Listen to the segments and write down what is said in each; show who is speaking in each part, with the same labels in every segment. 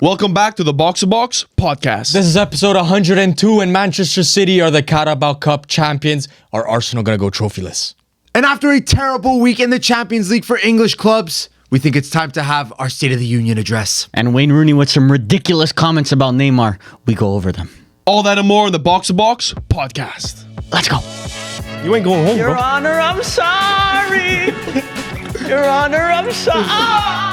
Speaker 1: Welcome back to the Box to Box podcast.
Speaker 2: This is episode 102, and Manchester City are the Carabao Cup champions. Are Arsenal going to go trophyless?
Speaker 3: And after a terrible week in the Champions League for English clubs, we think it's time to have our State of the Union address.
Speaker 4: And Wayne Rooney with some ridiculous comments about Neymar. We go over them.
Speaker 1: All that and more on the Box to Box podcast.
Speaker 4: Let's go.
Speaker 1: You ain't going home,
Speaker 5: Your
Speaker 1: bro.
Speaker 5: Honor, I'm sorry. Your Honor, I'm sorry.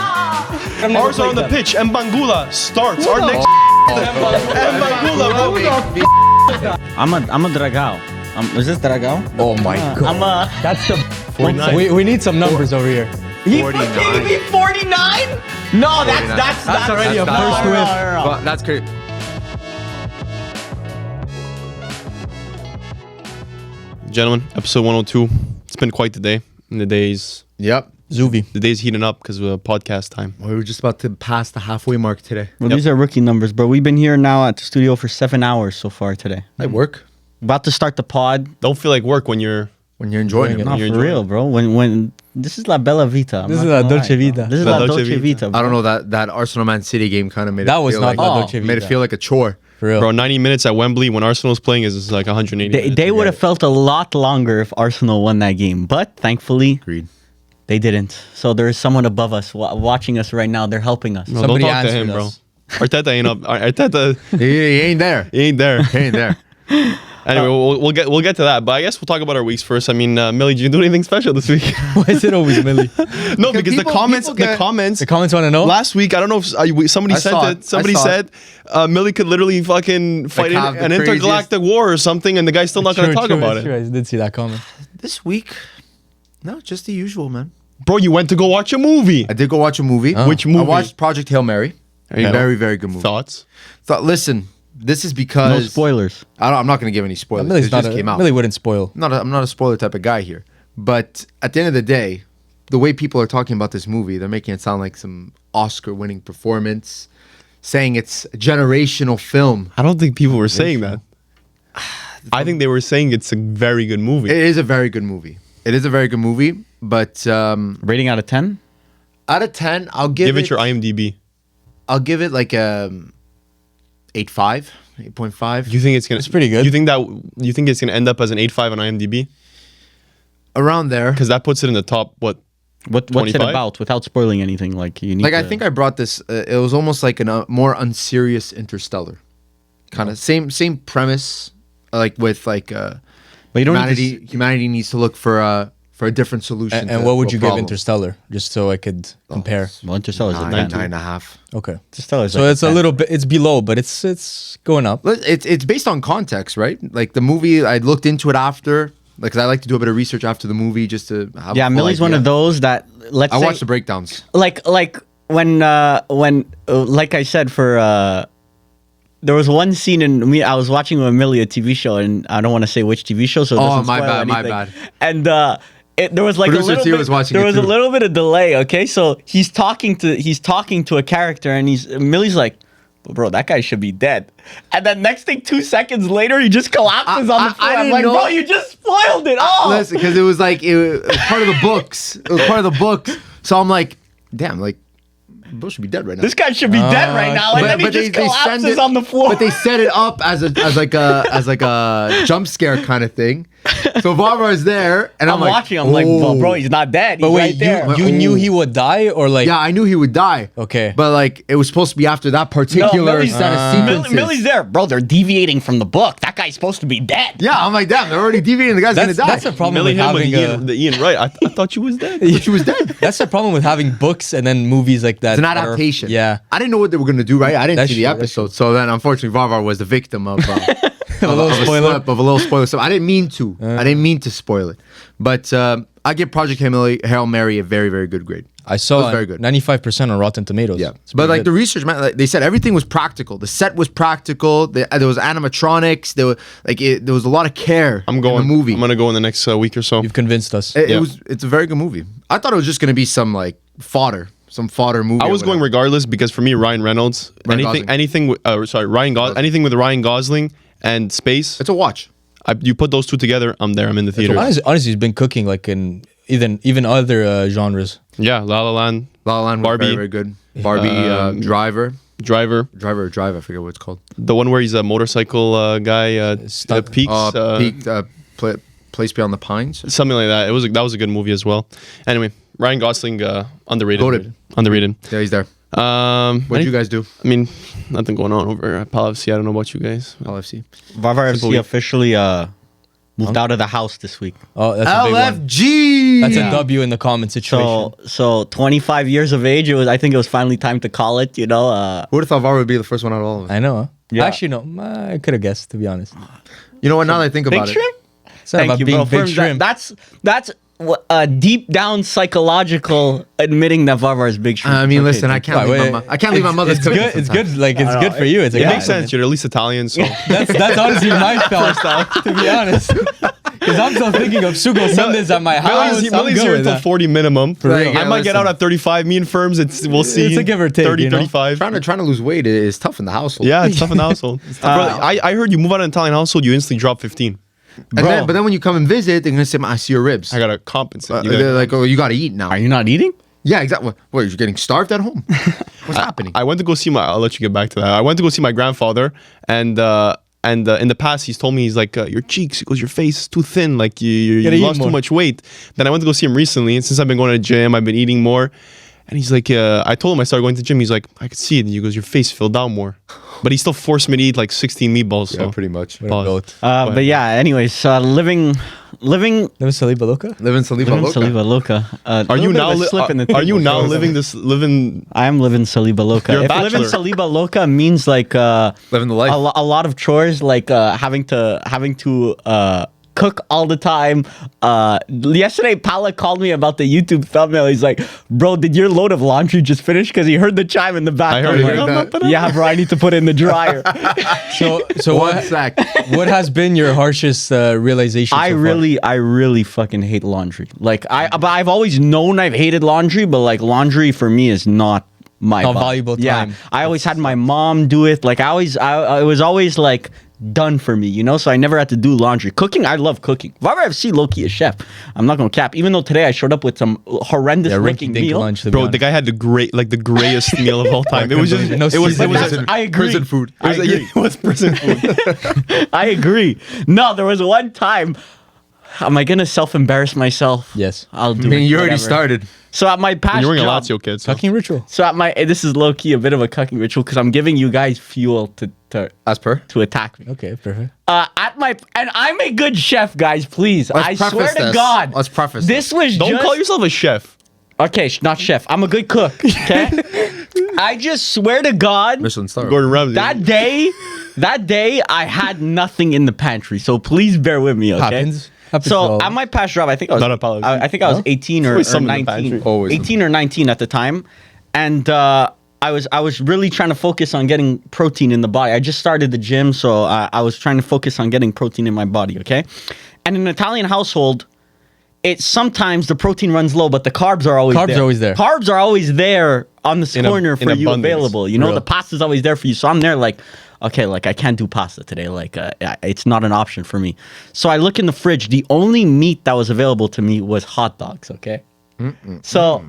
Speaker 1: Arsenal on the pitch, and Bangula starts our next. Bangula, bro.
Speaker 4: I'm a Dragao. Is this Dragao?
Speaker 2: Oh my God.
Speaker 4: I'm a...
Speaker 2: That's the...
Speaker 1: 49.
Speaker 2: We need some numbers over here.
Speaker 5: 49? 49? No, that's
Speaker 2: already a first whiff.
Speaker 3: But that's crazy.
Speaker 1: Gentlemen, episode 102. It's been quite the day. And the day's heating up because of podcast time.
Speaker 3: We were just about to pass the halfway mark today.
Speaker 4: Well, these are rookie numbers, bro. We've been here now at the studio for 7 hours so far today.
Speaker 3: I work
Speaker 4: About to start the pod.
Speaker 1: Don't feel like work when you're...
Speaker 3: when you're enjoying it.
Speaker 4: Not
Speaker 1: you're
Speaker 4: for
Speaker 1: enjoying
Speaker 4: real, bro. When this is La Bella Vita.
Speaker 2: This is La Dolce Vita.
Speaker 4: This is La Dolce Vita.
Speaker 3: I don't know, that Arsenal Man City game kind of made
Speaker 2: That
Speaker 3: it
Speaker 2: was
Speaker 3: feel
Speaker 2: not
Speaker 3: like,
Speaker 2: La Dolce Vita.
Speaker 3: made it feel like a chore.
Speaker 2: For real.
Speaker 1: Bro, 90 minutes at Wembley when Arsenal's playing is like 180 minutes.
Speaker 4: They would have felt a lot longer if Arsenal won that game. But thankfully,
Speaker 3: Agreed.
Speaker 4: they didn't. So there is someone above us watching us right now. They're helping us.
Speaker 1: No,
Speaker 2: Somebody
Speaker 1: don't talk to
Speaker 2: answered
Speaker 1: him, bro.
Speaker 2: us.
Speaker 1: Arteta ain't up. Arteta
Speaker 3: He ain't there.
Speaker 1: he ain't there.
Speaker 3: He ain't there.
Speaker 1: Anyway, we'll get to that. But I guess we'll talk about our weeks first. I mean, Mili, did you do anything special this week?
Speaker 2: Why is it always Millie?
Speaker 1: No, because
Speaker 3: people-
Speaker 1: the
Speaker 3: people
Speaker 1: comments
Speaker 2: The comments want to know?
Speaker 1: last week. I don't know if somebody
Speaker 3: I
Speaker 1: sent
Speaker 3: saw
Speaker 1: it.
Speaker 3: it.
Speaker 1: Somebody
Speaker 3: I saw
Speaker 1: said Mili could literally fucking fight
Speaker 3: have the
Speaker 1: an intergalactic war or something, and the guy's still not going to talk about it.
Speaker 2: I did see that comment.
Speaker 3: This week, no, just the usual, man.
Speaker 1: Bro, you went to go watch a movie.
Speaker 3: I did go watch a movie.
Speaker 1: Which movie?
Speaker 3: I watched Project Hail Mary.
Speaker 1: There you go.
Speaker 3: Very, very good movie.
Speaker 1: Thoughts?
Speaker 3: Listen, this is
Speaker 4: No
Speaker 3: because...
Speaker 4: spoilers.
Speaker 3: I'm not going to give any spoilers.
Speaker 2: Millie's
Speaker 3: It just came out.
Speaker 2: Millie wouldn't spoil.
Speaker 3: I'm not a spoiler type of guy here. But at the end of the day, the way people are talking about this movie, they're making it sound like some Oscar-winning performance, saying it's a generational film.
Speaker 1: I don't think people were saying that. I think they were saying it's a very good movie.
Speaker 3: It is a very good movie. It is a very good movie, but
Speaker 4: Rating out of 10?
Speaker 3: out of 10, I'll
Speaker 1: Give it your IMDb.
Speaker 3: I'll give it like a 8.5, 8.5.
Speaker 1: You think it's gonna?
Speaker 2: It's pretty good.
Speaker 1: You think it's gonna end up as an 8.5 on IMDb?
Speaker 3: Around there.
Speaker 1: Because that puts it in the top
Speaker 4: What's it
Speaker 1: 25?
Speaker 4: about without spoiling anything? Like you need
Speaker 3: Like
Speaker 4: to,
Speaker 3: I think I brought this. It was almost like a more unserious Interstellar, kind of same premise. Like with like
Speaker 4: but you don't need to
Speaker 3: humanity needs to look for a different solution.
Speaker 2: And
Speaker 3: to
Speaker 2: what would
Speaker 3: a
Speaker 2: you give
Speaker 3: problem.
Speaker 2: Interstellar? Just so I could compare.
Speaker 4: Well, Interstellar's a
Speaker 3: 9,
Speaker 4: 10.
Speaker 3: 9.5.
Speaker 2: Okay.
Speaker 4: Interstellar's
Speaker 2: So
Speaker 4: like
Speaker 2: it's a
Speaker 4: 10.
Speaker 2: little bit, it's below, but it's going up.
Speaker 3: It's based on context, right? Like the movie, I looked into it after, like 'cause I like to do a bit of research after the movie just to have.
Speaker 4: Yeah,
Speaker 3: a full
Speaker 4: Millie's one
Speaker 3: idea.
Speaker 4: of those that let's
Speaker 3: I
Speaker 4: say
Speaker 3: watched the breakdowns.
Speaker 4: like when like I said for there was one scene in me I was watching with Millie a TV show and I don't want to say which TV show so it doesn't
Speaker 3: my
Speaker 4: spoil
Speaker 3: bad, my
Speaker 4: anything.
Speaker 3: bad.
Speaker 4: And there was like
Speaker 3: Producer
Speaker 4: a little
Speaker 3: T
Speaker 4: bit,
Speaker 3: was watching
Speaker 4: there
Speaker 3: it
Speaker 4: was a
Speaker 3: too.
Speaker 4: little bit of delay, okay? So he's talking to a character and Millie's like, bro, that guy should be dead. And then next thing 2 seconds later he just collapses on the floor. I'm
Speaker 3: didn't
Speaker 4: like,
Speaker 3: know-
Speaker 4: bro, you just spoiled it all.
Speaker 3: Listen, because it was like it was part of the books. It was part of the books. So I'm like, damn, like Bill should be dead right now.
Speaker 4: This guy should be dead right now. And then he just collapses on the floor.
Speaker 3: But they set it up as like a jump scare kind of thing. So Varvar is there, and I'm
Speaker 4: I'm
Speaker 3: like,
Speaker 4: watching. I'm like, well, bro, he's not dead. He's
Speaker 2: But wait,
Speaker 4: right there.
Speaker 2: you knew he would die or like...
Speaker 3: yeah, I knew he would die.
Speaker 2: Okay.
Speaker 3: But like, it was supposed to be after that particular
Speaker 4: Millie's-
Speaker 3: set of sequences.
Speaker 4: Millie's there, bro. They're deviating from the book. That guy's supposed to be dead.
Speaker 3: Yeah, I'm like, damn, they're already deviating. The guy's gonna die.
Speaker 2: That's a problem
Speaker 1: Millie
Speaker 2: with
Speaker 1: him with
Speaker 2: having
Speaker 1: the Ian Wright. I thought you was dead.
Speaker 3: But she was dead.
Speaker 2: That's the problem with having books and then movies like that.
Speaker 3: It's an
Speaker 2: that are-
Speaker 3: adaptation.
Speaker 2: Yeah.
Speaker 3: I didn't know what they were gonna do. Right, I didn't
Speaker 2: That's
Speaker 3: see the
Speaker 2: true, that's
Speaker 3: episode. So then, unfortunately, Varvar was the victim of.
Speaker 2: A little spoiler.
Speaker 3: Slip, of a little spoiler. So I didn't mean to. I didn't mean to spoil it. But I give Project Hail Mary a very, very good grade.
Speaker 2: I
Speaker 3: It
Speaker 2: saw
Speaker 3: was very good.
Speaker 2: 95% on Rotten Tomatoes.
Speaker 3: Yeah.
Speaker 2: It's
Speaker 3: But
Speaker 2: pretty
Speaker 3: like the
Speaker 2: good.
Speaker 3: research, man, like, they said everything was practical. The set was practical. There was animatronics. There was a lot of care.
Speaker 1: I'm going.
Speaker 3: in the movie.
Speaker 1: I'm gonna go in the next week or so.
Speaker 2: You've convinced us.
Speaker 3: It's a very good movie. I thought it was just gonna be some like fodder movie.
Speaker 1: I
Speaker 3: or
Speaker 1: was going
Speaker 3: whatever.
Speaker 1: regardless because for me, Ryan Reynolds,
Speaker 3: Gosling.
Speaker 1: anything with anything with Ryan Gosling and space.
Speaker 3: It's a watch.
Speaker 1: You put those two together, I'm there. I'm in the theater.
Speaker 2: Honestly, he's been cooking like in even other genres.
Speaker 1: Yeah, La La Land.
Speaker 3: La La Land was
Speaker 1: Barbie.
Speaker 3: very, very good. Barbie, Driver.
Speaker 1: Driver.
Speaker 3: Drive. I forget what it's called.
Speaker 1: The one where he's a motorcycle guy. Peaks.
Speaker 3: Place Beyond the Pines.
Speaker 1: Something like that. That was a good movie as well. Anyway, Ryan Gosling, underrated.
Speaker 3: Voted.
Speaker 1: Underrated.
Speaker 3: Yeah, he's there. What did you guys do?
Speaker 1: I mean, nothing going on over at Pal FC. I don't know about you guys.
Speaker 3: Pal FC.
Speaker 4: Varvar FC officially moved out of the house this week.
Speaker 2: Oh, that's a big one.
Speaker 3: LFG.
Speaker 2: That's a W in the comment situation.
Speaker 4: So 25 years of age. I think it was finally time to call it.
Speaker 3: Who would have thought Varvar would be the first one out of all of us?
Speaker 2: I know. Huh?
Speaker 4: Yeah.
Speaker 2: Actually, no. I could have guessed, to be honest.
Speaker 3: You know what? Now that I think about
Speaker 4: Big
Speaker 3: it.
Speaker 4: shrimp?
Speaker 2: Thank you,
Speaker 4: bro.
Speaker 2: big
Speaker 4: Ferms,
Speaker 2: shrimp.
Speaker 4: That's a deep down psychological admitting that Varvar is big shrimp.
Speaker 3: I mean,
Speaker 4: Okay,
Speaker 3: listen, I can't leave my mother's
Speaker 2: It's
Speaker 3: cooking
Speaker 2: good. It's
Speaker 3: sometimes.
Speaker 2: good. Like it's good for you. It's a
Speaker 1: It
Speaker 2: good
Speaker 1: makes sense. You're at least Italian, so.
Speaker 2: That's honestly my thought, to be honest. Because I'm still thinking of Sugo Sundays at my house.
Speaker 1: Millie's here until 40 minimum.
Speaker 3: For real.
Speaker 1: I
Speaker 3: Yeah,
Speaker 1: might get out at 35. Me and Ferms, we'll see.
Speaker 2: It's a give or take,
Speaker 1: 30,
Speaker 2: you know?
Speaker 1: 35.
Speaker 3: Trying to lose weight is tough in the household.
Speaker 1: Yeah, it's tough in the household. Bro, I heard you move out of an Italian household, you instantly drop 15.
Speaker 3: But then when you come and visit, they're gonna say, "I see your ribs."
Speaker 1: I gotta compensate.
Speaker 3: They're like, "Oh, you gotta eat now."
Speaker 4: Are you not eating?
Speaker 3: Yeah, exactly. What? You're getting starved at home? What's happening?
Speaker 1: I went to go see I'll let you get back to that. I went to go see my grandfather, and in the past, he's told me, he's like, your cheeks, he goes, your face is too thin, like you lost too much weight. Then I went to go see him recently, and since I've been going to the gym, I've been eating more. And he's like, I told him I started going to the gym. He's like, I could see it. And he goes, your face filled out more. But he still forced me to eat like 16 meatballs.
Speaker 3: Yeah,
Speaker 1: So.
Speaker 3: pretty much.
Speaker 1: Pause.
Speaker 4: But yeah, anyways, living
Speaker 2: Never Saliba Loca?
Speaker 3: Living Saliba Loca.
Speaker 4: Saliba Loca.
Speaker 1: Are you now living this living?
Speaker 4: I am living Saliba Loca.
Speaker 1: You're a
Speaker 4: If living
Speaker 1: bachelor.
Speaker 4: Saliba Loca means like
Speaker 3: Living the life.
Speaker 4: a lot of chores, like having to cook all the time. Yesterday, Pala called me about the YouTube thumbnail. He's like, "Bro, did your load of laundry just finish?" Because he heard the chime in the back.
Speaker 1: I heard
Speaker 3: that.
Speaker 4: Yeah, bro, I need to put it in the dryer.
Speaker 2: So
Speaker 3: One sec.
Speaker 2: what has been your harshest realization so
Speaker 4: I
Speaker 2: far?
Speaker 4: really fucking hate laundry. Like but I've always known I've hated laundry, but like laundry for me is not my
Speaker 2: Not
Speaker 4: vibe.
Speaker 2: valuable time.
Speaker 4: Yeah, I always had my mom do it. Like I was always like done for me, you know. So I never had to do laundry. Cooking, I love cooking. Varvar FC low-key a chef. I'm not gonna cap. Even though today I showed up with some horrendous looking
Speaker 2: rinky-dink
Speaker 4: meal.
Speaker 2: lunch, to be
Speaker 1: Bro,
Speaker 2: honest.
Speaker 1: the guy had the grayest meal of all time. It was just,
Speaker 2: No
Speaker 1: it was
Speaker 2: seasoning.
Speaker 4: I agree.
Speaker 3: Prison food.
Speaker 1: it was prison food.
Speaker 4: I agree. No, there was one time. Am I gonna self-embarrass myself?
Speaker 2: Yes.
Speaker 4: I'll do
Speaker 3: I mean,
Speaker 4: it.
Speaker 3: you already
Speaker 4: whatever.
Speaker 3: started.
Speaker 4: So at my past
Speaker 1: You're wearing a
Speaker 4: job,
Speaker 1: Lazio kid. So.
Speaker 2: Cucking ritual.
Speaker 4: so at my this is low key a bit of a cucking ritual because I'm giving you guys fuel to
Speaker 3: As per.
Speaker 4: attack me.
Speaker 2: Okay, perfect.
Speaker 4: And I'm a good chef, guys. Please, I swear
Speaker 3: preface
Speaker 4: to
Speaker 3: this.
Speaker 4: God.
Speaker 3: Let's preface
Speaker 4: this was
Speaker 1: Don't
Speaker 4: just
Speaker 1: call yourself a chef.
Speaker 4: okay. Not chef. I'm a good cook. Okay. I just swear to God.
Speaker 3: Michelin star.
Speaker 1: Gordon Ramsay.
Speaker 4: That day, I had nothing in the pantry. So please bear with me. Okay.
Speaker 2: Happens to
Speaker 4: So
Speaker 2: all.
Speaker 4: at my past job, I think I was
Speaker 1: Not apology.
Speaker 4: I think I was 18 or
Speaker 1: Always something in the
Speaker 4: 19,
Speaker 1: pantry.
Speaker 3: Always
Speaker 4: 18 or 19 at the time, and I was really trying to focus on getting protein in the body. I just started the gym, so I was trying to focus on getting protein in my body. Okay, and in an Italian household, it's sometimes the protein runs low, but the carbs are always
Speaker 2: Carbs are always there.
Speaker 4: Carbs are always there on the corner for you
Speaker 1: abundance.
Speaker 4: available. You know,
Speaker 1: Real.
Speaker 4: the pasta's always there for you. So I'm there like, okay, like I can't do pasta today. Like it's not an option for me. So I look in the fridge. The only meat that was available to me was hot dogs. Okay. So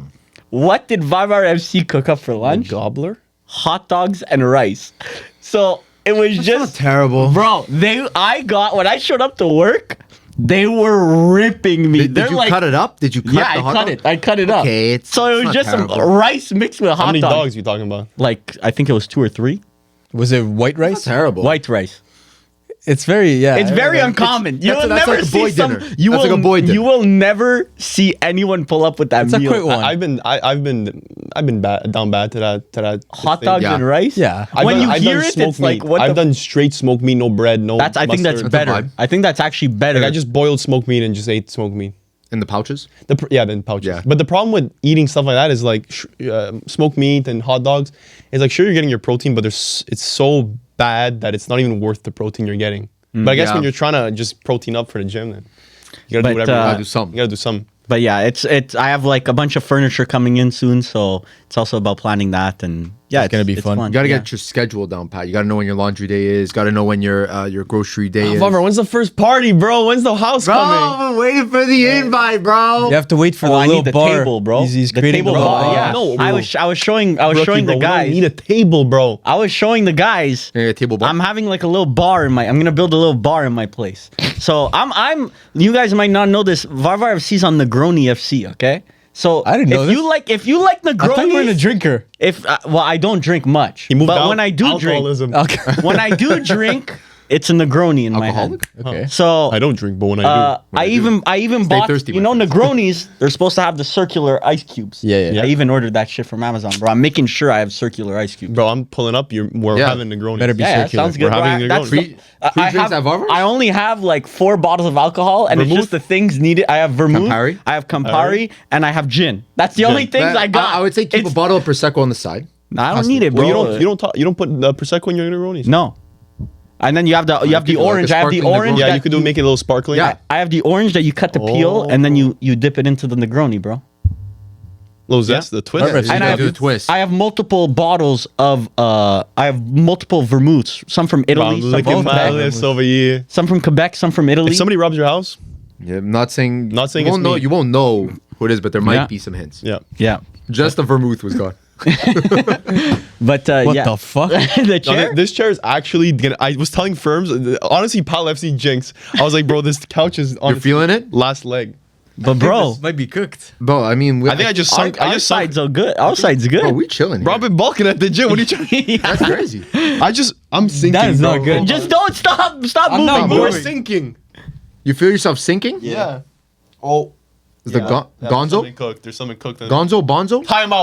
Speaker 4: what did Varvar FC cook up for lunch?
Speaker 1: Gobbler?
Speaker 4: Hot dogs and rice. So it was just
Speaker 3: terrible.
Speaker 4: bro. I got when I showed up to work, they were ripping me.
Speaker 3: Did
Speaker 4: They're
Speaker 3: you
Speaker 4: like,
Speaker 3: cut it up? Did you cut
Speaker 4: yeah,
Speaker 3: the hot
Speaker 4: I cut
Speaker 3: dog?
Speaker 4: it. I cut it up.
Speaker 3: Okay,
Speaker 4: so it was
Speaker 3: not
Speaker 4: just
Speaker 3: terrible.
Speaker 4: some rice mixed with
Speaker 1: How
Speaker 4: hot
Speaker 1: many
Speaker 4: dogs.
Speaker 1: dogs are you talking about?
Speaker 4: Like I think it was 2 or 3
Speaker 2: Was it white rice?
Speaker 3: Terrible.
Speaker 4: white rice.
Speaker 2: It's very, yeah.
Speaker 4: It's very uncommon. You will
Speaker 3: that's
Speaker 4: never
Speaker 3: like a
Speaker 4: see
Speaker 3: boy
Speaker 4: some.
Speaker 3: dinner.
Speaker 4: You
Speaker 3: That's
Speaker 4: will.
Speaker 3: like a boy dinner.
Speaker 4: You will never see anyone pull up with that
Speaker 2: It's a
Speaker 4: meal.
Speaker 2: quick one.
Speaker 1: I've been down bad to that.
Speaker 4: Hot
Speaker 1: thing.
Speaker 4: dogs
Speaker 3: Yeah.
Speaker 4: and rice.
Speaker 2: Yeah.
Speaker 4: When you
Speaker 1: I've
Speaker 4: hear
Speaker 1: done
Speaker 4: it,
Speaker 1: smoked
Speaker 4: it's like
Speaker 1: meat.
Speaker 4: what
Speaker 1: I've
Speaker 4: the.
Speaker 1: done straight smoked meat, no bread, no.
Speaker 4: That's. I think that's
Speaker 1: mustard.
Speaker 4: better.
Speaker 3: vibe.
Speaker 4: I think that's actually better.
Speaker 1: Like I just boiled smoked meat and just ate smoked meat.
Speaker 3: In the pouches?
Speaker 1: Then pouches.
Speaker 3: Yeah.
Speaker 1: But the problem with eating stuff like that is like smoked meat and hot dogs. It's like sure you're getting your protein, but it's so bad that it's not even worth the protein you're getting. But I guess
Speaker 3: Yeah.
Speaker 1: when you're trying to just protein up for the gym, then you gotta do
Speaker 4: But,
Speaker 1: whatever.
Speaker 3: Gotta do something.
Speaker 1: You gotta do something.
Speaker 4: But yeah, it's. I have like a bunch of furniture coming in soon, so it's also about planning that, and yeah,
Speaker 2: It's gonna be fun.
Speaker 3: You gotta get your schedule down, Pat. You gotta know when your laundry day is. Gotta know when your grocery day is.
Speaker 1: Varvar, when's the first party, bro? When's the house coming?
Speaker 3: I'm waiting for the invite, bro.
Speaker 2: You have to wait for
Speaker 4: Oh,
Speaker 2: the
Speaker 4: I
Speaker 2: little
Speaker 4: need the
Speaker 2: bar.
Speaker 4: table, bro.
Speaker 2: He's
Speaker 4: the
Speaker 2: creating
Speaker 4: table
Speaker 2: the
Speaker 4: bar.
Speaker 2: bar.
Speaker 4: Yeah,
Speaker 1: No,
Speaker 4: I
Speaker 1: bro.
Speaker 4: was showing
Speaker 1: Rookie,
Speaker 4: the
Speaker 1: bro, we don't
Speaker 4: guys.
Speaker 1: need a table, bro.
Speaker 4: I was showing the guys.
Speaker 3: Yeah, table bar.
Speaker 4: I'm having like a little bar in my. I'm gonna build a little bar in my place. So I'm. You guys might not know this. Varvar FC's on Negroni FC. Okay. So
Speaker 2: I didn't know
Speaker 4: if
Speaker 2: this.
Speaker 4: you like
Speaker 2: I thought you were a
Speaker 4: Negroni,
Speaker 2: drinker.
Speaker 4: if well, I don't drink much.
Speaker 1: He moved
Speaker 4: but
Speaker 1: out.
Speaker 4: when I do
Speaker 1: Alcoholism.
Speaker 2: Okay.
Speaker 4: drink, when I do drink, it's a Negroni in my
Speaker 3: Alcoholic?
Speaker 4: hand.
Speaker 2: Okay.
Speaker 4: So
Speaker 1: I don't drink, but when I do,
Speaker 4: I even
Speaker 3: Stay
Speaker 4: bought,
Speaker 3: thirsty,
Speaker 4: you
Speaker 3: my
Speaker 4: know,
Speaker 3: friends.
Speaker 4: Negronis, they're supposed to have the circular ice cubes.
Speaker 2: Yeah.
Speaker 4: I even ordered that shit from Amazon, bro. I'm making sure I have circular ice cubes.
Speaker 1: bro, I'm pulling up. We're
Speaker 3: Yeah.
Speaker 1: having Negroni.
Speaker 2: Better be
Speaker 4: Yeah,
Speaker 2: circular.
Speaker 4: sounds good.
Speaker 1: We're
Speaker 4: bro.
Speaker 1: having
Speaker 4: That's
Speaker 1: Negroni.
Speaker 3: Free
Speaker 4: I
Speaker 3: drinks at Varvar's?
Speaker 4: I only have like 4 bottles of alcohol, and it's
Speaker 1: Vermouth?
Speaker 4: just the things needed. I have vermouth,
Speaker 3: Campari?
Speaker 4: I have Campari, and I have gin. That's the only things I got.
Speaker 3: I would say keep a
Speaker 4: It's-
Speaker 3: bottle of prosecco on the side.
Speaker 4: I don't need it, bro.
Speaker 1: Well, you don't put prosecco in your Negronis.
Speaker 4: No. And then you have the
Speaker 3: could do like a
Speaker 4: orange. I have the
Speaker 3: sparkling
Speaker 4: orange.
Speaker 3: Negroni.
Speaker 1: Yeah,
Speaker 4: that
Speaker 1: you could make it a little sparkling.
Speaker 3: Yeah.
Speaker 4: I have the orange that you cut the peel, and then you dip it into the Negroni, bro.
Speaker 1: Little zest, the twist.
Speaker 2: Perfect.
Speaker 3: You
Speaker 4: And
Speaker 3: gotta
Speaker 4: I
Speaker 3: do
Speaker 4: have,
Speaker 3: the twist.
Speaker 4: I have multiple bottles of I have multiple vermouths. Some from Italy, some
Speaker 1: Look
Speaker 4: from
Speaker 1: at my
Speaker 4: Quebec,
Speaker 1: list over here.
Speaker 4: some from Quebec, some from Italy.
Speaker 1: If somebody robs your house,
Speaker 3: Yeah, I'm not saying.
Speaker 1: Not saying
Speaker 3: you
Speaker 1: it's
Speaker 3: won't know.
Speaker 1: me.
Speaker 3: You won't know who it is, but there might
Speaker 4: Yeah.
Speaker 3: be some hints.
Speaker 1: yeah.
Speaker 4: yeah,
Speaker 3: Just the vermouth was gone.
Speaker 4: but
Speaker 2: What
Speaker 4: yeah.
Speaker 2: the fuck?
Speaker 4: the
Speaker 1: No,
Speaker 4: chair.
Speaker 1: this chair is actually gonna. I was telling Ferms, honestly, Pal FC jinx. I was like, bro, this couch is on
Speaker 3: You're feeling it,
Speaker 1: last leg.
Speaker 4: But bro,
Speaker 2: might be cooked.
Speaker 3: bro. I mean,
Speaker 1: I think I just sunk. I just sunk.
Speaker 4: side's so good. Our side's good.
Speaker 3: Bro, we chilling.
Speaker 1: Bro, I've
Speaker 3: Here.
Speaker 1: been bulking at the gym. What are you trying?
Speaker 3: That's crazy.
Speaker 1: I'm sinking.
Speaker 2: That is
Speaker 1: bro.
Speaker 2: not good.
Speaker 4: Just don't stop
Speaker 2: I'm not
Speaker 4: moving.
Speaker 2: moving.
Speaker 1: We're sinking.
Speaker 3: You feel yourself sinking?
Speaker 1: Yeah. Oh.
Speaker 3: Is the
Speaker 1: There's
Speaker 3: Gonzo?
Speaker 1: something cooked. There's something cooked.
Speaker 3: Gonzo? Bonzo?
Speaker 1: Time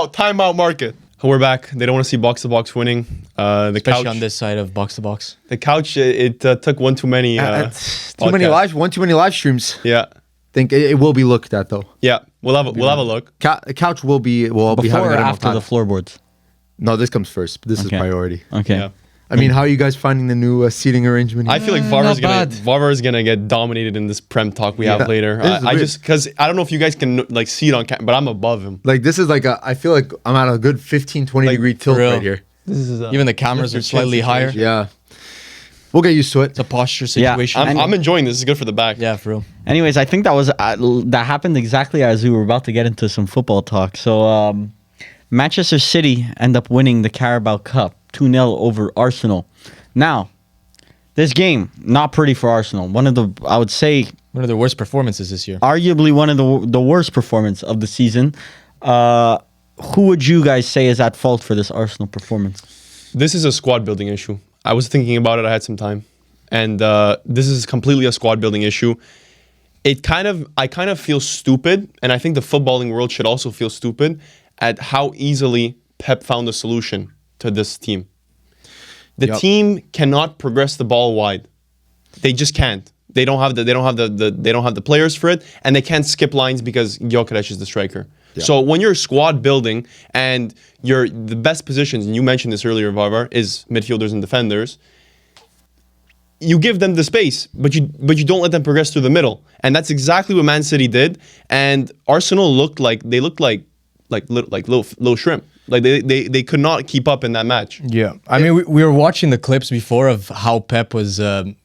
Speaker 1: out market. We're back. They don't want to see box to box winning. The
Speaker 2: Especially
Speaker 1: couch.
Speaker 2: on this side of box to box.
Speaker 1: The couch. It took one too many.
Speaker 3: Too many
Speaker 1: podcasts.
Speaker 3: too many live streams.
Speaker 1: Yeah.
Speaker 3: Think it will be looked at though.
Speaker 1: Yeah. We'll have a look.
Speaker 3: The couch will be. We'll be having
Speaker 4: Before or
Speaker 3: it in
Speaker 4: after the floorboards?
Speaker 3: No, this comes first. This is
Speaker 4: Okay.
Speaker 3: priority.
Speaker 4: Okay.
Speaker 1: Yeah.
Speaker 3: I mean, how are you guys finding the new seating arrangement?
Speaker 1: I feel like
Speaker 2: not bad.
Speaker 1: Varvar's gonna get dominated in this prem talk we
Speaker 3: Yeah.
Speaker 1: have later.
Speaker 3: This is
Speaker 1: I
Speaker 3: weird.
Speaker 1: just because I don't know if you guys can like see it on camera, but I'm above him.
Speaker 3: Like this is like I feel like I'm at a good 15, 20
Speaker 1: Like,
Speaker 3: degree tilt
Speaker 2: real.
Speaker 3: right here.
Speaker 1: This is
Speaker 2: Even the cameras are slightly higher.
Speaker 3: Yeah. We'll get used to it.
Speaker 2: It's a posture
Speaker 4: Yeah,
Speaker 2: situation.
Speaker 1: I'm enjoying this. It's good for the back.
Speaker 2: Yeah, for real.
Speaker 4: Anyways, I think that happened exactly as we were about to get into some football talk. So, Manchester City end up winning the Carabao Cup 2-0 over Arsenal. Now, this game not pretty for Arsenal. I would say,
Speaker 2: One of their worst performances this year.
Speaker 4: arguably one of the worst performance of the season. Who would you guys say is at fault for this Arsenal performance?
Speaker 1: This is a squad building issue. I was thinking about it. I had some time, and this is completely a squad building issue. I kind of feel stupid, and I think the footballing world should also feel stupid at how easily Pep found a solution to this team. The
Speaker 3: Yep.
Speaker 1: team cannot progress the ball wide. They just can't. They don't have the players for it, and they can't skip lines because Gyökeres is the striker. So when you're squad building and the best positions, and you mentioned this earlier, Varvar, is midfielders and defenders. You give them the space, but you don't let them progress through the middle, and that's exactly what Man City did. And Arsenal looked like little shrimp. Like they could not keep up in that match.
Speaker 2: Yeah, I mean, we were watching the clips before of how Pep was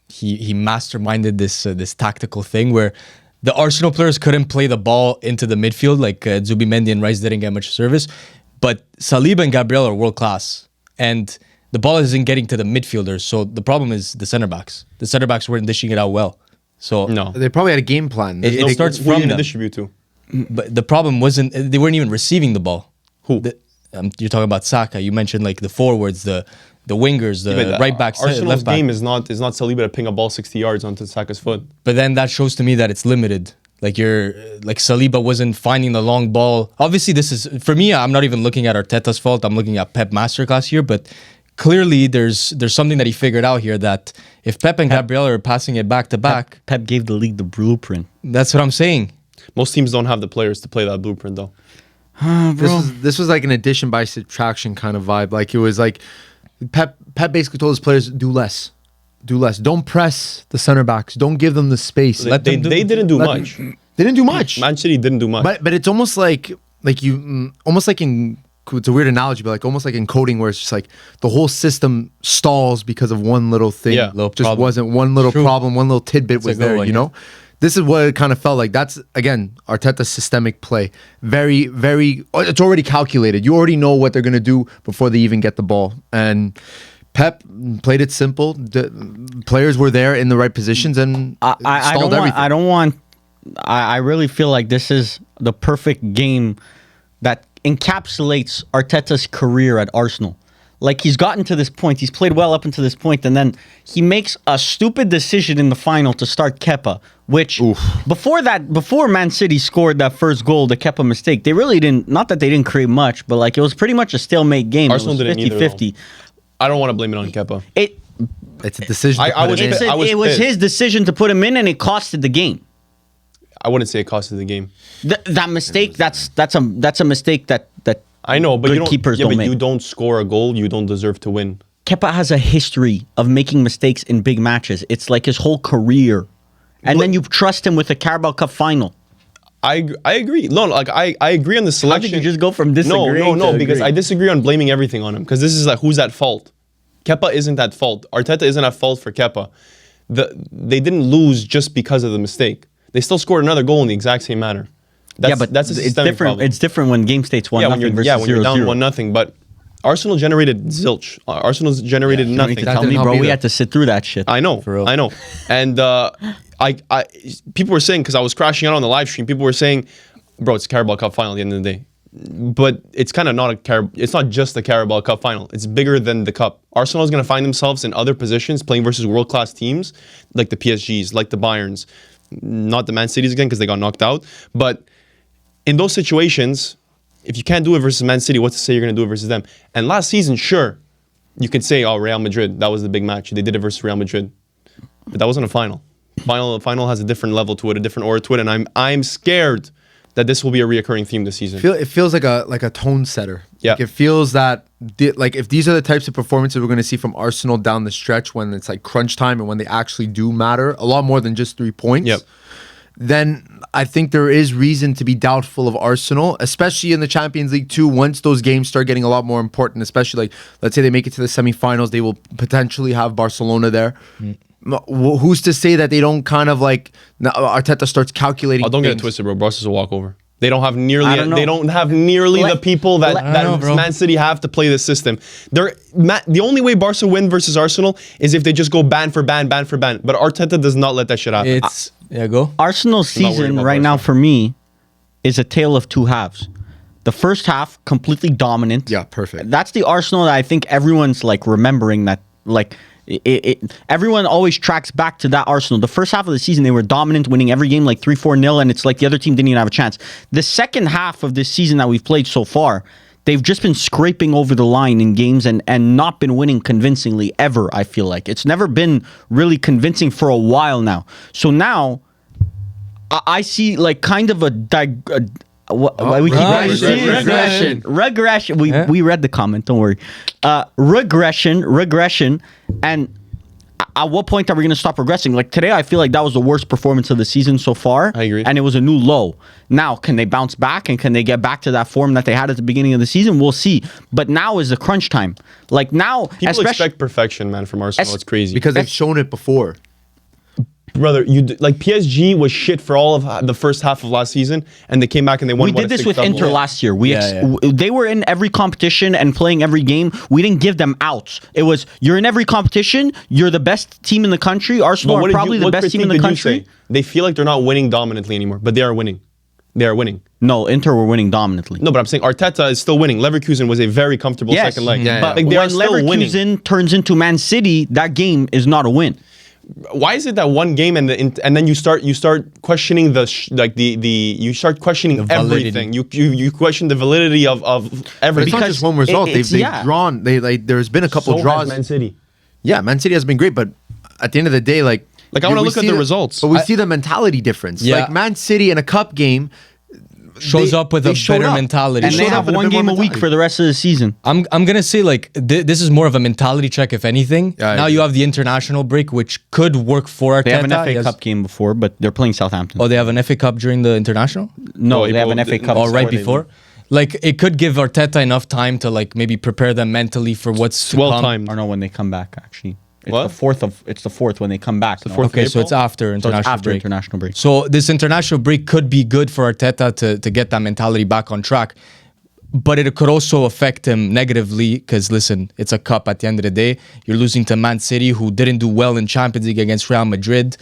Speaker 2: he masterminded this tactical thing where the Arsenal players couldn't play the ball into the midfield, like Zubimendi and Rice didn't get much service, but Saliba and Gabriel are world class, and the ball isn't getting to the midfielders. So the problem is the center backs. The center backs weren't dishing it out well. So
Speaker 1: No,
Speaker 3: They probably had a game plan.
Speaker 2: It starts
Speaker 1: who are you
Speaker 2: from
Speaker 1: gonna
Speaker 2: them.
Speaker 1: distribute to?
Speaker 2: But the problem wasn't they weren't even receiving the ball.
Speaker 1: Who?
Speaker 2: You're talking about Saka. You mentioned like the forwards, the wingers, the right backs,
Speaker 1: Arsenal's
Speaker 2: left back.
Speaker 1: game is not Saliba to ping a ball 60 yards onto Saka's foot.
Speaker 2: But then that shows to me that it's limited. Like Saliba wasn't finding the long ball. Obviously, this is for me. I'm not even looking at Arteta's fault. I'm looking at Pep masterclass here. But clearly, there's something that he figured out here that if Pep and Gabriel are passing it back to back,
Speaker 4: Pep gave the league the blueprint.
Speaker 2: that's what I'm saying.
Speaker 1: Most teams don't have the players to play that blueprint, though.
Speaker 3: This was like an addition by subtraction kind of vibe. Like it was like Pep basically told his players do less. Don't press the center backs. Don't give them the space.
Speaker 1: They didn't do
Speaker 3: let
Speaker 1: much.
Speaker 3: They didn't do much.
Speaker 1: Man City didn't do much.
Speaker 3: But it's almost like almost like in, it's a weird analogy, but like almost like in coding where it's just like the whole system stalls because of one little thing.
Speaker 1: Yeah.
Speaker 2: Little
Speaker 3: Just
Speaker 2: problem.
Speaker 3: wasn't one little problem, one little tidbit was
Speaker 2: a good
Speaker 3: there,
Speaker 2: one,
Speaker 3: you know? This is what it kind of felt like. That's, again, Arteta's systemic play. Very, very, it's already calculated. You already know what they're going to do before they even get the ball. And Pep played it simple. The players were there in the right positions and stalled everything.
Speaker 4: I really feel like this is the perfect game that encapsulates Arteta's career at Arsenal. Like, he's gotten to this point, he's played well up until this point, and then he makes a stupid decision in the final to start Kepa, which before Man City scored that first goal, the Kepa mistake, they really didn't, not that they didn't create much, but like it was pretty much a stalemate game.
Speaker 1: Arsenal
Speaker 4: it was
Speaker 1: didn't
Speaker 4: 50-50.
Speaker 1: I don't want to blame it on Kepa.
Speaker 3: It's a decision.
Speaker 4: It was his decision to put him in, and it costed the game.
Speaker 1: I wouldn't say it costed the game.
Speaker 4: That mistake, that's a mistake that
Speaker 1: I know, but
Speaker 4: good
Speaker 1: you don't.
Speaker 4: keepers
Speaker 1: Yeah,
Speaker 4: don't
Speaker 1: but
Speaker 4: make.
Speaker 1: you don't score a goal, you don't deserve to win.
Speaker 4: Kepa has a history of making mistakes in big matches. It's like his whole career. And then you trust him with a Carabao Cup final.
Speaker 1: I agree. No, like I agree on the
Speaker 4: How
Speaker 1: selection.
Speaker 4: did you just go from disagreeing
Speaker 1: No,
Speaker 4: to
Speaker 1: because
Speaker 4: agree?
Speaker 1: I disagree on blaming everything on him. Because this is like, who's at fault? Kepa isn't at fault. Arteta isn't at fault for Kepa. They didn't lose just because of the mistake. They still scored another goal in the exact same manner. That's a
Speaker 4: it's different.
Speaker 1: problem.
Speaker 4: It's different when game states 1-0
Speaker 1: when
Speaker 4: versus
Speaker 1: you're down
Speaker 4: 0-0.
Speaker 1: 1-0. But Arsenal generated zilch. Arsenal's generated
Speaker 4: You
Speaker 1: nothing.
Speaker 4: need to tell me,
Speaker 3: help
Speaker 4: bro. We
Speaker 3: either.
Speaker 4: had to sit through that shit.
Speaker 1: I know,
Speaker 2: real.
Speaker 1: I know. And I people were saying, because I was crashing out on the live stream, people were saying, bro, it's Carabao Cup final at the end of the day. But it's kind of not it's not just the Carabao Cup final. It's bigger than the cup. Arsenal is going to find themselves in other positions playing versus world-class teams like the PSGs, like the Bayerns, not the Man Cities again because they got knocked out. But in those situations, if you can't do it versus Man City, what's to say you're going to do it versus them? And last season, sure, you could say, oh, Real Madrid, that was the big match. They did it versus Real Madrid. But that wasn't a final. Final has a different level to it, a different aura to it, and I'm scared that this will be a reoccurring theme this season.
Speaker 3: It feels like a tone setter.
Speaker 1: Yeah.
Speaker 3: Like it feels that like if these are the types of performances we're going to see from Arsenal down the stretch when it's like crunch time and when they actually do matter a lot more than just 3 points.
Speaker 1: Yep.
Speaker 3: Then I think there is reason to be doubtful of Arsenal, especially in the Champions League too. Once those games start getting a lot more important, especially like let's say they make it to the semifinals, they will potentially have Barcelona there. Who's to say that they don't kind of like Arteta starts calculating?
Speaker 1: Oh, don't get it
Speaker 3: things.
Speaker 1: twisted, bro. Barca's a walkover. They don't have nearly.
Speaker 4: I don't know.
Speaker 1: They don't have nearly the people that
Speaker 2: bro.
Speaker 1: Man City have to play this system. The only way Barca win versus Arsenal is if they just go ban for ban. But Arteta does not let that shit happen.
Speaker 2: Go.
Speaker 4: Arsenal's
Speaker 1: not worried
Speaker 4: season
Speaker 1: about
Speaker 4: right now
Speaker 1: Barca.
Speaker 4: for me is a tale of two halves. The first half completely dominant.
Speaker 3: Yeah, perfect.
Speaker 4: That's the Arsenal that I think everyone's like remembering that like everyone always tracks back to that Arsenal. The first half of the season they were dominant, winning every game like 3-4-0, and it's like the other team didn't even have a chance. The second half of this season that we've played so far, they've just been scraping over the line in games and not been winning convincingly ever, I feel like. It's never been really convincing for a while now. So now, I see like kind of regression. We read the comment, don't worry. Regression. And at what point are we going to stop regressing? Like today, I feel like that was the worst performance of the season so far.
Speaker 1: I agree.
Speaker 4: And it was a new low. Now, can they bounce back and can they get back to that form that they had at the beginning of the season? We'll see. But now is the crunch time. Like now,
Speaker 1: People expect perfection, man, from Arsenal. It's crazy.
Speaker 3: Because they've shown it before.
Speaker 1: Brother, like PSG was shit for all of the first half of last season, and they came back and they won.
Speaker 4: We did this with Inter last year. They were in every competition and playing every game. We didn't give them outs. It was, you're in every competition, you're the best team in the country. Arsenal are probably the best team in the country.
Speaker 1: They feel like they're not winning dominantly anymore, but they are winning. They are winning.
Speaker 4: No, Inter were winning dominantly.
Speaker 1: No, but I'm saying Arteta is still winning. Leverkusen was a very comfortable second leg.
Speaker 4: But
Speaker 1: Like, they
Speaker 4: when
Speaker 1: are still winning.
Speaker 4: Leverkusen turns into Man City, that game is not a win.
Speaker 1: Why is it that one game and then you start questioning you start questioning everything. You question the validity of everything.
Speaker 3: It's not just one result. They've drawn. There's been a couple draws.
Speaker 1: Man City.
Speaker 3: Yeah, Man City has been great, but at the end of the day, like
Speaker 1: I want to look at the results.
Speaker 3: But we see the mentality difference.
Speaker 2: Yeah.
Speaker 3: Like Man City in a cup game,
Speaker 2: shows up with a better mentality.
Speaker 4: And they have one game a week for the rest of the season.
Speaker 2: I'm gonna say like this is more of a mentality check, if anything.
Speaker 3: Yeah,
Speaker 2: now you have the international break, which could work for Arteta.
Speaker 4: They have an FA Cup game before, but they're playing Southampton.
Speaker 2: Oh, they have an FA Cup during the international?
Speaker 4: No, they have an FA Cup.
Speaker 2: Oh, right before. Like it could give Arteta enough time to like maybe prepare them mentally for what's to come.
Speaker 1: timed.
Speaker 4: Or no, when they come back actually. It's
Speaker 1: What?
Speaker 4: it's the fourth when they come back.
Speaker 1: The 4th of
Speaker 2: Okay, so
Speaker 1: April?
Speaker 2: it's after international break.
Speaker 4: international break.
Speaker 2: So this international break could be good for Arteta to get that mentality back on track. But it could also affect him negatively because, listen, it's a cup at the end of the day. You're losing to Man City, who didn't do well in Champions League against Real Madrid.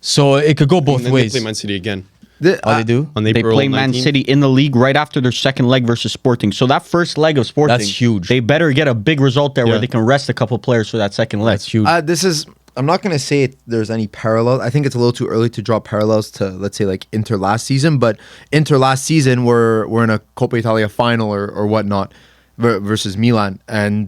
Speaker 2: So it could go both
Speaker 1: And then
Speaker 2: ways.
Speaker 1: they play Man City again.
Speaker 2: They do?
Speaker 1: On
Speaker 4: They
Speaker 1: April
Speaker 4: play Man
Speaker 1: 19th.
Speaker 4: City in the league right after their second leg versus Sporting. So that first leg of Sporting,
Speaker 2: That's huge.
Speaker 4: They better get a big result there where
Speaker 1: Yeah.
Speaker 4: they can rest a couple players for that second leg.
Speaker 2: That's huge.
Speaker 3: I'm not going to say there's any parallel. I think it's a little too early to draw parallels to, let's say, like Inter last season. But Inter last season we're in a Coppa Italia final or whatnot versus Milan. And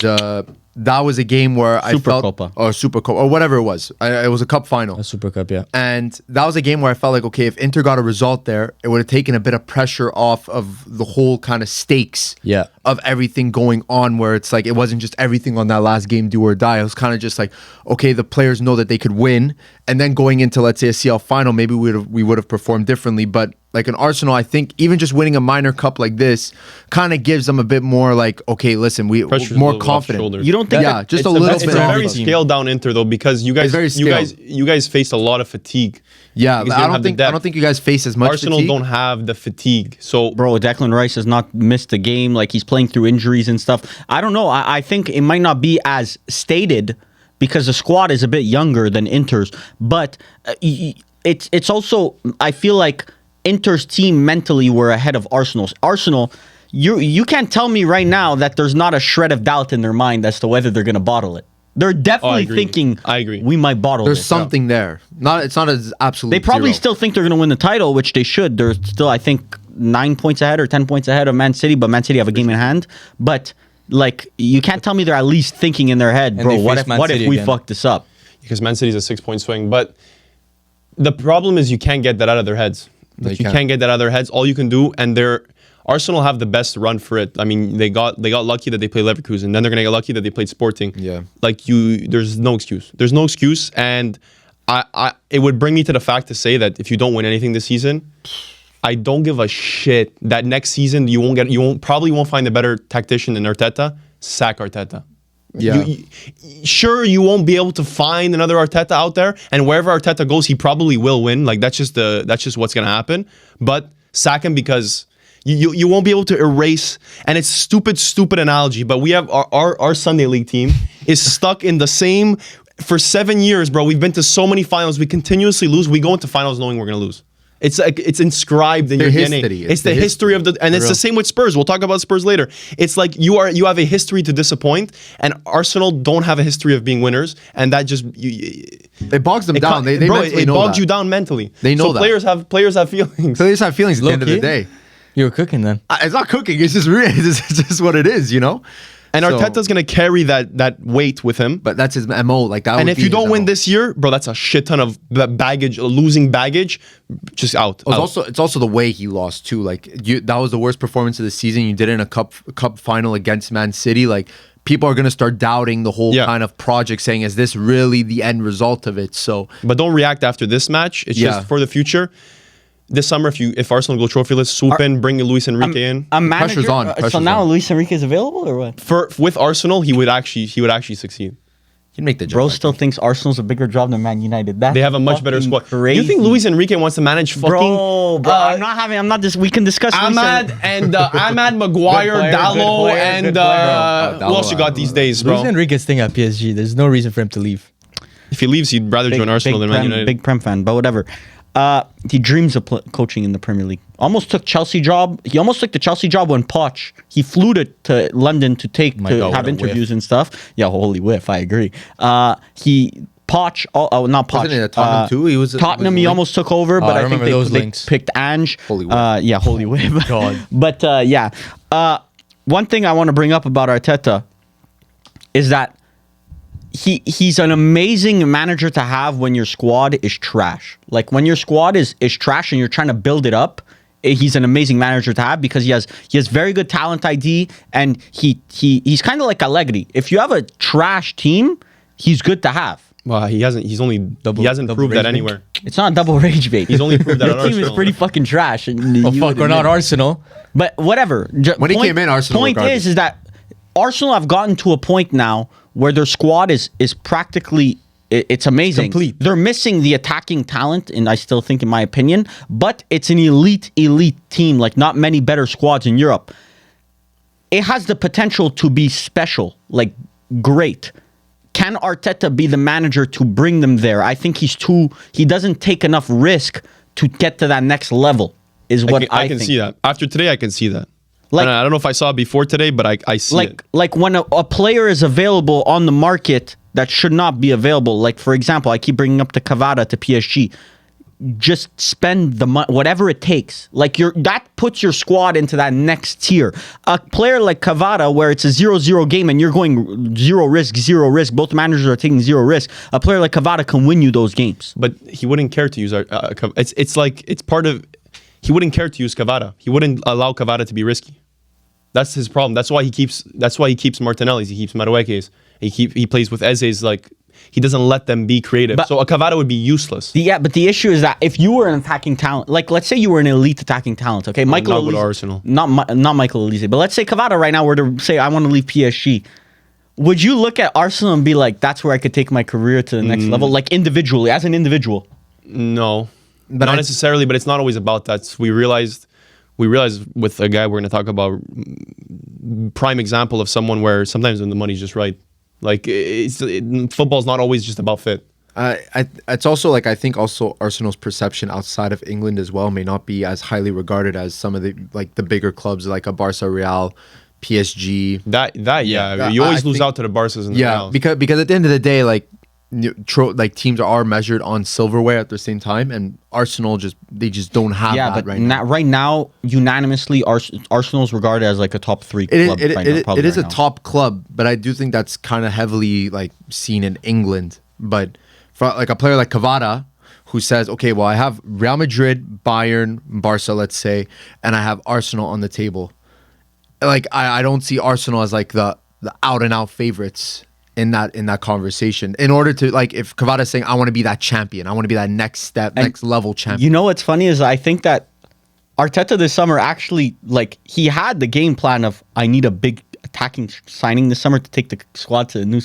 Speaker 3: that was a game where I felt...
Speaker 4: Supercoppa.
Speaker 3: Or Supercoppa, or whatever it was. It was a cup final.
Speaker 2: A Super Cup, yeah.
Speaker 3: And that was a game where I felt like, okay, if Inter got a result there, it would have taken a bit of pressure off of the whole kind of stakes
Speaker 2: Yeah.
Speaker 3: of everything going on, where it's like, it wasn't just everything on that last game do or die. It was kind of just like, okay, the players know that they could win. And then going into, let's say, a CL final, maybe we would have performed differently. But like an Arsenal, I think even just winning a minor cup like this kind of gives them a bit more like, okay, listen, we're
Speaker 1: Pressure's
Speaker 3: more
Speaker 1: a little off
Speaker 3: confident.
Speaker 1: shoulders.
Speaker 4: You don't think
Speaker 3: Yeah,
Speaker 4: that
Speaker 3: just
Speaker 1: It's
Speaker 3: a little
Speaker 1: it's
Speaker 3: bit
Speaker 1: a
Speaker 3: off.
Speaker 1: very scaled down Inter though, because you guys,
Speaker 3: very
Speaker 1: you guys faced a lot of fatigue.
Speaker 3: Yeah,
Speaker 1: Because you
Speaker 3: I
Speaker 1: have the
Speaker 3: don't
Speaker 1: depth.
Speaker 3: think you guys face as much
Speaker 1: Arsenal
Speaker 3: fatigue.
Speaker 1: don't have the fatigue. So
Speaker 4: Bro, Declan Rice has not missed a game. Like, he's playing through injuries and stuff. I don't know. I think it might not be as stated because the squad is a bit younger than Inter's. But it's also, I feel like Inter's team mentally were ahead of Arsenal's. Arsenal, you can't tell me right now that there's not a shred of doubt in their mind as to whether they're going to bottle it. They're definitely
Speaker 1: agree.
Speaker 4: thinking,
Speaker 1: I agree.
Speaker 4: we might bottle
Speaker 3: There's
Speaker 4: this.
Speaker 3: something there. It's not as absolute.
Speaker 4: They probably
Speaker 3: zero.
Speaker 4: still think they're going to win the title, which they should. They're still, I think, 9 points ahead or 10 points ahead of Man City, but Man City have a game in hand. But like, you can't tell me they're at least thinking in their head,
Speaker 2: And
Speaker 4: bro,
Speaker 2: they
Speaker 4: what
Speaker 2: face
Speaker 4: if
Speaker 2: Man City
Speaker 4: we
Speaker 2: again.
Speaker 4: fuck this up?
Speaker 1: because Man City's a 6-point swing, but the problem is you can't get that out of their heads.
Speaker 3: No,
Speaker 1: Like,
Speaker 3: you
Speaker 1: you
Speaker 3: can't.
Speaker 1: can't get that out of their heads. All you can do, and Arsenal have the best run for it. I mean, they got lucky that they played Leverkusen. Then they're gonna get lucky that they played Sporting.
Speaker 3: Yeah.
Speaker 1: Like there's no excuse. There's no excuse, and it would bring me to the fact to say that if you don't win anything this season, I don't give a shit that next season you probably won't find a better tactician than Arteta. Sack Arteta.
Speaker 3: Yeah.
Speaker 1: Sure, you won't be able to find another Arteta out there, and wherever Arteta goes, he probably will win. Like that's just what's gonna happen. But sack him because you won't be able to erase. And it's stupid analogy, but we have our Sunday League team is stuck in the same for 7 years, bro. We've been to so many finals. We continuously lose. We go into finals knowing we're gonna lose. It's like it's inscribed in
Speaker 3: Their
Speaker 1: your
Speaker 3: history.
Speaker 1: DNA. It's the history of and it's the same with Spurs. We'll talk about Spurs later. It's like you have a history to disappoint, and Arsenal don't have a history of being winners, and that just
Speaker 3: It bogs them down. They
Speaker 1: bro,
Speaker 3: mentally
Speaker 1: it
Speaker 3: know
Speaker 1: bogs
Speaker 3: that.
Speaker 1: you down mentally.
Speaker 3: They know
Speaker 1: so
Speaker 3: that.
Speaker 1: players have feelings.
Speaker 3: So they just have feelings at the end of the
Speaker 2: Low-key.
Speaker 3: day.
Speaker 2: You were cooking then.
Speaker 3: It's not cooking. It's just real. It's just what it is, you know.
Speaker 1: And
Speaker 3: So-
Speaker 1: Arteta's gonna carry that weight with him.
Speaker 3: But that's his MO. Like that.
Speaker 1: And
Speaker 3: would
Speaker 1: if
Speaker 3: be
Speaker 1: you
Speaker 3: his
Speaker 1: don't win
Speaker 3: MO.
Speaker 1: this year, bro, that's a shit ton of baggage, losing baggage, just out.
Speaker 3: It's also the way he lost too. Like that was the worst performance of the season. You did it in a cup final against Man City. Like people are gonna start doubting the whole
Speaker 1: Yeah.
Speaker 3: kind of project, saying, "Is this really the end result of it?" So
Speaker 1: But don't react after this match. It's
Speaker 3: Yeah.
Speaker 1: just for the future. This summer, if Arsenal go trophyless, swoop in, bring Luis Enrique in.
Speaker 4: A manager,
Speaker 3: Pressure's on.
Speaker 4: so
Speaker 3: Pressure's
Speaker 4: now
Speaker 3: on.
Speaker 4: Luis Enrique is available or what?
Speaker 1: With Arsenal, he would actually succeed.
Speaker 3: he'd make the job.
Speaker 4: Bro
Speaker 3: I
Speaker 4: still thinks Arsenal's a bigger job than Man United. That's
Speaker 1: They have a much better
Speaker 4: fucking
Speaker 1: squad.
Speaker 4: Crazy.
Speaker 1: You think Luis Enrique wants to manage fucking
Speaker 4: Bro, we can discuss Luis
Speaker 1: Ahmad
Speaker 4: Enrique.
Speaker 1: and Ahmad Maguire,
Speaker 4: Good player,
Speaker 1: Dallo,
Speaker 4: good player,
Speaker 1: and
Speaker 4: good player.
Speaker 1: who else you got these days, bro?
Speaker 2: Luis Enrique's thing at PSG. There's no reason for him to leave.
Speaker 1: If he leaves, he'd rather join Arsenal than Man United.
Speaker 4: Big Prem fan, but whatever. He dreams of coaching in the Premier League. He almost took the Chelsea job when Poch. He flew to London to
Speaker 2: God, what
Speaker 4: have
Speaker 2: a
Speaker 4: interviews and stuff. Yeah, holy whiff. I agree. Not Poch.
Speaker 3: Wasn't it at Tottenham too? He was
Speaker 4: Tottenham. He almost took over, but
Speaker 2: I
Speaker 4: I think
Speaker 2: remember
Speaker 4: they,
Speaker 2: those
Speaker 4: they
Speaker 2: links.
Speaker 4: picked Ange.
Speaker 3: Holy whiff.
Speaker 4: Yeah, holy whiff.
Speaker 2: God.
Speaker 4: But yeah, one thing I want to bring up about Arteta is that he's an amazing manager to have when your squad is trash. Like when your squad is trash and you're trying to build it up, he's an amazing manager to have because he has very good talent ID, and he's kind of like Allegri. If you have a trash team, he's good to have.
Speaker 1: Well, he hasn't proved that anywhere.
Speaker 4: It's not double rage bait.
Speaker 1: He's only proved that
Speaker 4: Your
Speaker 1: at
Speaker 4: team is
Speaker 1: Arsenal.
Speaker 4: pretty fucking trash.
Speaker 2: Oh fuck, we're not Arsenal.
Speaker 4: But whatever.
Speaker 3: When he came in, Arsenal
Speaker 4: Point
Speaker 3: were garbage.
Speaker 4: is that Arsenal have gotten to a point now where their squad is practically it's amazing.
Speaker 2: Complete.
Speaker 4: They're missing the attacking talent, and I still think, in my opinion, but it's an elite team. Like not many better squads in Europe. It has the potential to be special, like great. Can Arteta be the manager to bring them there? I think he doesn't take enough risk to get to that next level, is what I
Speaker 1: can
Speaker 4: think.
Speaker 1: see that. After today, I can see that.
Speaker 4: Like-
Speaker 1: I don't know if I saw it before today, but I see it.
Speaker 4: Like when a player is available on the market that should not be available. Like, for example, I keep bringing up the Cavada to PSG. Just spend the money, whatever it takes. Like that puts your squad into that next tier. A player like Cavada, where it's a 0-0 game and you're going zero risk. Both managers are taking zero risk. A player like Cavada can win you those games.
Speaker 1: But he wouldn't care to use our. It's part of. He wouldn't care to use Cavada. He wouldn't allow Cavada to be risky. That's his problem. That's why he keeps Martinelli's. He keeps Madueke's. He plays with Eze's. Like he doesn't let them be creative.
Speaker 4: But-
Speaker 1: so a Cavada would be useless.
Speaker 4: But the issue is that if you were an attacking talent, like let's say you were an elite attacking talent, okay, Michael
Speaker 1: not with
Speaker 4: Olise-
Speaker 1: Arsenal.
Speaker 4: not Michael Elise, but let's say Cavada right now were to say I want to leave PSG. Would you look at Arsenal and be like, that's where I could take my career to the next level, like individually, as an individual?
Speaker 1: No, not necessarily. But it's not always about that. We realized with a guy we're going to talk about, prime example of someone where sometimes when the money's just right. Like football's not always just about fit.
Speaker 3: It's also like I think also Arsenal's perception outside of England as well may not be as highly regarded as some of the bigger clubs like a Barca, Real, PSG.
Speaker 1: You always lose out to the Barcas and the Reals.
Speaker 3: because at the end of the day, like teams are measured on silverware at the same time, and Arsenal just don't have that right now.
Speaker 4: Right now, unanimously, Arsenal is regarded as like a top 3 club.
Speaker 3: It is a top club, but I do think that's kind of heavily like seen in England. But for like a player like Cavada, who says, okay, well, I have Real Madrid, Bayern, Barca, let's say, and I have Arsenal on the table. Like I don't see Arsenal as like the out and out favorites in that conversation. In order to, like, if Cavada's saying I want to be that champion, I want to be that next level champion.
Speaker 4: You know what's funny is I think that Arteta this summer actually, like, he had the game plan of I need a big attacking signing this summer to take the squad to a new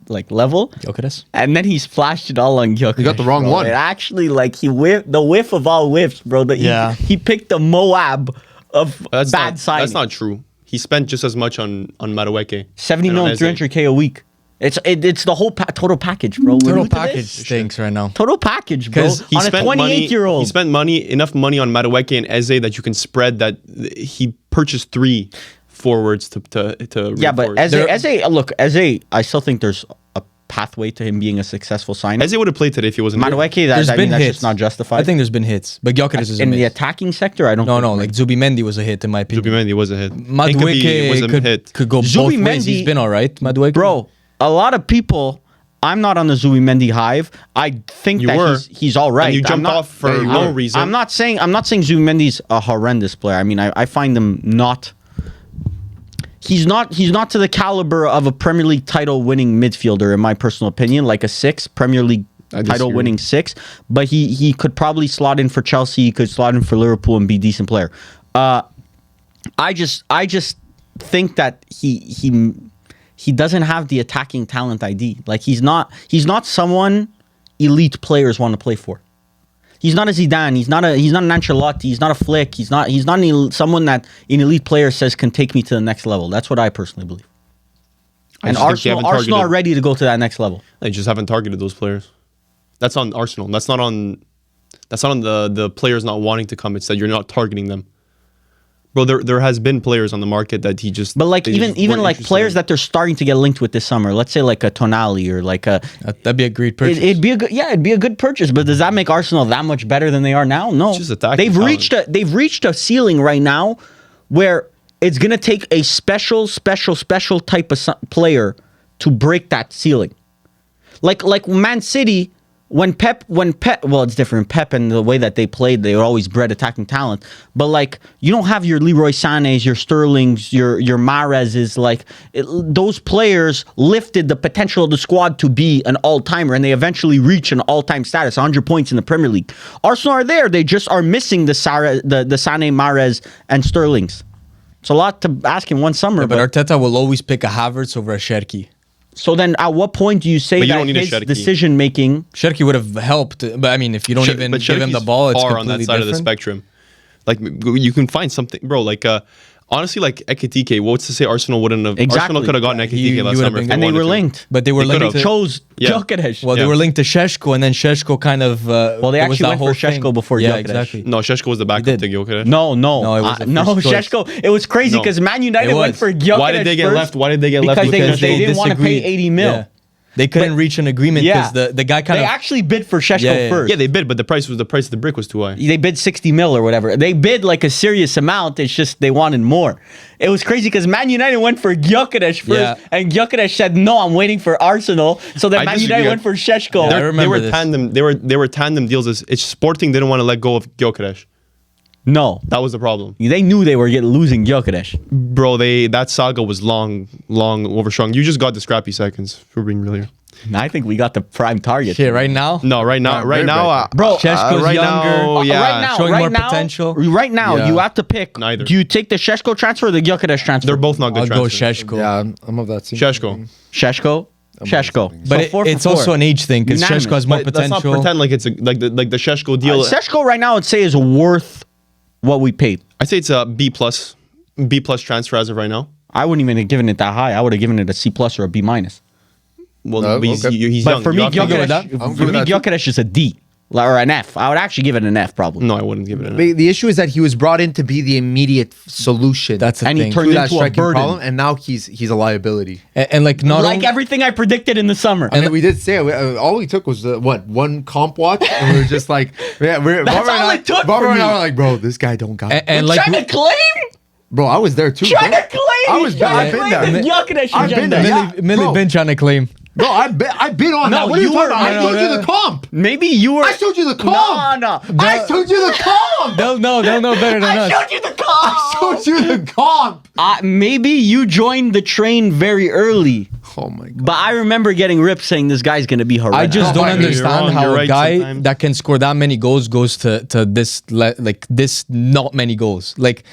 Speaker 4: level.
Speaker 2: Gyökeres?
Speaker 4: And then he splashed it all on Gyökeres.
Speaker 3: He got the wrong
Speaker 4: bro.
Speaker 3: one.
Speaker 4: It actually, like, he whiffed the whiff of all whiffs, bro. He picked the Moab of bad signing.
Speaker 1: That's not true. He spent just as much on Madueke.
Speaker 4: 70 million, 300K a week. It's the whole total package, bro.
Speaker 2: Total package stinks right now.
Speaker 4: Total package, bro.
Speaker 2: Because
Speaker 4: On a 28-year-old.
Speaker 1: He spent enough money on Madueke and Eze that you can spread that. He purchased 3 forwards to
Speaker 4: Yeah, but Eze, I still think there's a pathway to him being a successful signing.
Speaker 1: Eze would have played today if he wasn't here.
Speaker 4: Madueke, that's just not justified.
Speaker 2: I think there's been hits, but Gyökeres is a
Speaker 4: in
Speaker 2: miss.
Speaker 4: the attacking sector, I don't think.
Speaker 2: No, like Zubimendi was a hit in my opinion.
Speaker 1: Zubimendi was a hit.
Speaker 2: Madueke
Speaker 1: was a hit.
Speaker 2: could go both
Speaker 4: Zubimendi-
Speaker 2: ways. He's been all right, Madueke.
Speaker 4: Bro, a lot of people, I'm not on the Zubimendi hive. I think he's all right.
Speaker 1: And you jumped off for no reason.
Speaker 4: I'm not saying Zubimendi's a horrendous player. I mean, I find him not. He's not to the caliber of a Premier League title winning midfielder, in my personal opinion, like a 6 Premier League title winning 6. But he could probably slot in for Chelsea. He could slot in for Liverpool and be a decent player. I just think that he doesn't have the attacking talent ID. Like he's not someone elite players want to play for. He's not a Zidane. He's not an Ancelotti. He's not a Flick. He's not someone that an elite player says can take me to the next level. That's what I personally believe. And Arsenal are ready to go to that next level.
Speaker 1: They just haven't targeted those players. That's on Arsenal. That's not on the players not wanting to come. It's that you're not targeting them. Bro, there has been players on the market that he just.
Speaker 4: But like
Speaker 1: they
Speaker 4: even
Speaker 1: weren't
Speaker 4: like
Speaker 1: interested
Speaker 4: players
Speaker 1: in.
Speaker 4: that they're starting to get linked with this summer. Let's say like a Tonali or like a.
Speaker 2: That'd be a great purchase.
Speaker 4: It'd be a good purchase. But does that make Arsenal that much better than they are now? No.
Speaker 1: It's just attacking
Speaker 4: They've reached a ceiling right now where it's gonna take a special type of player to break that ceiling. Like Man City when Pep, well, it's different. Pep and the way that they played, they were always bred attacking talent. But like, you don't have your Leroy Sané's, your Sterling's, your Mahrez's. Like, those players lifted the potential of the squad to be an all-timer, and they eventually reach an all-time status, 100 points in the Premier League. Arsenal are there; they just are missing the Sané, Mahrez, and Sterling's. It's a lot to ask in one summer.
Speaker 2: Yeah, but Arteta will always pick a Havertz over a Cherki.
Speaker 4: So then, at what point do you say that his decision making?
Speaker 2: Cherki would have helped, but I mean, if you don't even give him the ball, it's
Speaker 1: far
Speaker 2: completely
Speaker 1: on that side
Speaker 2: different.
Speaker 1: of the spectrum. Like you can find something, bro. Like honestly, like Ekitike. What's to say Arsenal wouldn't have?
Speaker 4: Exactly.
Speaker 1: Arsenal could have gotten Ekitike last summer,
Speaker 4: and they were linked.
Speaker 2: But they were linked.
Speaker 4: They chose Gyökeres.
Speaker 2: Well, they were linked to Šeško, and then Šeško kind of.
Speaker 4: Well, they actually went for Šeško before Gyökeres.
Speaker 2: Exactly.
Speaker 1: No, Šeško was the backup to Gyökeres.
Speaker 4: No,
Speaker 2: it was
Speaker 4: Šeško. It was crazy because Man United went for Gyökeres.
Speaker 1: Why did they get left? Why did they get left?
Speaker 4: Because they didn't want to pay 80 mil.
Speaker 2: Yeah. They couldn't reach an agreement because the guy kind of.
Speaker 4: They actually bid for Šeško first.
Speaker 1: Yeah, they bid, but the price of the brick was too high.
Speaker 4: They bid 60 mil or whatever. They bid like a serious amount. It's just they wanted more. It was crazy because Man United went for Gyökeres first, and Gyökeres said, "No, I'm waiting for Arsenal." So then Man United went for Šeško.
Speaker 2: I remember
Speaker 1: they were tandem. They were tandem deals. It's Sporting didn't want to let go of Gyökeres.
Speaker 4: No,
Speaker 1: that was the problem.
Speaker 4: They knew they were losing Gyökeres.
Speaker 1: Bro, that saga was long overstrung. You just got the scrappy seconds, for being real here.
Speaker 4: I think we got the prime target.
Speaker 2: Shit, right now?
Speaker 1: No, right now,
Speaker 4: bro.
Speaker 2: Šeško's
Speaker 1: right
Speaker 2: younger.
Speaker 1: Now,
Speaker 2: showing more potential.
Speaker 4: Right now, you have to pick.
Speaker 1: Neither.
Speaker 4: Do you take the Šeško transfer or the Gyökeres transfer?
Speaker 1: They're both not good
Speaker 2: I'll
Speaker 1: transfers.
Speaker 2: go Šeško.
Speaker 3: Yeah, I'm of that team.
Speaker 1: Šeško.
Speaker 4: Šeško.
Speaker 2: But it's also an age thing because Šeško has more
Speaker 1: But
Speaker 2: potential.
Speaker 1: let's not pretend like it's like the Šeško deal.
Speaker 4: Šeško right now, I'd say, is worth what we paid.
Speaker 1: I'd say it's a B plus transfer as of right now.
Speaker 4: I wouldn't even have given it that high. I would have given it a C plus or a B minus.
Speaker 1: Well, he's young.
Speaker 4: But for me,
Speaker 3: Gyökeres
Speaker 4: Gyökeres is a D or an F. I would actually give it an F probably.
Speaker 1: No, I wouldn't give it an F.
Speaker 3: The issue is that he was brought in to be the immediate solution.
Speaker 2: That's the
Speaker 4: and
Speaker 2: thing.
Speaker 4: he turned
Speaker 3: to that
Speaker 4: into a
Speaker 3: striking
Speaker 4: burden.
Speaker 3: problem, and now he's a liability.
Speaker 2: And like not
Speaker 4: Like
Speaker 2: only,
Speaker 4: everything I predicted in the summer.
Speaker 3: I mean, we did say it. All we took was one comp watch, and we were just like, we're
Speaker 4: That's all it took
Speaker 3: Barbara
Speaker 4: for
Speaker 3: and
Speaker 4: me.
Speaker 3: I were like, bro, this guy don't got it.
Speaker 2: and like
Speaker 4: Trying to claim?
Speaker 3: Bro, I was there too.
Speaker 4: Trying
Speaker 3: bro.
Speaker 4: to claim?
Speaker 3: I was there. I've been there.
Speaker 4: Gyökeres
Speaker 3: I've been
Speaker 4: agenda.
Speaker 3: there. Yeah.
Speaker 2: Millie
Speaker 3: Bro.
Speaker 2: been trying to claim.
Speaker 3: Bro, I've been on that.
Speaker 4: No,
Speaker 3: What are you
Speaker 4: you
Speaker 3: talking
Speaker 4: were-
Speaker 3: about? I
Speaker 4: no,
Speaker 3: showed
Speaker 2: no,
Speaker 3: you
Speaker 2: no.
Speaker 3: the comp.
Speaker 4: Maybe you were.
Speaker 3: I showed you the comp.
Speaker 4: No.
Speaker 3: I showed you the comp.
Speaker 2: They'll know better than
Speaker 4: I
Speaker 2: us.
Speaker 4: showed you the
Speaker 3: I
Speaker 4: comp.
Speaker 3: showed you the comp.
Speaker 4: Maybe you joined the train very early.
Speaker 3: Oh my god.
Speaker 4: But I remember getting ripped saying this guy's going to be horrendous.
Speaker 2: I just don't
Speaker 3: you're
Speaker 2: understand
Speaker 1: wrong,
Speaker 2: how
Speaker 1: you're
Speaker 2: a
Speaker 1: right
Speaker 2: guy
Speaker 1: sometimes.
Speaker 2: that can score that many goals goes to this this not many goals. Like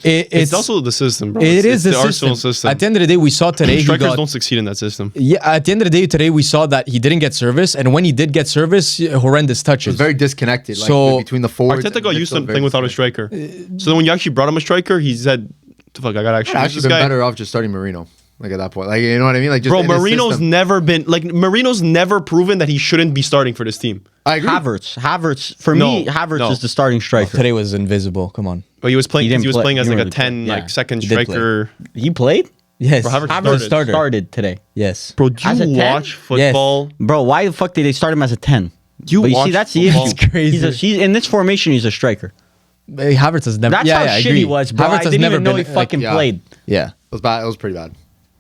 Speaker 1: It's also the system, bro.
Speaker 2: It is
Speaker 1: the
Speaker 2: the
Speaker 1: Arsenal system.
Speaker 2: At the end of the day, we saw today he
Speaker 1: Strikers
Speaker 2: got,
Speaker 1: don't succeed in that system.
Speaker 2: yeah. At the end of the day, today we saw that he didn't get service, and when he did get service, horrendous touches.
Speaker 3: It's very disconnected. Like
Speaker 2: So-
Speaker 3: between the forwards.
Speaker 1: Arteta
Speaker 3: and
Speaker 1: got used to
Speaker 3: midfield, very
Speaker 1: playing without a
Speaker 3: disconnected.
Speaker 1: striker. So then when you actually brought him a striker, he said, "Fuck, I gotta actually
Speaker 3: I'd
Speaker 1: use
Speaker 3: actually
Speaker 1: this
Speaker 3: been
Speaker 1: guy."
Speaker 3: better off just starting Marino. Like at that point, like you know what I mean? Like just
Speaker 1: Bro,
Speaker 3: in his
Speaker 1: Marino's
Speaker 3: system.
Speaker 1: never been like Marino's never proven that he shouldn't be starting for this team.
Speaker 3: I agree.
Speaker 4: Havertz. For me, Havertz is the starting striker.
Speaker 2: Today was invisible. Come on.
Speaker 1: But he was playing.
Speaker 4: He didn't
Speaker 1: He was
Speaker 4: play.
Speaker 1: playing as
Speaker 4: He
Speaker 1: like a
Speaker 4: really
Speaker 1: 10,
Speaker 4: played.
Speaker 1: like
Speaker 4: Yeah.
Speaker 1: second
Speaker 2: He did play.
Speaker 1: striker.
Speaker 4: He played?
Speaker 2: Yes.
Speaker 1: Bro, Havertz
Speaker 4: Havertz started today.
Speaker 2: Yes.
Speaker 1: Bro, do
Speaker 4: As a
Speaker 1: you
Speaker 4: 10?
Speaker 1: watch football?
Speaker 4: Bro, why the fuck did they start him as a 10?
Speaker 1: You
Speaker 4: But you see,
Speaker 1: watch
Speaker 4: that's the
Speaker 1: football?
Speaker 4: issue.
Speaker 2: It's crazy.
Speaker 4: He's in this formation, he's a striker.
Speaker 2: Havertz has never.
Speaker 4: That's
Speaker 2: yeah,
Speaker 4: how
Speaker 2: yeah, I
Speaker 4: shit
Speaker 2: agree.
Speaker 4: he was, bro.
Speaker 2: Havertz
Speaker 4: I
Speaker 2: has
Speaker 4: didn't
Speaker 2: never
Speaker 4: even know
Speaker 2: been
Speaker 4: he fucking
Speaker 3: yeah.
Speaker 4: played.
Speaker 2: Yeah.
Speaker 3: It was bad. It was pretty bad.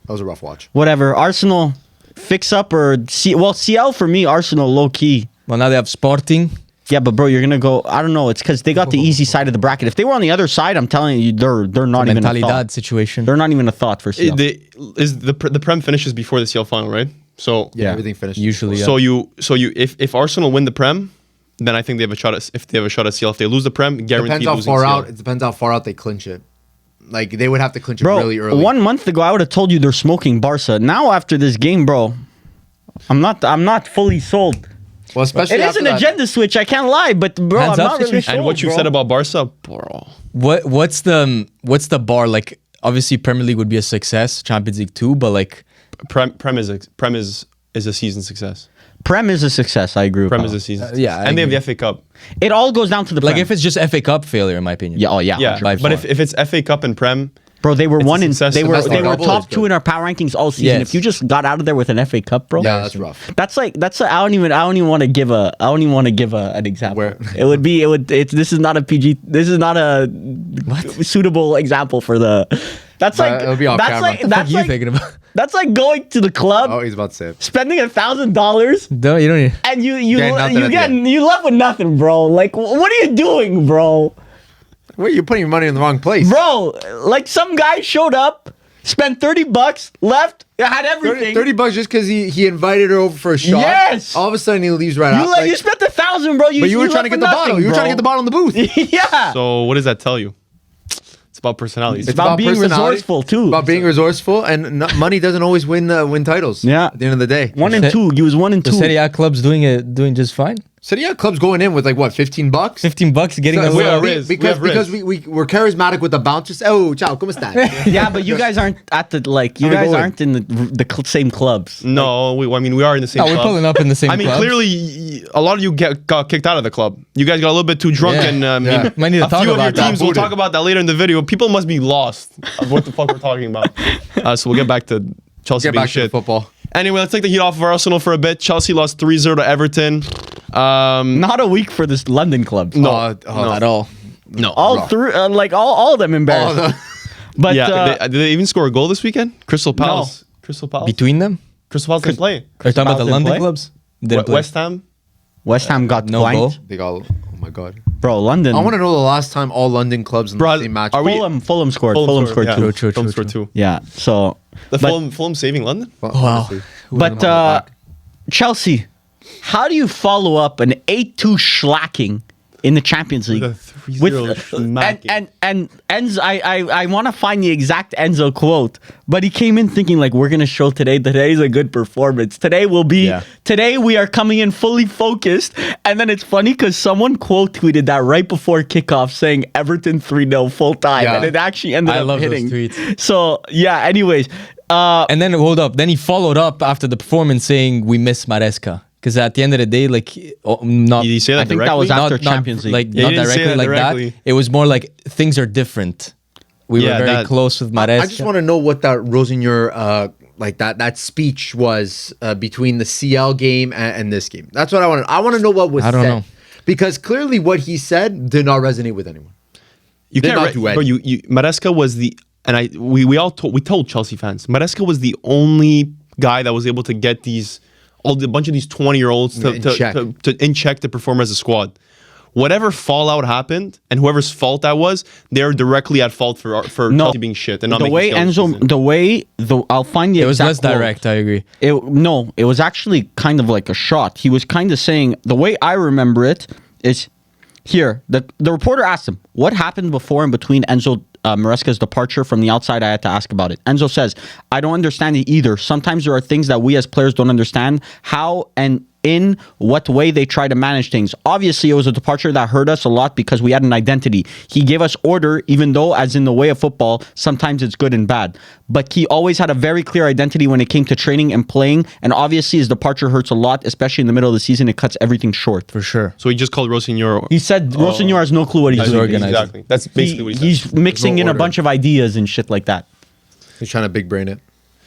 Speaker 3: That was a rough watch.
Speaker 4: Whatever. Arsenal, fix up or... CL for me, Arsenal low-key.
Speaker 2: Well, now they have Sporting.
Speaker 4: Yeah, but bro, you're going to go... I don't know. It's because they got the easy side of the bracket. If they were on the other side, I'm telling you, they're not even a
Speaker 2: Mentalidad
Speaker 4: thought.
Speaker 2: situation.
Speaker 4: They're not even a thought for CL.
Speaker 1: The Prem finishes before the CL final, right? So
Speaker 3: Yeah, everything finished.
Speaker 2: Usually, yeah.
Speaker 1: so you if Arsenal win the Prem, then I think they have a shot at CL. If they lose the Prem, guaranteed
Speaker 3: Depends how
Speaker 1: losing
Speaker 3: far
Speaker 1: CL.
Speaker 3: out. It depends how far out they clinch it. Like they would have to clinch it
Speaker 4: Bro,
Speaker 3: really early.
Speaker 4: 1 month ago, I would have told you they're smoking Barca. Now, after this game, bro, I'm not fully sold.
Speaker 3: Well, especially
Speaker 4: It is
Speaker 3: after
Speaker 4: an
Speaker 3: that.
Speaker 4: agenda switch. I can't lie, but bro,
Speaker 2: Hands
Speaker 4: I'm
Speaker 2: up
Speaker 4: not really
Speaker 2: situation.
Speaker 4: sold.
Speaker 1: And what you
Speaker 4: bro.
Speaker 1: said about Barca, bro.
Speaker 2: What's the bar? Like, obviously, Premier League would be a success. Champions League too, but like,
Speaker 1: Prem is a season success.
Speaker 4: Prem is a success. I agree. With
Speaker 1: Prem
Speaker 4: Paolo.
Speaker 1: is a season.
Speaker 2: yeah, I
Speaker 1: and they have
Speaker 2: agree.
Speaker 1: the FA Cup.
Speaker 4: It all goes down to the
Speaker 2: like
Speaker 4: Prem.
Speaker 2: if it's just FA Cup failure, in my opinion.
Speaker 4: yeah, oh yeah,
Speaker 1: Yeah,
Speaker 4: 100%.
Speaker 1: but if it's FA Cup and Prem,
Speaker 4: bro, they were
Speaker 1: it's a
Speaker 4: one in.
Speaker 1: success.
Speaker 4: They were
Speaker 1: Domestic
Speaker 4: they were
Speaker 3: double
Speaker 4: top
Speaker 3: is
Speaker 4: two
Speaker 3: good.
Speaker 4: in our power rankings all season.
Speaker 2: Yes.
Speaker 4: If you just got out of there with an FA Cup, bro,
Speaker 3: Yeah, that's rough.
Speaker 4: I don't even want to give an example.
Speaker 3: Where?
Speaker 4: This is not a PG. This is not a suitable example for the That's like
Speaker 3: it'll be off
Speaker 4: that's
Speaker 3: camera.
Speaker 4: like
Speaker 2: What
Speaker 4: that's
Speaker 2: are you
Speaker 4: like
Speaker 2: thinking about?
Speaker 4: that's like going to the club,
Speaker 3: Oh, he's about to say it.
Speaker 4: spending $1,000,
Speaker 2: No, you don't need.
Speaker 4: and you
Speaker 3: Getting nothing at the end.
Speaker 4: left with nothing, bro. Like, what are you doing, bro?
Speaker 3: Wait, you're putting your money in the wrong place.
Speaker 4: Bro, like some guy showed up, spent $30, left, had everything.
Speaker 3: 30 bucks just because he invited her over for a shot.
Speaker 4: Yes.
Speaker 3: All of a sudden he leaves right out.
Speaker 4: You spent $1,000, bro.
Speaker 3: but you were trying to get the bottle. You were trying to get the bottle in the booth.
Speaker 4: Yeah.
Speaker 1: So what does that tell you? It's about personalities.
Speaker 4: It's about being
Speaker 3: personality,
Speaker 4: resourceful too.
Speaker 3: About being resourceful, and money doesn't always win titles.
Speaker 4: Yeah.
Speaker 3: At the end of the day.
Speaker 4: 1 and 2. He was 1 and
Speaker 2: The
Speaker 4: 2.
Speaker 2: Serie A club's doing just fine.
Speaker 3: So yeah, club's going in with like what, $15?
Speaker 2: $15 getting
Speaker 3: So,
Speaker 2: a
Speaker 1: we
Speaker 2: little.
Speaker 1: are Riz.
Speaker 3: because we're charismatic with the bouncers. Oh, ciao, ¿cómo estás?
Speaker 4: Yeah, but you guys aren't at the you guys aren't in the same clubs.
Speaker 1: No, we are in the same
Speaker 2: No, we're
Speaker 1: club.
Speaker 2: pulling up in the same.
Speaker 1: I mean,
Speaker 2: clubs.
Speaker 1: clearly, a lot of you got kicked out of the club. You guys got a little bit too drunk,
Speaker 2: Yeah.
Speaker 1: and
Speaker 3: Yeah.
Speaker 2: Might need to
Speaker 1: a
Speaker 2: talk
Speaker 1: few of your
Speaker 2: about that.
Speaker 1: teams. We'll talk about that later in the video. People must be lost of what the fuck we're talking about. So we'll get back to Chelsea
Speaker 3: Get
Speaker 1: being
Speaker 3: back to the
Speaker 1: shit.
Speaker 3: football.
Speaker 1: Anyway, let's take the heat off of Arsenal for a bit. Chelsea lost 3-0 to Everton.
Speaker 4: Not a week for this London club.
Speaker 1: No,
Speaker 3: no.
Speaker 2: at all.
Speaker 1: no.
Speaker 4: All three, all of them embarrassing. But
Speaker 1: Yeah, did they even score a goal this weekend? Crystal Palace. Crystal Palace.
Speaker 2: Between them,
Speaker 1: Crystal Palace didn't play.
Speaker 2: are you talking about the
Speaker 4: Palace
Speaker 2: London
Speaker 4: didn't play?
Speaker 2: clubs? Didn't play.
Speaker 1: West Ham.
Speaker 4: West Ham got
Speaker 2: No
Speaker 4: blanked.
Speaker 2: goal.
Speaker 3: They got. Oh my god.
Speaker 4: Bro, London.
Speaker 3: I want to know the last time all London clubs in
Speaker 1: Bro,
Speaker 3: the same match.
Speaker 1: are we-
Speaker 4: Fulham scored. Fulham scored
Speaker 1: yeah.
Speaker 4: 2.
Speaker 2: True.
Speaker 1: Fulham scored 2.
Speaker 4: Yeah. So,
Speaker 1: The
Speaker 4: but,
Speaker 1: Fulham saving London?
Speaker 2: Wow.
Speaker 4: but Chelsea, how do you follow up an 8-2 schlacking in the Champions League?
Speaker 1: With a 3-0 schmacking.
Speaker 4: and Enzo, I want to find the exact Enzo quote, but he came in thinking like, we're gonna show today's a good performance. Today we are coming in fully focused. And then it's funny because someone quote tweeted that right before kickoff saying Everton 3-0 full time,
Speaker 3: Yeah.
Speaker 4: and it actually ended
Speaker 2: I
Speaker 4: up
Speaker 2: love those
Speaker 4: hitting.
Speaker 2: tweets.
Speaker 4: So yeah. Anyways,
Speaker 2: And then hold up. Then he followed up after the performance saying we miss Maresca. Because at the end of the day, like, not.
Speaker 1: Did he say that
Speaker 4: I think that was
Speaker 1: directly?
Speaker 4: after Champions League.
Speaker 2: Like,
Speaker 1: Yeah,
Speaker 2: not
Speaker 1: he didn't say
Speaker 2: directly
Speaker 1: that
Speaker 2: like
Speaker 1: directly.
Speaker 2: that. It was more like things are different. We
Speaker 1: Yeah,
Speaker 2: were very
Speaker 1: that-
Speaker 2: close with Maresca.
Speaker 3: I just want to know what that Roseneur like that speech was between the CL game and this game. That's what I want. I want to know what was
Speaker 2: I don't
Speaker 3: said.
Speaker 2: know.
Speaker 3: Because clearly what he said did not resonate with anyone.
Speaker 1: You
Speaker 3: Did
Speaker 1: can't
Speaker 3: not do
Speaker 1: bro,
Speaker 3: anything.
Speaker 1: Maresca was the we told Chelsea fans Maresca was the only guy that was able to get a bunch of these 20-year-olds to in check to perform as a squad. Whatever fallout happened and whoever's fault that was, they're directly at fault for Chelsea being shit and not
Speaker 4: the
Speaker 1: making
Speaker 4: way
Speaker 1: scales this season.
Speaker 4: I'll find the
Speaker 2: it was
Speaker 4: exact
Speaker 2: less
Speaker 4: quote.
Speaker 2: direct, I agree.
Speaker 4: It was actually kind of like a shot. He was kind of saying, the way I remember it is here. The reporter asked him, what happened before and between Enzo Maresca's departure from the outside? I had to ask about it. Enzo says, I don't understand it either. Sometimes there are things that we as players don't understand. How and in what way they try to manage things. Obviously, it was a departure that hurt us a lot because we had an identity. He gave us order, even though, as in the way of football, sometimes it's good and bad. But he always had a very clear identity when it came to training and playing. And obviously, his departure hurts a lot, especially in the middle of the season. It cuts everything short.
Speaker 2: For sure.
Speaker 1: So he just called Rosinho.
Speaker 4: He said Rosinho has no clue what he's doing.
Speaker 2: organized.
Speaker 1: Exactly. That's basically what he said.
Speaker 4: He's mixing
Speaker 3: No
Speaker 4: in a
Speaker 3: order.
Speaker 4: bunch of ideas and shit like that.
Speaker 3: He's trying to big brain it.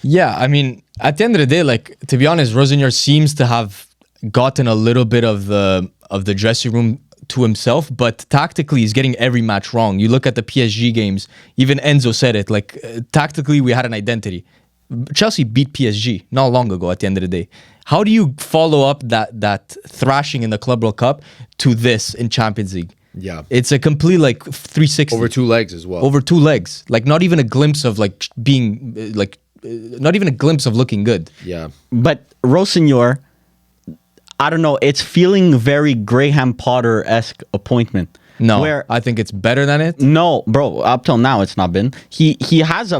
Speaker 2: Yeah, I mean, at the end of the day, like, to be honest, Rosinho seems to have gotten a little bit of the dressing room to himself, but tactically he's getting every match wrong. You look at the PSG games, even Enzo said it, like, tactically we had an identity. Chelsea beat PSG not long ago at the end of the day. How do you follow up that thrashing in the Club World Cup to this in Champions League?
Speaker 3: Yeah.
Speaker 2: It's a complete like 360.
Speaker 3: Over 2 legs as well.
Speaker 2: Over 2 legs. Like not even a glimpse of like being like not even a glimpse of looking good.
Speaker 3: Yeah.
Speaker 4: But Rosinho, I don't know, it's feeling very Graham Potter-esque appointment.
Speaker 2: No,
Speaker 4: Where
Speaker 2: I think it's better than it.
Speaker 4: no, bro, up till now it's not been. He has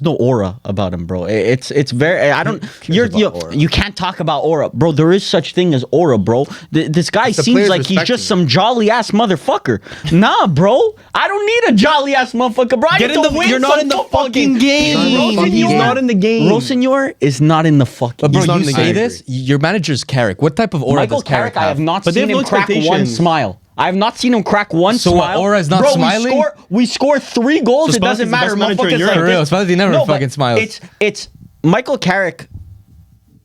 Speaker 4: no aura about him, bro. It's very. I don't. You can't talk about aura, bro. There is such thing as aura, bro. This guy
Speaker 3: the
Speaker 4: seems
Speaker 3: players
Speaker 4: like he's
Speaker 3: respecting
Speaker 4: just some jolly ass motherfucker. Nah, bro. I don't need a jolly ass motherfucker, bro. I
Speaker 5: Get
Speaker 4: need
Speaker 5: in
Speaker 4: to
Speaker 5: the-
Speaker 4: win
Speaker 5: you're not
Speaker 4: some
Speaker 5: in the
Speaker 4: football
Speaker 5: fucking game.
Speaker 4: He's
Speaker 5: not in the game.
Speaker 4: Rosinho is not in the fucking.
Speaker 2: But bro,
Speaker 1: He's not
Speaker 2: you
Speaker 1: in the
Speaker 2: say
Speaker 1: game.
Speaker 2: this. Your manager's Carrick. What type of aura
Speaker 4: Michael
Speaker 2: does Carrick
Speaker 4: Carrick, I have not
Speaker 1: But they
Speaker 4: seen
Speaker 1: have
Speaker 4: him
Speaker 1: no
Speaker 4: crack one
Speaker 1: expectations.
Speaker 4: smile. I have not seen him crack one
Speaker 2: So what,
Speaker 4: smile.
Speaker 2: aura is not
Speaker 4: Bro,
Speaker 2: smiling?
Speaker 4: We score 3 goals.
Speaker 1: So
Speaker 4: It doesn't
Speaker 1: Spalletti's the
Speaker 4: matter.
Speaker 1: best manager in
Speaker 4: Motherfuckers
Speaker 1: Europe.
Speaker 4: like
Speaker 2: For real,
Speaker 4: this.
Speaker 2: Spalletti never
Speaker 4: but
Speaker 2: fucking smiles.
Speaker 4: It's Michael Carrick.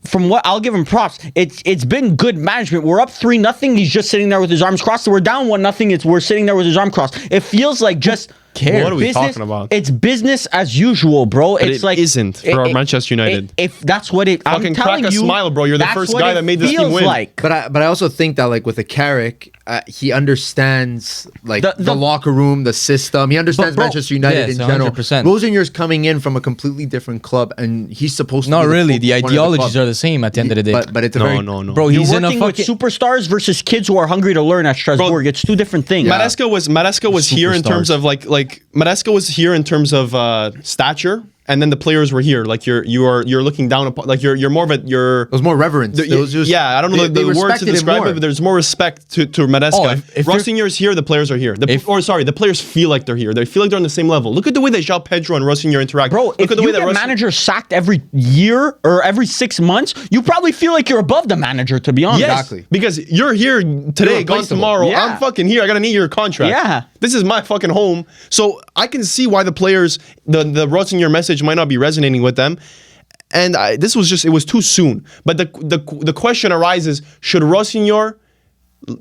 Speaker 4: From what I'll give him props, it's been good management. We're up 3-0. He's just sitting there with his arms crossed. So we're down 1-0. We're sitting there with his arm crossed. It feels like just
Speaker 2: care?
Speaker 1: What are we
Speaker 4: Business,
Speaker 1: talking about?
Speaker 4: It's business as usual, bro.
Speaker 1: But
Speaker 4: It's
Speaker 1: it
Speaker 4: like
Speaker 1: isn't for Manchester United.
Speaker 4: If that's what it, I'm
Speaker 1: Fucking
Speaker 4: telling
Speaker 1: crack a
Speaker 4: you,
Speaker 1: smile, bro. You're the
Speaker 4: that's
Speaker 1: first
Speaker 4: what
Speaker 1: guy
Speaker 4: it
Speaker 1: that made this team
Speaker 4: feels
Speaker 1: win.
Speaker 4: Like.
Speaker 3: But I also think that like with a Carrick, he understands like
Speaker 4: The-
Speaker 3: the locker room, the system. He understands
Speaker 4: bro,
Speaker 3: Manchester United
Speaker 2: yes,
Speaker 3: in general.
Speaker 2: 100%.
Speaker 3: Rosenier's coming in from a completely different club, and he's supposed to.
Speaker 2: Not
Speaker 3: be
Speaker 2: really. The
Speaker 3: focal point of
Speaker 2: ideologies
Speaker 3: club.
Speaker 2: are the same at the end of the day.
Speaker 3: But it's a
Speaker 1: No,
Speaker 3: very
Speaker 1: no.
Speaker 2: Bro,
Speaker 4: You're
Speaker 2: he's in a
Speaker 4: working with
Speaker 2: fucking...
Speaker 4: superstars versus kids who are hungry to learn at Strasbourg. It's two different things.
Speaker 1: Maresca was here in terms
Speaker 2: Superstars.
Speaker 1: of like Maresca was here in terms of stature, and then the players were here. Like you're looking down upon, like you're more of a
Speaker 3: It was more reverence. There was just-
Speaker 1: yeah, I don't know
Speaker 3: they
Speaker 1: the words to
Speaker 3: respected him
Speaker 1: describe
Speaker 3: more.
Speaker 1: it, but there's more respect to Maresca.
Speaker 2: Oh, if you're-
Speaker 1: Rossinier is here, the players are here. The players feel like they're here. They feel like they're on the same level. Look at the way that João Pedro and Rossinier interact.
Speaker 4: Bro,
Speaker 1: Look
Speaker 4: if
Speaker 1: at the
Speaker 4: you
Speaker 1: way that
Speaker 4: get
Speaker 1: Rossinier-
Speaker 4: managers sacked every year or every 6 months, you probably feel like you're above the manager, to be honest.
Speaker 1: Yes,
Speaker 3: Exactly.
Speaker 1: because you're here today, gone
Speaker 3: replaceable.
Speaker 1: tomorrow.
Speaker 4: Yeah.
Speaker 1: I'm fucking here. I got an 8-year contract.
Speaker 4: Yeah.
Speaker 1: This is my fucking home. So I can see why the players, the Rossinier message might not be resonating with them. And it was too soon. But the question arises, should Rossinier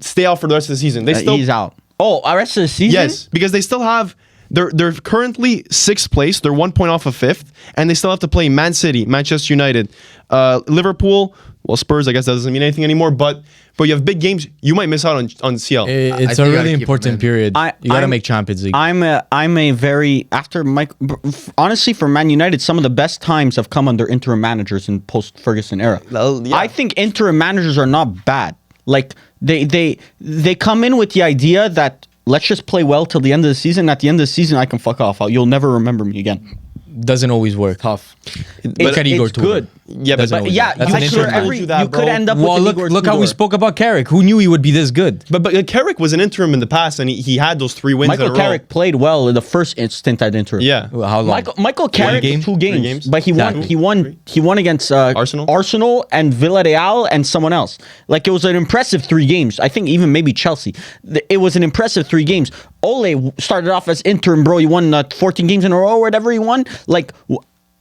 Speaker 1: stay out for the rest of the season?
Speaker 4: He's out. Oh, the rest of the season?
Speaker 1: Yes, because they still have. They're currently 6th place. They're 1 point off of 5th, and they still have to play Man City, Manchester United, Liverpool. Well, Spurs. I guess that doesn't mean anything anymore. But you have big games. You might miss out on CL.
Speaker 2: It's
Speaker 3: I
Speaker 2: a
Speaker 3: think you gotta
Speaker 2: really
Speaker 3: keep him
Speaker 2: important
Speaker 3: in.
Speaker 2: period. You got to
Speaker 4: I'm-
Speaker 2: make Champions League.
Speaker 4: I'm a very after Mike. Honestly, for Man United, some of the best times have come under interim managers in post Ferguson era.
Speaker 1: Well, yeah.
Speaker 4: I think interim managers are not bad. Like they come in with the idea that let's just play well till the end of the season. At the end of the season, I can fuck off. You'll never remember me again.
Speaker 2: Doesn't always work.
Speaker 3: tough.
Speaker 2: Look at Igor
Speaker 4: it's
Speaker 2: Tudor.
Speaker 4: good.
Speaker 1: Yeah,
Speaker 2: Doesn't
Speaker 1: but
Speaker 2: always
Speaker 4: Yeah,
Speaker 2: work. That's
Speaker 4: you
Speaker 2: an
Speaker 4: could,
Speaker 2: interim
Speaker 1: every-
Speaker 2: manager.
Speaker 4: you could end up
Speaker 2: Well,
Speaker 4: with
Speaker 2: look how we
Speaker 4: Igor
Speaker 2: spoke about Carrick. Who knew he would be this good?
Speaker 1: But Carrick was an interim in the past, and he had those 3 wins
Speaker 4: Michael
Speaker 1: in a row.
Speaker 4: Carrick played well in the first stint at interim.
Speaker 1: Yeah.
Speaker 2: Well, how long?
Speaker 4: Michael Carrick
Speaker 2: game?
Speaker 4: 2
Speaker 1: 3
Speaker 4: games,
Speaker 1: games?
Speaker 4: but he won.
Speaker 2: Exactly.
Speaker 4: He won against Arsenal and Villarreal and someone else. Like it was an impressive 3 games. I think even maybe Chelsea. It was an impressive 3 games. Ole started off as interim, bro. He won 14 games in a row or whatever he won. Like.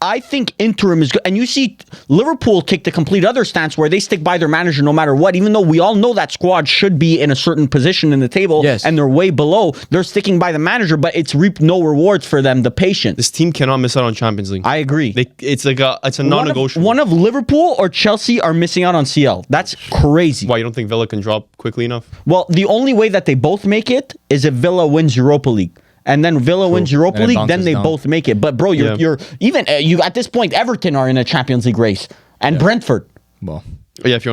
Speaker 4: I think interim is good. And you see Liverpool take the complete other stance where they stick by their manager no matter what, even though we all know that squad should be in a certain position in the table
Speaker 2: Yes.
Speaker 4: and they're way below. They're sticking by the manager, but it's reaped no rewards for them, the patience.
Speaker 1: This team cannot miss out on Champions League.
Speaker 4: I agree.
Speaker 1: It's a non-negotiable.
Speaker 4: One of Liverpool or Chelsea are missing out on CL. That's crazy.
Speaker 1: Why you don't think Villa can drop quickly enough?
Speaker 4: Well, the only way that they both make it is if Villa wins Europa League. And then Villa wins Europa
Speaker 2: And it
Speaker 4: League, then
Speaker 2: bounces
Speaker 4: they
Speaker 2: down.
Speaker 4: both make it. But bro, you're even you at this point. Everton are in a Champions League race, and Brentford.
Speaker 2: Well,
Speaker 1: Yeah, if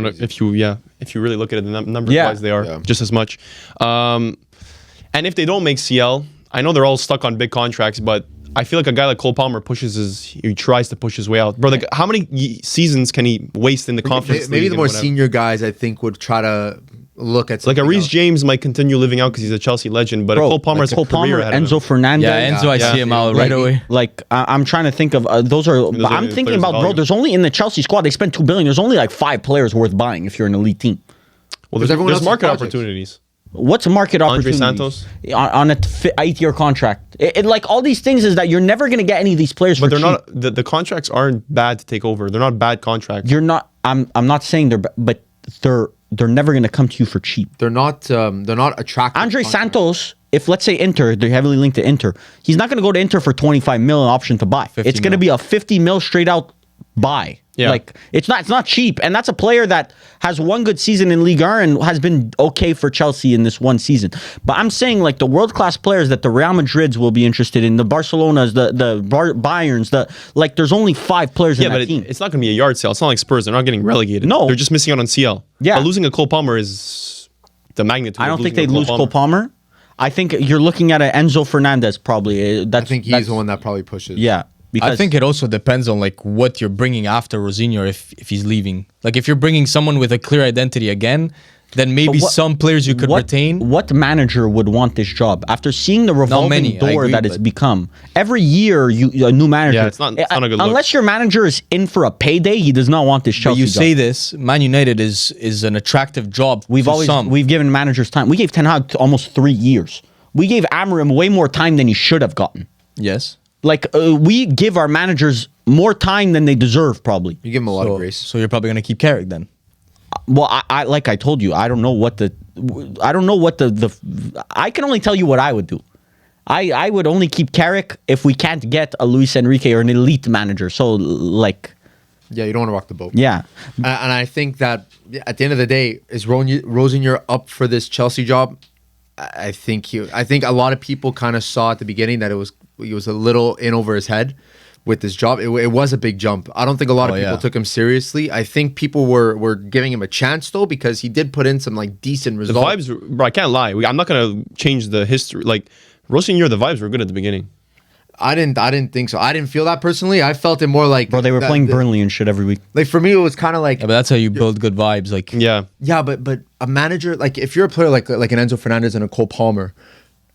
Speaker 1: you really look at it, the numbers
Speaker 4: Yeah.
Speaker 1: wise, they are just as much. And if they don't make CL, I know they're all stuck on big contracts, but I feel like a guy like Cole Palmer he tries to push his way out. Bro, like how many seasons can he waste in the Conference
Speaker 3: Maybe
Speaker 1: League
Speaker 3: the
Speaker 1: and
Speaker 3: more
Speaker 1: whatever?
Speaker 3: senior guys, I think, would try to look at
Speaker 1: Like a
Speaker 3: something
Speaker 1: Reece
Speaker 3: else.
Speaker 1: James might continue living out because he's a Chelsea legend, but a Cole Palmer has a
Speaker 4: Cole
Speaker 1: career
Speaker 4: Palmer,
Speaker 1: ahead of
Speaker 4: Enzo
Speaker 1: him.
Speaker 4: Fernandez.
Speaker 2: yeah, Enzo, I see him out right away.
Speaker 4: Like I'm trying to think of those are.
Speaker 1: are
Speaker 4: I'm
Speaker 1: the
Speaker 4: thinking
Speaker 1: players
Speaker 4: about
Speaker 1: of
Speaker 4: bro.
Speaker 1: value.
Speaker 4: There's only in the Chelsea squad they spent $2 billion. There's only like 5 players worth buying if you're an elite team.
Speaker 1: Well,
Speaker 3: Because everyone
Speaker 1: there's
Speaker 3: else's
Speaker 1: market
Speaker 3: projects.
Speaker 1: opportunities.
Speaker 4: What's market
Speaker 1: Andre
Speaker 4: opportunities?
Speaker 1: Santos?
Speaker 4: on a 8-year contract. Like all these things is that you're never going to get any of these players
Speaker 1: But
Speaker 4: for
Speaker 1: they're
Speaker 4: cheap.
Speaker 1: not the contracts aren't bad to take over. They're not bad contracts.
Speaker 4: You're not. I'm not saying but they're never going to come to you for cheap.
Speaker 3: They're not attractive.
Speaker 4: Andre
Speaker 3: contracts.
Speaker 4: Santos, if let's say Inter, they're heavily linked to Inter. He's not going to go to Inter for 25 mil an option to buy.
Speaker 2: 50
Speaker 4: It's going to
Speaker 2: mil.
Speaker 4: be a 50 mil straight out buy.
Speaker 1: Yeah.
Speaker 4: Like it's not cheap, and that's a player that has one good season in Ligue 1 and has been okay for Chelsea in this one season. But I'm saying like the world class players that the Real Madrids will be interested in, the Barcelonas, the Bayerns, there's only 5 players
Speaker 1: Yeah,
Speaker 4: in
Speaker 1: but
Speaker 4: that team.
Speaker 1: it's not going to be a yard sale. It's not like Spurs. They're not getting relegated.
Speaker 4: No.
Speaker 1: They're just missing out on CL.
Speaker 4: Yeah.
Speaker 1: But losing a Cole Palmer is the magnitude.
Speaker 4: I
Speaker 1: of
Speaker 4: don't think
Speaker 1: losing
Speaker 4: they'd
Speaker 1: a
Speaker 4: lose Cole Palmer. I think you're looking at an Enzo Fernandez probably.
Speaker 3: I think he's the one that probably pushes.
Speaker 4: Yeah. Because
Speaker 2: I think it also depends on like what you're bringing after Rosinho if he's leaving. Like if you're bringing someone with a clear identity again, then maybe
Speaker 4: But what-
Speaker 2: some players you could retain.
Speaker 4: What manager would want this job after seeing the revolving
Speaker 2: many, I
Speaker 4: door
Speaker 2: agree,
Speaker 4: that it's
Speaker 2: but-
Speaker 4: become? Every year, a new manager.
Speaker 1: Yeah, it's not a good look.
Speaker 4: Unless your manager is in for a payday, he does not want this
Speaker 2: But
Speaker 4: Chelsea
Speaker 2: you
Speaker 4: job.
Speaker 2: say this, Man United is an attractive job.
Speaker 4: We've given managers time. We gave Ten Hag almost 3 years. We gave Amorim way more time than he should have gotten.
Speaker 2: yes.
Speaker 4: Like we give our managers more time than they deserve, probably.
Speaker 3: You give him a lot of
Speaker 2: So,
Speaker 3: grace.
Speaker 2: so you're probably gonna keep Carrick then.
Speaker 4: Well, I like I told you, I don't know what the I can only tell you what I would do. I would only keep Carrick if we can't get a Luis Enrique or an elite manager. So like,
Speaker 3: Yeah, you don't want to rock the boat.
Speaker 4: yeah,
Speaker 3: And I think that at the end of the day, is Rosignol up for this Chelsea job? I think a lot of people kind of saw at the beginning that he was a little in over his head with this job. It was a big jump. I don't think a lot of people took him seriously. I think people were giving him a chance though, because he did put in some like decent
Speaker 1: The
Speaker 3: results.
Speaker 1: vibes, bro, I can't lie. I'm not gonna change the history. Like Rossignol, the vibes were good at the beginning.
Speaker 3: I didn't think so. I didn't feel that personally. I felt it more like,
Speaker 4: bro, they were playing Burnley and shit every week.
Speaker 3: Like for me, it was kind of like,
Speaker 2: Yeah, but that's how you build good vibes. Like,
Speaker 1: Yeah,
Speaker 3: yeah, but a manager, like if you're a player like an Enzo Fernandez and a Cole Palmer,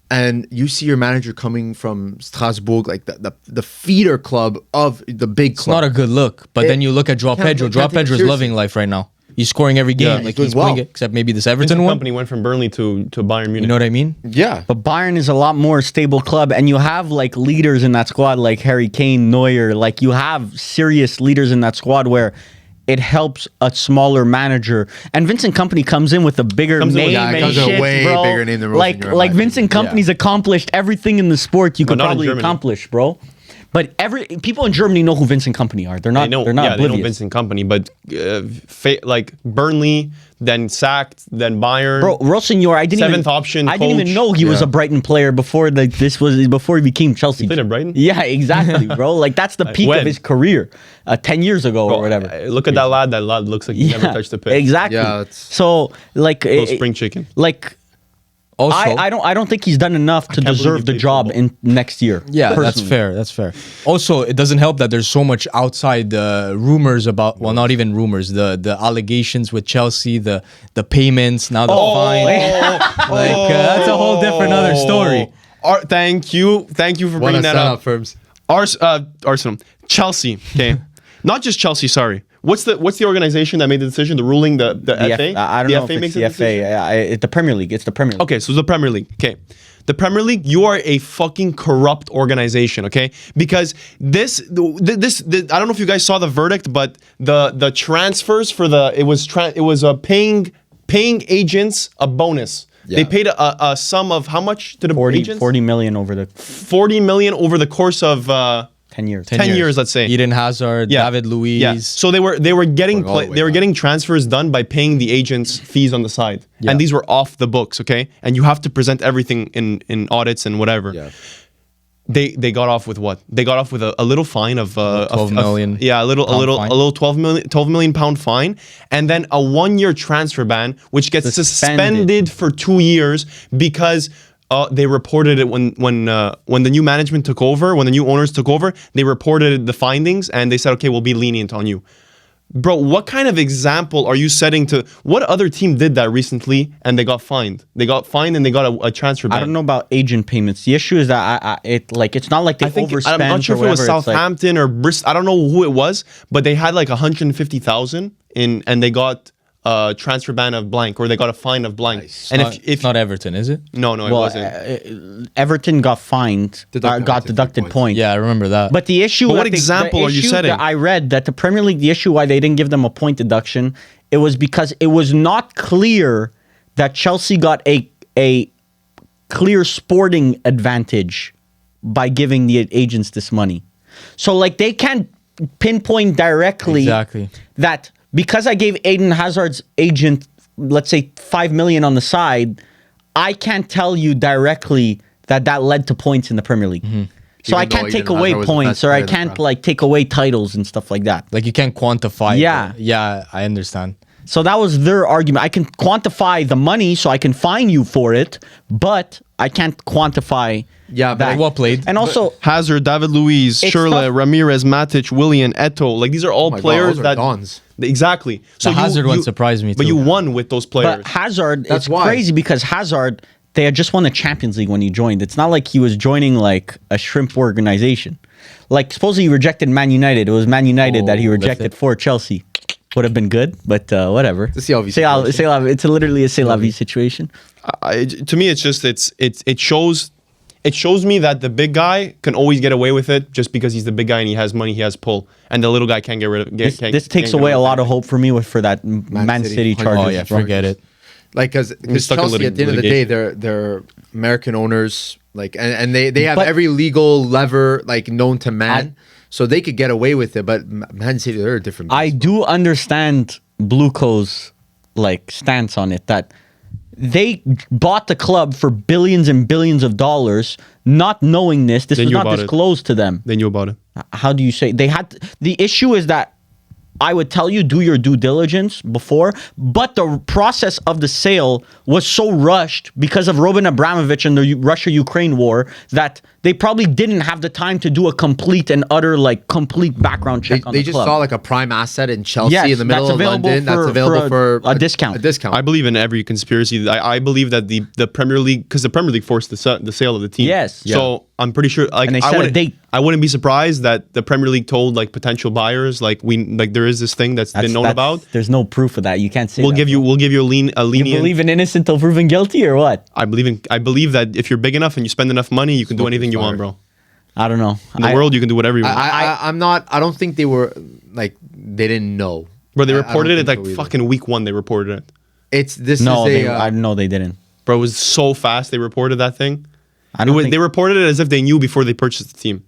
Speaker 3: and you see your manager coming from Strasbourg, like the feeder club of the big
Speaker 2: it's
Speaker 3: club.
Speaker 2: not a good look. But then you look at Joao
Speaker 3: can't-
Speaker 2: Pedro.
Speaker 3: can't
Speaker 2: Joao
Speaker 3: take it
Speaker 2: Pedro's
Speaker 3: seriously.
Speaker 2: loving life right now. He's scoring every game.
Speaker 1: Yeah,
Speaker 2: like
Speaker 3: he's doing
Speaker 2: he's playing
Speaker 3: well.
Speaker 2: it, except maybe this Everton
Speaker 1: Vincent
Speaker 2: one.
Speaker 1: Company went from Burnley to Bayern Munich.
Speaker 2: You know what I mean?
Speaker 3: Yeah.
Speaker 4: But Bayern is a lot more stable club, and you have like leaders in that squad, like Harry Kane, Neuer. Like you have serious leaders in that squad where it helps a smaller manager. And Vincent Company comes in with a bigger
Speaker 1: Comes in with-
Speaker 4: name
Speaker 1: Yeah,
Speaker 4: and
Speaker 3: comes with a
Speaker 4: shit,
Speaker 3: way
Speaker 4: bro.
Speaker 3: bigger name than
Speaker 4: like
Speaker 3: Rosenborg,
Speaker 4: like
Speaker 3: in my
Speaker 4: Vincent
Speaker 3: opinion.
Speaker 4: Company's accomplished everything in the sport you could
Speaker 1: not in
Speaker 4: probably
Speaker 1: Germany.
Speaker 4: accomplish, bro. But people in Germany know who Vincent Company are. They're not.
Speaker 1: They know,
Speaker 4: they're not
Speaker 1: yeah, they
Speaker 4: oblivious.
Speaker 1: know Vincent Company, but like Burnley, then sacked, then Bayern.
Speaker 4: Bro, Rossignol, I didn't
Speaker 1: Seventh
Speaker 4: even,
Speaker 1: option
Speaker 4: I didn't even
Speaker 1: coach.
Speaker 4: know he was
Speaker 3: Yeah.
Speaker 4: a Brighton player before before he became Chelsea.
Speaker 1: He played at Brighton?
Speaker 4: Yeah, exactly, bro. Like that's the peak
Speaker 1: when?
Speaker 4: of his career, 10 years ago or whatever.
Speaker 1: Look at that lad. That lad looks like he never touched the pitch.
Speaker 4: Exactly.
Speaker 3: Yeah, it's-
Speaker 4: So like,
Speaker 1: Little spring chicken.
Speaker 4: like
Speaker 2: Also,
Speaker 4: I don't think he's done enough to
Speaker 1: can't believe
Speaker 4: deserve
Speaker 1: he
Speaker 4: the
Speaker 1: played
Speaker 4: job
Speaker 1: football.
Speaker 4: in next year.
Speaker 2: yeah, that's
Speaker 4: personally.
Speaker 2: fair. That's fair. Also, it doesn't help that there's so much outside rumors about. Well, not even rumors. The allegations with Chelsea, the payments, now the fine. That's a whole different other story.
Speaker 1: Thank you for bringing that up.
Speaker 3: Firms.
Speaker 1: Arsenal, Chelsea. Okay, not just Chelsea. Sorry. What's the organization that made the decision? The ruling, the FA.
Speaker 4: I don't
Speaker 1: the
Speaker 4: know
Speaker 1: FA
Speaker 4: if
Speaker 1: makes
Speaker 4: it's the
Speaker 1: decision?
Speaker 4: FA. The Premier League. It's the Premier League.
Speaker 1: Okay, so the Premier League. Okay. The Premier League, you are a fucking corrupt organization, okay? Because this I don't know if you guys saw the verdict, but the transfers for it was paying agents a bonus.
Speaker 3: Yeah.
Speaker 1: They paid a sum of how much to the
Speaker 4: 40,
Speaker 1: agents?
Speaker 4: 40 million over the
Speaker 1: 40 million over the course of
Speaker 4: 10 years.
Speaker 1: 10 years, let's say.
Speaker 2: Eden Hazard,
Speaker 1: Yeah.
Speaker 2: David Luiz.
Speaker 1: Yeah. So they were getting
Speaker 3: Going all the way
Speaker 1: they were
Speaker 3: back.
Speaker 1: getting transfers done by paying the agents fees on the side,
Speaker 2: Yeah.
Speaker 1: and these were off the books. Okay, and you have to present everything in audits and whatever.
Speaker 3: Yeah.
Speaker 1: They got off with what? They got off with a little fine of
Speaker 2: 12 million
Speaker 1: yeah, a little
Speaker 2: fine.
Speaker 1: 12 million pound fine, and then a 1-year transfer ban, which gets suspended for 2 years because. They reported it when the new management took over, when the new owners took over. They reported the findings and they said, "Okay, we'll be lenient on you." Bro, what kind of example are you setting to? What other team did that recently and they got fined? They got fined and they got a transfer ban.
Speaker 4: I don't know about agent payments. The issue is that it's not like they
Speaker 1: I think
Speaker 4: overspent
Speaker 1: I'm not sure
Speaker 4: or
Speaker 1: if it was
Speaker 4: whatever. It's like-
Speaker 1: Southampton or Bristol. I don't know who it was, but they had like 150,000 and they got a transfer ban of blank, or they got a fine of blank.
Speaker 3: Nice.
Speaker 1: And
Speaker 2: Not-
Speaker 1: if
Speaker 2: not Everton, is it?
Speaker 1: no, it
Speaker 4: well,
Speaker 1: wasn't.
Speaker 4: Everton got fined,
Speaker 3: Deducted
Speaker 4: got
Speaker 3: points,
Speaker 4: deducted
Speaker 3: points.
Speaker 4: points.
Speaker 2: Yeah, I remember that.
Speaker 4: But the issue.
Speaker 1: But what
Speaker 4: that the
Speaker 1: example are you
Speaker 4: issue
Speaker 1: setting?
Speaker 4: That I read that the Premier League, the issue why they didn't give them a point deduction, it was because it was not clear that Chelsea got a clear sporting advantage by giving the agents this money. So like they can't pinpoint directly
Speaker 2: Exactly.
Speaker 4: that because I gave Eden Hazard's agent, let's say 5 million on the side, I can't tell you directly that led to points in the Premier League. So
Speaker 3: Even
Speaker 4: I
Speaker 3: though
Speaker 4: can't take
Speaker 3: Eden
Speaker 4: away
Speaker 3: Hazard was the
Speaker 4: points
Speaker 3: best
Speaker 4: or I
Speaker 3: player in the
Speaker 4: can't
Speaker 3: Prem.
Speaker 4: like take away titles and stuff like that.
Speaker 2: Like you can't quantify.
Speaker 4: Yeah.
Speaker 2: Yeah, I understand.
Speaker 4: So that was their argument. I can quantify the money so I can fine you for it, but I can't quantify
Speaker 3: Yeah, but
Speaker 4: that.
Speaker 3: like
Speaker 2: what played?
Speaker 4: And also,
Speaker 1: Hazard, David Luiz,
Speaker 4: It's
Speaker 1: Schürrle,
Speaker 4: tough.
Speaker 1: Ramirez, Matic, Willian, Eto. Like these are all
Speaker 3: my God,
Speaker 1: players
Speaker 3: those are
Speaker 1: that
Speaker 3: dons.
Speaker 1: Exactly. So
Speaker 2: Hazard one surprised me
Speaker 1: But
Speaker 2: too.
Speaker 1: you won with those players.
Speaker 4: but Hazard,
Speaker 3: That's
Speaker 4: it's
Speaker 3: why.
Speaker 4: crazy because Hazard, they had just won the Champions League when he joined. It's not like he was joining like a shrimp organization. Like supposedly he rejected Man United. It was Man United that he
Speaker 2: Oh,
Speaker 4: rejected
Speaker 2: lifted.
Speaker 4: for Chelsea. Would have been good, but whatever.
Speaker 3: It's a c'est la vie
Speaker 4: C'est la- it's literally a c'est la vie situation.
Speaker 1: To me, it's just it shows me that the big guy can always get away with it just because he's the big guy and he has money, he has pull, and the little guy can't get rid of.
Speaker 4: This takes away a lot of hope for me for that Man
Speaker 3: City,
Speaker 4: City
Speaker 3: 100%.
Speaker 4: Chargers.
Speaker 2: Oh yeah, forget it.
Speaker 3: Like because
Speaker 1: stuck in
Speaker 3: Chelsea at the end of the day, they're American owners. Like, and they have
Speaker 4: But-
Speaker 3: every legal lever like known to man, so they could get away with it. But Man City, they're a different.
Speaker 4: I
Speaker 3: beast,
Speaker 4: do understand Blueco's like stance on it that they bought the club for billions and billions of dollars, not knowing this. This
Speaker 1: They
Speaker 4: was
Speaker 1: knew
Speaker 4: not
Speaker 1: about it.
Speaker 4: disclosed to them.
Speaker 1: They knew about it.
Speaker 4: How do you say they had? The issue is that I would tell you do your due diligence before, but the process of the sale was so rushed because of Roman Abramovich and the Russia-Ukraine war that they probably didn't have the time to do a complete and utter complete background check on
Speaker 3: They
Speaker 4: the
Speaker 3: just
Speaker 4: club.
Speaker 3: saw like a prime asset in Chelsea
Speaker 4: Yes,
Speaker 3: in the middle
Speaker 4: that's
Speaker 3: of
Speaker 4: available
Speaker 3: London. That's
Speaker 4: for
Speaker 3: available for
Speaker 4: a discount.
Speaker 3: A discount.
Speaker 1: I believe in every conspiracy. I believe that the Premier League, because the Premier League forced the sale of the team.
Speaker 4: Yes.
Speaker 1: So I'm pretty sure. Like,
Speaker 4: And they
Speaker 1: I
Speaker 4: set a
Speaker 1: wouldn't,
Speaker 4: date.
Speaker 1: I wouldn't be surprised that the Premier League told like potential buyers there is this thing that's been known about.
Speaker 4: There's no proof of that. You can't say
Speaker 1: We'll
Speaker 4: that,
Speaker 1: give you
Speaker 4: bro.
Speaker 1: a
Speaker 4: You
Speaker 1: lenient.
Speaker 4: believe in innocent till proven guilty or what?
Speaker 1: I believe that if you're big enough and you spend enough money, you can do
Speaker 3: Smoke
Speaker 1: anything
Speaker 3: is
Speaker 1: you want,
Speaker 3: fire.
Speaker 1: bro.
Speaker 4: I don't know.
Speaker 1: In the world, you can do whatever you want.
Speaker 3: I'm not. I don't think they were like they didn't know.
Speaker 1: Bro, they
Speaker 3: I don't
Speaker 1: reported it
Speaker 3: think
Speaker 1: like
Speaker 3: so either.
Speaker 1: fucking week 1. They reported it.
Speaker 3: This
Speaker 4: No,
Speaker 3: is
Speaker 4: they,
Speaker 3: a.
Speaker 4: I know they didn't.
Speaker 1: Bro, it was so fast. They reported that thing.
Speaker 4: I don't think,
Speaker 1: They reported it as if they knew before they purchased the team.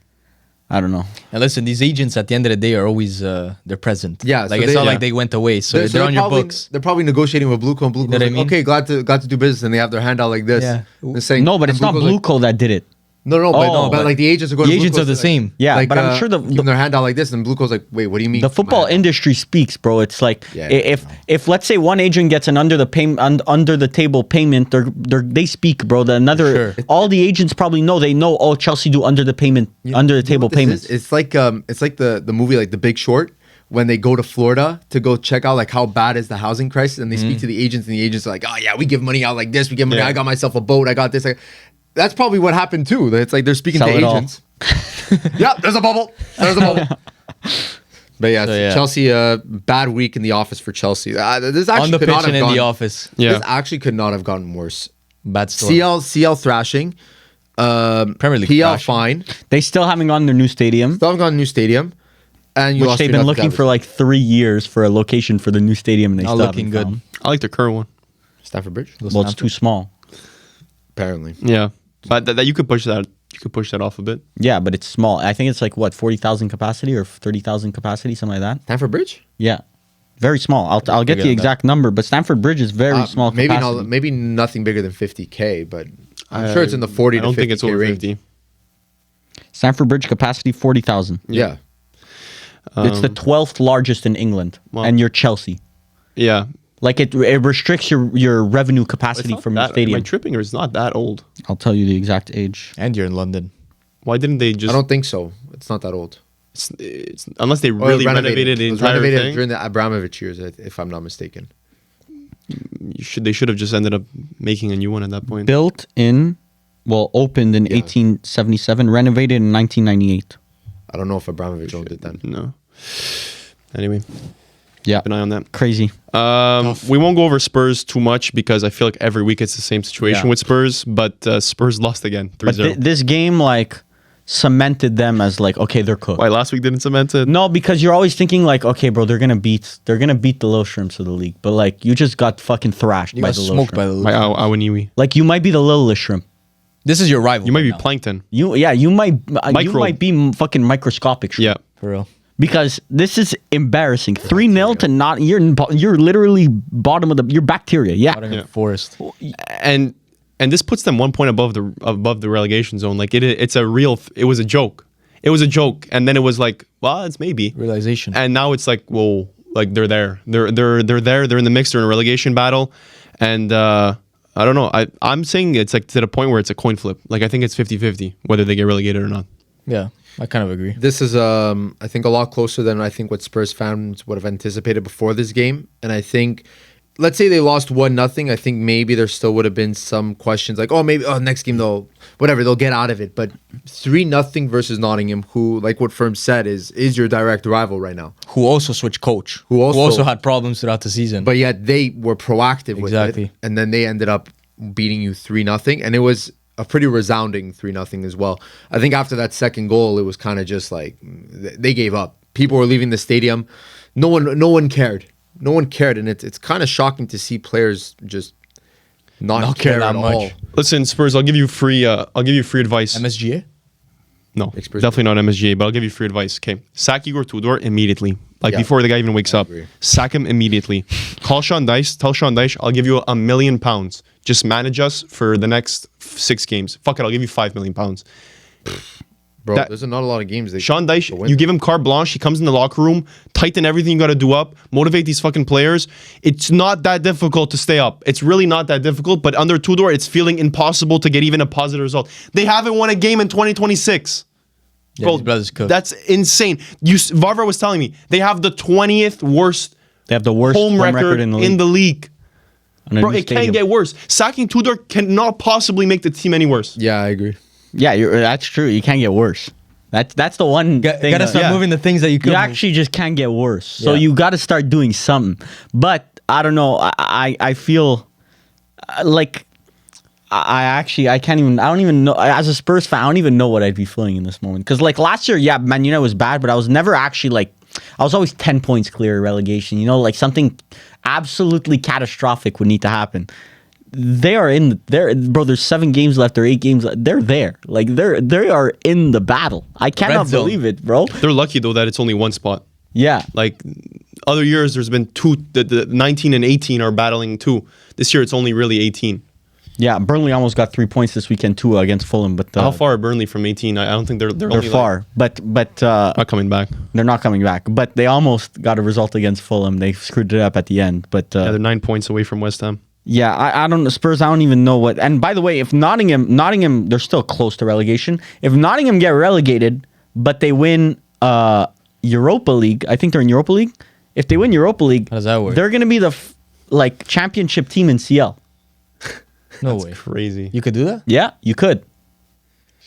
Speaker 4: I don't know.
Speaker 2: And listen, these agents at the end of the day are always they're present.
Speaker 3: Yeah,
Speaker 2: like
Speaker 3: so
Speaker 2: it's
Speaker 3: they-
Speaker 2: not
Speaker 1: yeah.
Speaker 2: like they went away, so they're on your
Speaker 3: probably,
Speaker 2: books.
Speaker 3: They're probably negotiating with Blueco, and Blueco's
Speaker 2: know what I
Speaker 3: like,
Speaker 2: mean?
Speaker 3: okay, glad to do business, and they have their hand out like this.
Speaker 2: Yeah.
Speaker 3: They're saying
Speaker 4: No, but
Speaker 3: and
Speaker 4: it's not
Speaker 3: Blueco's like,
Speaker 4: Blueco that did it.
Speaker 3: No,
Speaker 4: Oh,
Speaker 3: but like the agents are going.
Speaker 2: The
Speaker 3: to
Speaker 2: agents
Speaker 3: Blueco's
Speaker 2: are the
Speaker 3: like-
Speaker 2: same.
Speaker 4: Yeah,
Speaker 3: like,
Speaker 4: but I'm sure
Speaker 3: giving their hand out like this, and Blueco's like, wait, what do you mean?
Speaker 4: The football
Speaker 3: My hand?
Speaker 4: industry speaks, bro. It's like
Speaker 3: Yeah,
Speaker 4: if let's say one agent gets an under the table payment, they speak, bro.
Speaker 2: Sure.
Speaker 4: All the agents probably know. They know. Oh, Chelsea do under the table
Speaker 3: You know what this
Speaker 4: payments.
Speaker 3: is? It's like the movie like The Big Short, when they go to Florida to go check out like how bad is the housing crisis, and they speak to the agents, and the agents are like, oh yeah, we give money out like this, we give money.
Speaker 1: Yeah.
Speaker 3: I got myself a boat, I got this. That's probably what happened too. It's like they're speaking
Speaker 4: Sell
Speaker 3: to
Speaker 4: it all.
Speaker 3: agents. Yeah, there's a bubble. There's a bubble. But yeah,
Speaker 2: So, yeah.
Speaker 3: Chelsea, bad week in the office for Chelsea. This actually
Speaker 2: On the
Speaker 3: could
Speaker 2: pitch
Speaker 3: not have
Speaker 2: and in
Speaker 3: gone,
Speaker 2: the office.
Speaker 1: Yeah.
Speaker 3: This actually could not have gotten worse.
Speaker 2: Bad story.
Speaker 3: CL thrashing.
Speaker 2: Premier League
Speaker 3: PL
Speaker 2: thrashing.
Speaker 3: fine.
Speaker 4: They still haven't gotten their new stadium,
Speaker 3: Still haven't got a new stadium. And you
Speaker 4: which
Speaker 3: lost
Speaker 4: they've
Speaker 3: 3-0
Speaker 4: been
Speaker 3: to
Speaker 4: looking
Speaker 3: Devils.
Speaker 4: for like 3 years for a location for the new stadium, and they
Speaker 2: Not
Speaker 4: still
Speaker 2: looking
Speaker 4: haven't
Speaker 2: good.
Speaker 4: found.
Speaker 1: I like the current one.
Speaker 3: Stamford Bridge.
Speaker 4: Well, it's too small.
Speaker 3: Apparently.
Speaker 1: Yeah, but that you could push that. You could push that off a bit.
Speaker 4: Yeah, but it's small. I think it's like what 40,000 capacity or 30,000 capacity, something like that.
Speaker 3: Stamford Bridge?
Speaker 4: Yeah, very small. I'll get
Speaker 2: bigger
Speaker 4: the
Speaker 2: than
Speaker 4: exact number, but Stamford Bridge is very small.
Speaker 3: Maybe
Speaker 4: capacity.
Speaker 3: not, maybe nothing bigger than 50K, but I'm sure it's in the 40
Speaker 1: I
Speaker 3: to
Speaker 1: don't
Speaker 3: 50K
Speaker 1: think it's over
Speaker 3: range.
Speaker 1: 50.
Speaker 4: Stamford Bridge capacity 40,000.
Speaker 3: Yeah.
Speaker 4: It's the 12th largest in England,
Speaker 1: Wow.
Speaker 4: and you're Chelsea.
Speaker 1: Yeah,
Speaker 4: Like it restricts your revenue
Speaker 1: It's
Speaker 4: capacity
Speaker 1: not
Speaker 4: from your
Speaker 1: that, am I
Speaker 4: stadium.
Speaker 1: tripping or it's not that old?
Speaker 4: I'll tell you the exact age.
Speaker 2: And you're in London.
Speaker 1: Why didn't they just?
Speaker 3: I don't think so. It's not that old.
Speaker 1: It's, unless they
Speaker 3: Or
Speaker 1: really renovated the
Speaker 3: It was
Speaker 1: entire
Speaker 3: renovated
Speaker 1: thing.
Speaker 3: during the Abramovich years, if I'm not mistaken.
Speaker 1: They should have just ended up making a new one at that point.
Speaker 4: Built in, opened in 1877, renovated in 1998.
Speaker 3: I don't know if Abramovich owned it then.
Speaker 1: No. Anyway,
Speaker 4: Yeah,
Speaker 1: keep an eye on that.
Speaker 4: crazy.
Speaker 1: We won't go over Spurs too much because I feel like every week it's the same situation
Speaker 4: Yeah.
Speaker 1: with Spurs. But Spurs lost again, 3-0.
Speaker 4: But this game cemented them as okay, they're cooked.
Speaker 1: Why last week didn't cement it?
Speaker 4: No, because you're always thinking okay, bro, they're gonna beat the little shrimps of the league, but you just got fucking thrashed
Speaker 2: You
Speaker 4: by
Speaker 2: got
Speaker 4: the little
Speaker 2: smoked
Speaker 4: shrimp.
Speaker 2: by the
Speaker 1: By Awaniwi.
Speaker 4: You might be the littlest shrimp.
Speaker 2: This is your rival.
Speaker 1: You might be
Speaker 2: right now,
Speaker 1: plankton.
Speaker 4: You might be fucking microscopic shrimp.
Speaker 1: Yeah.
Speaker 2: for real.
Speaker 4: Because this is embarrassing. 3-0 to not you're literally bottom of you're bacteria. Yeah.
Speaker 2: Nottingham Forest.
Speaker 1: And this puts them 1 point above the relegation zone. Like it was a joke. It was a joke, and then it was it's maybe
Speaker 2: Realization.
Speaker 1: and now it's they're there. They're there. They're in the mix. They're in a relegation battle, and I don't know. I'm saying it's to the point where it's a coin flip. I think it's 50-50 whether they get relegated or not.
Speaker 2: Yeah, I kind of agree.
Speaker 3: This is, I think, a lot closer than I think what Spurs fans would have anticipated before this game. And I think, let's say they lost 1-0. I think maybe there still would have been some questions next game they'll get out of it. But 3-0 versus Nottingham, who, like what Ferms said, is your direct rival right now.
Speaker 2: Who also switched coach.
Speaker 3: Who also-
Speaker 2: had problems throughout the season.
Speaker 3: But yet they were proactive with
Speaker 2: Exactly.
Speaker 3: it. And then they ended up beating you 3-0. And it was a pretty resounding 3-0 as well. I think after that second goal, it was kind of just they gave up. People were leaving the stadium. No one cared. No one cared, and it's kind of shocking to see players just not care
Speaker 2: that
Speaker 3: at
Speaker 2: much.
Speaker 3: all.
Speaker 1: Listen, Spurs, I'll give you free advice.
Speaker 2: MSGA?
Speaker 1: No,
Speaker 3: Spurs
Speaker 1: definitely not MSGA, but I'll give you free advice. Okay, sack Igor Tudor immediately. Like before the guy even wakes up.
Speaker 3: agree.
Speaker 1: Sack him immediately. Call Sean Dyche. Tell Sean Dyche, I'll give you £1 million. Just manage us for the next 6 games. Fuck it, I'll give you £5 million.
Speaker 3: Bro,
Speaker 1: That-
Speaker 3: there's not a lot of games.
Speaker 1: Sean Dyche, you give him carte blanche. He comes in the locker room, tighten everything you got to do up, motivate these fucking players. It's not that difficult to stay up. It's really not that difficult. But under Tudor, it's feeling impossible to get even a positive result. They haven't won a game in 2026.
Speaker 2: Yeah,
Speaker 1: Bro,
Speaker 2: these brothers cook.
Speaker 1: that's insane. Varvar was telling me they have the 20th worst
Speaker 4: They have the worst
Speaker 1: home record
Speaker 4: in the
Speaker 1: in
Speaker 4: league.
Speaker 1: the league.
Speaker 4: On a
Speaker 1: Bro,
Speaker 4: new
Speaker 1: it can't
Speaker 4: stadium.
Speaker 1: get worse. Sacking Tudor cannot possibly make the team any worse.
Speaker 3: Yeah, I agree.
Speaker 4: Yeah, that's true. You can't get worse. That's the one thing.
Speaker 2: Gotta start
Speaker 1: yeah.
Speaker 2: moving the things that you could
Speaker 4: You
Speaker 2: move.
Speaker 4: actually just can't get worse. So
Speaker 2: Yeah.
Speaker 4: you got to start doing something. But I don't know. I feel like I can't even. I don't even know. As a Spurs fan, I don't even know what I'd be feeling in this moment. Because like last year, yeah, Man United was bad, but I was never actually like. I was always 10 points clear of relegation. You know, like something absolutely catastrophic would need to happen. They are in there, bro. There's 7 games left or 8 games left. They're there, like they are in the battle. I cannot
Speaker 2: zone.
Speaker 4: believe it, bro.
Speaker 1: They're lucky though that it's only one spot.
Speaker 4: Yeah,
Speaker 1: Like other years, there's been 2. The 19 and 18 are battling 2. This year, it's only really 18.
Speaker 4: yeah. Burnley almost got 3 points this weekend too against Fulham, but
Speaker 1: How far are Burnley from 18? I don't think they're
Speaker 4: they're
Speaker 1: only
Speaker 4: far. But
Speaker 1: not coming back.
Speaker 4: they're not coming back. But they almost got a result against Fulham. They screwed it up at the end. But
Speaker 1: Yeah, they're 9 points away from West Ham.
Speaker 4: yeah, I don't know. Spurs, I don't even know what. And by the way, if Nottingham, they're still close to relegation. If Nottingham get relegated, but they win Europa League, I think they're in Europa League. If they win Europa League,
Speaker 2: How does that work?
Speaker 4: they're going to be the championship team in CL.
Speaker 2: No way.
Speaker 1: Crazy.
Speaker 2: You could do that?
Speaker 4: Yeah, you could.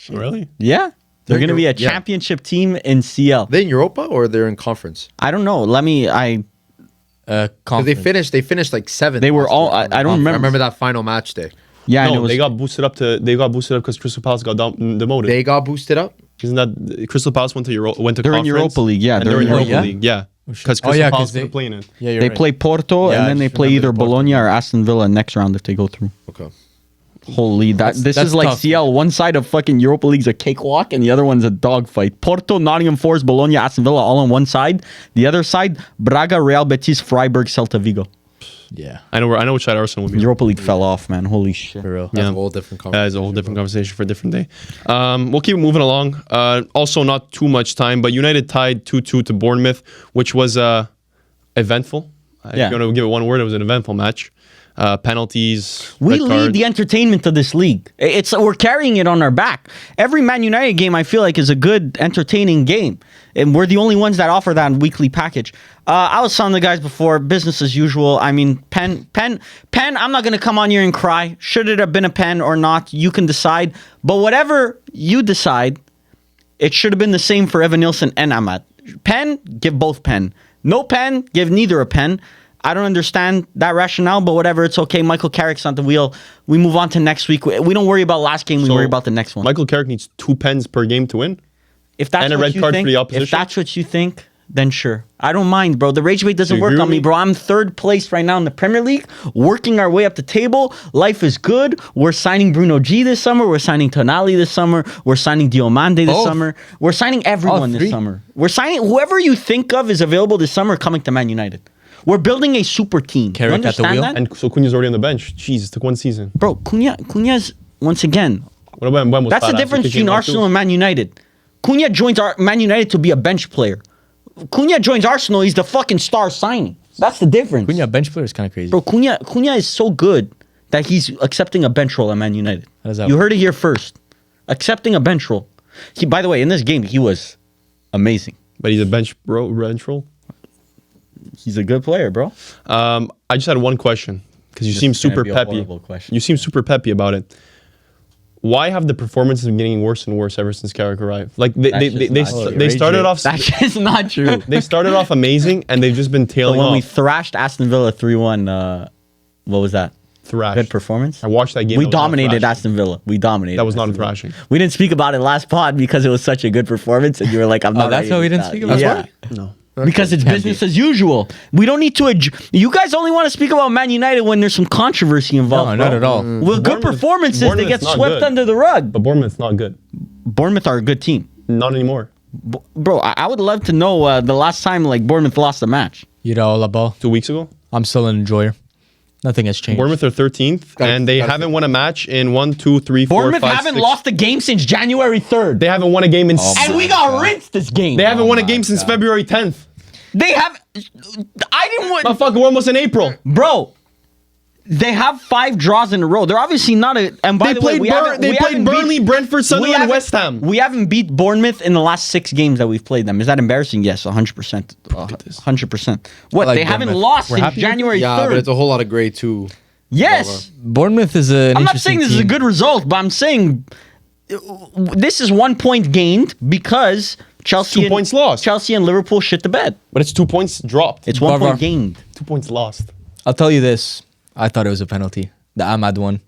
Speaker 1: Really?
Speaker 4: Yeah. They're going to be a
Speaker 3: Yeah.
Speaker 4: championship team in CL.
Speaker 3: They in Europa or they're in conference?
Speaker 4: I don't know.
Speaker 3: Because
Speaker 2: Conference.
Speaker 3: they finished like 7th.
Speaker 4: They were
Speaker 3: last
Speaker 4: all-
Speaker 3: year.
Speaker 4: I don't remember.
Speaker 3: I remember that final match day.
Speaker 4: Yeah, and it
Speaker 1: No,
Speaker 4: was,
Speaker 1: they got boosted up because Crystal Palace got demoted.
Speaker 3: They got boosted up.
Speaker 1: Isn't that Crystal Palace went to
Speaker 4: they're in
Speaker 1: conference?
Speaker 4: Europa League. Yeah,
Speaker 1: And they're in
Speaker 2: Oh,
Speaker 1: Europa
Speaker 2: yeah?
Speaker 1: League. Yeah, because Crystal
Speaker 2: Oh, yeah, 'cause
Speaker 1: Palace
Speaker 2: they-
Speaker 1: couldn't play in it.
Speaker 2: Yeah, you're
Speaker 4: They
Speaker 2: right.
Speaker 4: play Porto,
Speaker 2: Yeah,
Speaker 4: and
Speaker 2: I
Speaker 4: then they
Speaker 2: just
Speaker 4: play
Speaker 2: remember
Speaker 4: either
Speaker 2: the Porto
Speaker 4: Bologna or Aston Villa next round if they go through.
Speaker 3: Okay.
Speaker 4: Holy, this
Speaker 2: That's
Speaker 4: is like
Speaker 2: tough.
Speaker 4: CL. One side of fucking Europa League's a cakewalk, and the other one's a dogfight. Porto, Nottingham Forest, Bologna, Aston Villa, all on one side. The other side, Braga, Real Betis, Freiburg, Celta Vigo.
Speaker 2: Yeah.
Speaker 1: I know which side Arsenal would be.
Speaker 4: Europa League fell off, man. Holy shit.
Speaker 2: For real.
Speaker 3: That's
Speaker 1: Yeah.
Speaker 3: a whole different
Speaker 1: That
Speaker 3: conversation.
Speaker 1: is a whole different conversation for a different day. We'll keep moving along. Also, not too much time, but United tied 2-2 to Bournemouth, which was eventful. If
Speaker 4: Yeah.
Speaker 1: you want to give it one word, it was an eventful match. Penalties.
Speaker 4: We
Speaker 1: red
Speaker 4: lead
Speaker 1: cards.
Speaker 4: the entertainment of this league. We're carrying it on our back. Every Man United game, I feel like, is a good, entertaining game, and we're the only ones that offer that weekly package. I was telling the guys before, business as usual. I mean, pen. I'm not gonna come on here and cry. Should it have been a pen or not? You can decide. But whatever you decide, it should have been the same for Evan Nilsson and Ahmad. Pen, give both pen. No pen, give neither a pen. I don't understand that rationale, but whatever, it's okay. Michael Carrick's on the wheel. We move on to next week. We don't worry about last game. We
Speaker 1: So,
Speaker 4: worry about the next one.
Speaker 1: Michael Carrick needs 2 pens per game to win.
Speaker 4: If that's
Speaker 1: and a
Speaker 4: what
Speaker 1: red
Speaker 4: you
Speaker 1: card for
Speaker 4: think,
Speaker 1: the opposition?
Speaker 4: if that's what you think, then sure. I don't mind, bro. The rage bait doesn't
Speaker 1: you
Speaker 4: work
Speaker 1: agree
Speaker 4: on
Speaker 1: with
Speaker 4: me,
Speaker 1: me?
Speaker 4: bro. I'm 3rd place right now in the Premier League, working our way up the table. Life is good. We're signing Bruno G this summer. We're signing Tonali this summer. We're signing Diomande this
Speaker 3: Both.
Speaker 4: summer. We're signing everyone this
Speaker 3: 3?
Speaker 4: summer. We're signing whoever you think of is available this summer coming to Man United. We're building a super team. You
Speaker 2: Carrick at the
Speaker 4: understand
Speaker 2: wheel?
Speaker 4: that?
Speaker 1: And so Cunha's already on the bench. Jeez, it took 1 season.
Speaker 4: Bro, Cunha's, once again,
Speaker 1: What about Mbeumo's
Speaker 4: that's the
Speaker 1: badass?
Speaker 4: difference
Speaker 1: He
Speaker 4: between
Speaker 1: came out
Speaker 4: Arsenal
Speaker 1: too.
Speaker 4: and Man United. Cunha joins Man United to be a bench player. Cunha joins Arsenal, he's the fucking star signing. That's the difference.
Speaker 2: Cunha, bench player is kind of crazy.
Speaker 4: Bro, Cunha is so good that he's accepting a bench role at Man United.
Speaker 2: How does that
Speaker 4: You
Speaker 2: work?
Speaker 4: heard it here first. Accepting a bench role. By the way, in this game, he was amazing.
Speaker 1: But he's a bench role.
Speaker 4: He's a good player, bro.
Speaker 1: I just had one question because you
Speaker 4: This
Speaker 1: seem
Speaker 4: is gonna
Speaker 1: super
Speaker 4: be a
Speaker 1: peppy.
Speaker 4: horrible question.
Speaker 1: You seem super peppy about it. Why have the performances been getting worse and worse ever since Carrick arrived? Like they
Speaker 4: That's just not true.
Speaker 1: they started off
Speaker 4: That's just not true.
Speaker 1: they started off amazing and they've just been
Speaker 4: So
Speaker 1: tailing
Speaker 4: when we
Speaker 1: off.
Speaker 4: thrashed Aston Villa 3-1, what was that?
Speaker 1: Thrashed.
Speaker 4: Good performance?
Speaker 1: I watched that game.
Speaker 4: We
Speaker 1: that was not
Speaker 4: dominated
Speaker 1: thrashing.
Speaker 4: Aston Villa. We dominated.
Speaker 1: That was not a
Speaker 4: Aston Villa.
Speaker 1: thrashing.
Speaker 4: We didn't speak about it last pod because it was such a good performance, and you were like, "I'm not."
Speaker 2: that's
Speaker 4: ready
Speaker 2: why we
Speaker 4: with
Speaker 2: didn't
Speaker 4: that.
Speaker 2: speak about it?
Speaker 4: Yeah.
Speaker 2: That's
Speaker 1: No.
Speaker 4: Because it's business as usual. We don't need to. You guys only want to speak about Man United when there's some controversy involved.
Speaker 2: No, not at all.
Speaker 4: With good performances, they get
Speaker 1: Bournemouth's not
Speaker 4: swept
Speaker 1: good.
Speaker 4: under the rug.
Speaker 1: But Bournemouth's not good.
Speaker 4: Bournemouth are a good team.
Speaker 1: Not anymore.
Speaker 4: Bro, I would love to know the last time like Bournemouth lost a match.
Speaker 2: You know, Labo,
Speaker 1: 2 weeks ago.
Speaker 2: I'm still an enjoyer. Nothing has changed.
Speaker 1: Bournemouth are 13th, and they haven't won a match in 1, 2, 3, 4,
Speaker 4: Bournemouth
Speaker 1: 5,
Speaker 4: haven't
Speaker 1: 6.
Speaker 4: lost a game since January 3rd.
Speaker 1: They haven't won a game in.
Speaker 4: And we got rinsed this game.
Speaker 1: They haven't won a game since February 10th.
Speaker 4: They have. I didn't want.
Speaker 1: Motherfucker, we're almost in April.
Speaker 4: Bro, they have 5 draws in a row. They're obviously not a. And by
Speaker 1: They
Speaker 4: the way,
Speaker 1: played Burnley, Brentford, Sunderland,
Speaker 4: haven't-
Speaker 1: West Ham.
Speaker 4: We haven't beat Bournemouth in the last 6 games that we've played them. Is that embarrassing? Yes, 100%. 100%. What?
Speaker 2: like
Speaker 4: They haven't
Speaker 2: Bournemouth.
Speaker 4: lost
Speaker 2: We're
Speaker 4: since
Speaker 2: happy with
Speaker 4: January 3rd.
Speaker 3: Yeah, but it's a whole lot of grade too.
Speaker 4: Yes.
Speaker 2: Bournemouth is an
Speaker 4: I'm not
Speaker 2: interesting
Speaker 4: saying this is a
Speaker 2: team.
Speaker 4: good result, but I'm saying this is 1 point gained because Chelsea
Speaker 1: 2 points lost.
Speaker 4: Chelsea and Liverpool shit the bed.
Speaker 1: But it's 2 points dropped.
Speaker 4: It's 1
Speaker 2: Varvar.
Speaker 4: point gained.
Speaker 1: 2 points lost.
Speaker 2: I'll tell you this. I thought it was a penalty. The Ahmad one.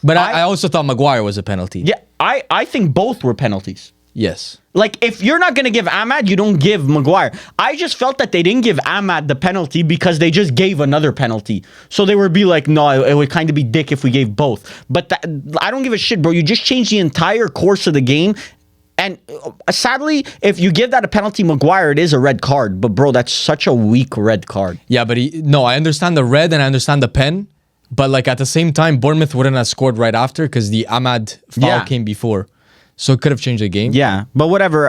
Speaker 2: But I also thought Maguire was a penalty.
Speaker 4: Yeah, I think both were penalties.
Speaker 2: Yes.
Speaker 4: Like, if you're not going to give Ahmad, you don't give Maguire. I just felt that they didn't give Ahmad the penalty because they just gave another penalty. So they would be like, no, it would kind of be dick if we gave both. But I don't give a shit, bro. You just changed the entire course of the game. And sadly, if you give that a penalty, Maguire, it is a red card. But, bro, that's such a weak red card.
Speaker 2: Yeah, but I understand the red and I understand the pen. But, like, at the same time, Bournemouth wouldn't have scored right after because the Ahmad foul came before. So it could have changed the game.
Speaker 4: Yeah, but whatever.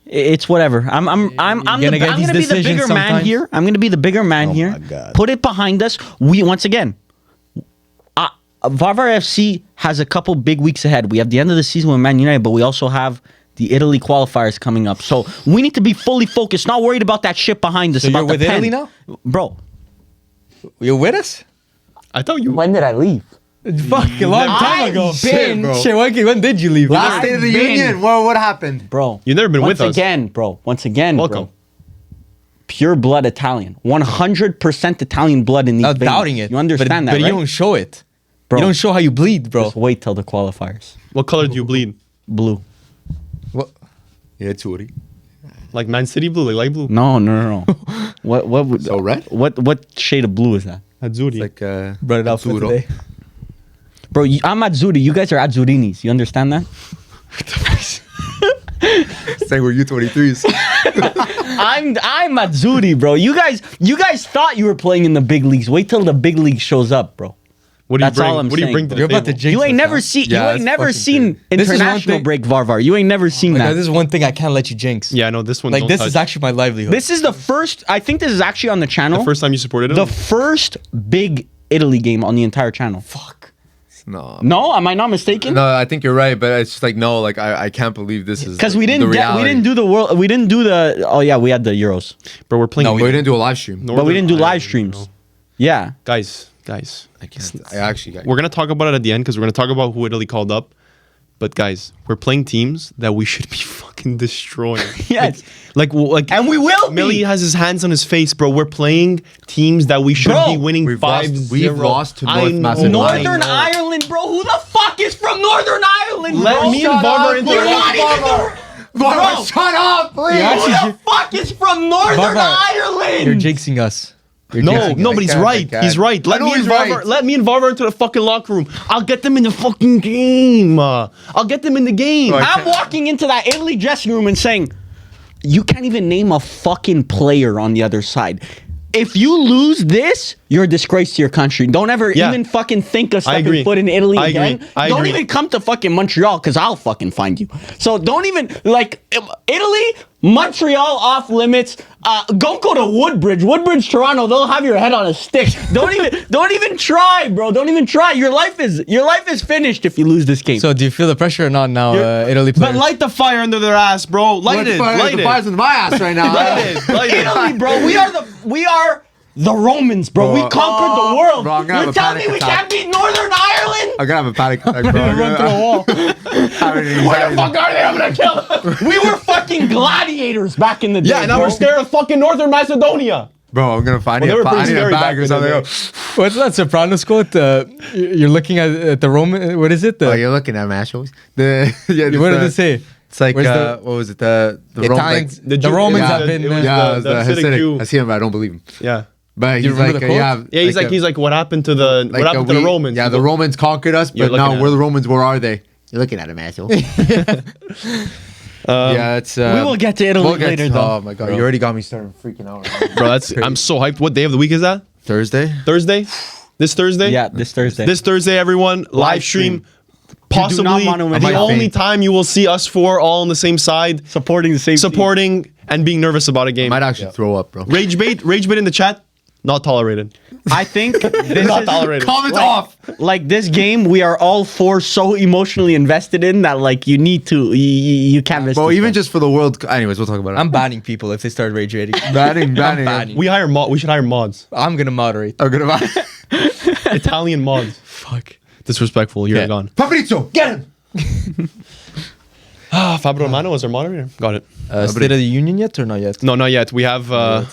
Speaker 4: It's whatever. I'm gonna be the bigger man here. I'm gonna be the bigger man here.
Speaker 2: my God.
Speaker 4: Put it behind us. We once again. Varvar FC has a couple big weeks ahead. We have the end of the season with Man United, but we also have the Italy qualifiers coming up. So we need to be fully focused, not worried about that shit behind us.
Speaker 2: So
Speaker 4: about
Speaker 2: you're
Speaker 4: the
Speaker 2: with
Speaker 4: pen.
Speaker 2: Italy now?
Speaker 4: Bro.
Speaker 2: You're with us?
Speaker 1: I thought you.
Speaker 4: When did I leave?
Speaker 2: Fuck, a long time
Speaker 4: I've
Speaker 2: ago.
Speaker 4: been-
Speaker 2: When did you leave?
Speaker 3: Last
Speaker 4: I've
Speaker 3: State of the
Speaker 4: been-
Speaker 3: Union. What happened?
Speaker 4: Bro.
Speaker 1: You've never been
Speaker 4: Once
Speaker 1: with us.
Speaker 4: again, bro. Once again,
Speaker 1: Welcome.
Speaker 4: bro. Pure blood Italian. 100% Italian blood in these
Speaker 2: Not
Speaker 4: veins.
Speaker 2: doubting it.
Speaker 4: You understand
Speaker 2: but
Speaker 4: that,
Speaker 2: you
Speaker 4: right?
Speaker 2: don't show it.
Speaker 4: Bro.
Speaker 2: You don't show how you bleed, bro.
Speaker 4: Just wait till the qualifiers.
Speaker 1: What color do you bleed?
Speaker 4: Blue.
Speaker 3: Yeah, Turi.
Speaker 1: Like Man City blue, like light blue?
Speaker 4: No. What would
Speaker 3: So red?
Speaker 4: What shade of blue is that?
Speaker 1: Azzurri.
Speaker 3: Like
Speaker 2: Brought it up for
Speaker 3: Azzurro.
Speaker 2: today.
Speaker 4: Bro, I'm Azzurri. You guys are Azzurrinis. You understand that?
Speaker 3: saying we're U23s.
Speaker 4: I'm Azzurri, bro. You guys thought you were playing in the big leagues. Wait till the big league shows up, bro.
Speaker 1: What do you
Speaker 4: That's
Speaker 1: bring?
Speaker 4: all I'm
Speaker 1: What do you
Speaker 4: saying,
Speaker 1: bring to
Speaker 4: bro.
Speaker 1: the
Speaker 2: You're about to
Speaker 1: table?
Speaker 2: jinx
Speaker 4: You ain't
Speaker 2: us
Speaker 4: never
Speaker 2: now.
Speaker 4: seen.
Speaker 3: Yeah,
Speaker 4: you ain't
Speaker 3: that's
Speaker 4: never
Speaker 3: fucking
Speaker 4: seen
Speaker 2: This is one
Speaker 4: international
Speaker 2: thing-
Speaker 4: break, Varvar. You ain't never seen
Speaker 2: Like,
Speaker 4: that.
Speaker 2: this is one thing I can't let you jinx.
Speaker 1: Yeah, no, this one.
Speaker 2: Like
Speaker 1: don't
Speaker 2: this
Speaker 1: touch.
Speaker 2: is actually my livelihood.
Speaker 4: This is the first. I think this is actually on the channel.
Speaker 1: the first time you supported
Speaker 4: the
Speaker 1: him.
Speaker 4: first big Italy game on the entire channel.
Speaker 2: fuck.
Speaker 3: No.
Speaker 4: No, am I not mistaken?
Speaker 3: No, I think you're right, but it's just like no, like I can't believe this is
Speaker 4: Because
Speaker 3: like,
Speaker 4: we
Speaker 3: the
Speaker 4: didn't
Speaker 3: reality.
Speaker 4: do the world. We didn't do the. Oh yeah, we had the Euros,
Speaker 1: Bro, we're playing.
Speaker 2: No,
Speaker 3: But we didn't do a live stream.
Speaker 4: but we didn't do
Speaker 1: Northern
Speaker 4: live
Speaker 1: Ireland,
Speaker 4: streams.
Speaker 1: bro.
Speaker 4: Yeah.
Speaker 1: Guys.
Speaker 3: I can't. I actually got
Speaker 1: We're gonna talk about it at the end because we're gonna talk about who Italy called up. But guys, we're playing teams that we should be fucking destroying.
Speaker 4: Yes.
Speaker 1: Like,
Speaker 4: And we will be.
Speaker 1: Mili has his hands on his face, bro. We're playing teams that we should
Speaker 4: Bro,
Speaker 1: be winning
Speaker 3: we've
Speaker 1: 5-0.
Speaker 3: we've lost to
Speaker 1: I
Speaker 3: North
Speaker 1: know,
Speaker 3: Macedonia.
Speaker 1: I
Speaker 4: Northern
Speaker 1: know.
Speaker 4: Ireland, bro. Who the fuck is from Northern Ireland,
Speaker 1: Let
Speaker 4: bro?
Speaker 1: me and Varvar into
Speaker 4: You're
Speaker 1: it.
Speaker 4: not even
Speaker 3: Bro, shut up, please.
Speaker 4: Who the fuck is from Northern
Speaker 2: Varvar,
Speaker 4: Ireland?
Speaker 2: You're jinxing us. You're
Speaker 1: No,
Speaker 2: jinxing
Speaker 1: no,
Speaker 2: us.
Speaker 1: but he's
Speaker 3: I
Speaker 1: right.
Speaker 3: can't.
Speaker 1: He's right. Let
Speaker 3: I know
Speaker 1: me and
Speaker 3: he's
Speaker 1: Varvar.
Speaker 3: right.
Speaker 1: Let me and Varvar into the fucking locker room. I'll get them in the fucking game. I'll get them in the game.
Speaker 3: Right.
Speaker 4: I'm walking into that Italy dressing room and saying, you can't even name a fucking player on the other side. If you lose this, you're a disgrace to your country. Don't ever
Speaker 1: Yeah.
Speaker 4: even fucking think of
Speaker 1: I
Speaker 4: stepping
Speaker 1: agree.
Speaker 4: foot in Italy
Speaker 1: I
Speaker 4: again.
Speaker 1: agree. I
Speaker 4: don't
Speaker 1: agree.
Speaker 4: even come to fucking Montreal because I'll fucking find you. So don't even, like, Italy, Montreal off limits. Don't go to Woodbridge. Woodbridge, Toronto, they'll have your head on a stick. Don't even try, bro. Don't even try. Your life is finished if you lose this game.
Speaker 2: So do you feel the pressure or not now, Italy
Speaker 1: But
Speaker 2: players?
Speaker 1: light the fire under their ass, bro. Light it. Light
Speaker 3: The
Speaker 1: it.
Speaker 3: fire's in my ass right now.
Speaker 1: Light it. Light it.
Speaker 4: Italy, bro. We are the Romans, bro. We
Speaker 3: Bro.
Speaker 4: conquered the world.
Speaker 3: Bro, I'm gonna have
Speaker 4: You're
Speaker 3: a
Speaker 4: telling me
Speaker 3: panic
Speaker 4: we
Speaker 3: attack.
Speaker 4: can't beat Northern Ireland?
Speaker 3: I'm gonna have a panic attack, bro. I'm
Speaker 2: Run through a wall.
Speaker 4: Where the fuck are they? I'm gonna kill them. We were fucking gladiators back in the day.
Speaker 1: Yeah, now
Speaker 4: bro.
Speaker 1: we're scared of fucking Northern Macedonia.
Speaker 3: Bro, I'm gonna find
Speaker 1: Well, they were
Speaker 3: I
Speaker 1: pretty
Speaker 3: need a
Speaker 1: scary
Speaker 3: bag
Speaker 1: back
Speaker 3: or
Speaker 1: in the
Speaker 3: something.
Speaker 1: day.
Speaker 2: What's that Sopranos quote? You're looking at the Roman. What is it?
Speaker 3: Oh, you're looking at Mashos. What
Speaker 2: what did it say?
Speaker 3: It's like
Speaker 2: Where's the-
Speaker 3: what was it? The
Speaker 2: Italians,
Speaker 3: Like,
Speaker 2: the
Speaker 1: Jew-
Speaker 2: Romans
Speaker 1: yeah,
Speaker 2: have been.
Speaker 1: it was
Speaker 3: yeah, it was
Speaker 1: the
Speaker 3: the
Speaker 1: Hasidic Jew.
Speaker 3: Hasidic. I see him, but I don't believe him.
Speaker 1: Yeah.
Speaker 3: But
Speaker 2: You
Speaker 3: he's
Speaker 2: remember
Speaker 3: like,
Speaker 2: the quote?
Speaker 1: Yeah, he's like, what happened to the
Speaker 3: like,
Speaker 1: what happened to the Romans?
Speaker 3: Yeah, the Romans conquered us,
Speaker 1: You're
Speaker 3: but
Speaker 1: looking
Speaker 3: now
Speaker 1: at
Speaker 3: we're
Speaker 1: it.
Speaker 3: the Romans. Where are they? You're looking at him, asshole. Yeah, it's.
Speaker 4: We will get to Italy later, though.
Speaker 3: Oh my god, you already got me starting freaking out.
Speaker 1: Bro, I'm so hyped. What day of the week is that?
Speaker 3: Thursday.
Speaker 1: Thursday? This Thursday?
Speaker 4: Yeah, this Thursday.
Speaker 1: This Thursday, everyone. Live stream. Possibly
Speaker 4: want to miss
Speaker 1: the
Speaker 4: it.
Speaker 1: only time you will see us four all on the same side,
Speaker 4: supporting the same team.
Speaker 1: supporting and being nervous about a game.
Speaker 3: Might actually throw up, bro.
Speaker 1: Rage bait in the chat. Not tolerated.
Speaker 4: I think this
Speaker 1: Not
Speaker 4: is
Speaker 1: tolerated.
Speaker 3: Comments
Speaker 4: like,
Speaker 3: off.
Speaker 4: Like this game, we are all four so emotionally invested in that like you need to, you can't miss.
Speaker 3: Bro,
Speaker 4: this
Speaker 3: even
Speaker 4: one.
Speaker 3: just for the World. Anyways, we'll talk about it.
Speaker 2: I'm banning people if they start rage rating.
Speaker 3: banning.
Speaker 2: banning.
Speaker 1: We should hire mods.
Speaker 2: I'm gonna moderate.
Speaker 3: I'm gonna ban.
Speaker 1: Italian mods.
Speaker 2: Fuck.
Speaker 1: Disrespectful. You're
Speaker 2: Yeah.
Speaker 1: gone.
Speaker 3: Fabrizio, get him.
Speaker 1: Fabio Romano was our moderator. Got it.
Speaker 2: State of the Union yet or not yet?
Speaker 1: No, not yet. We have a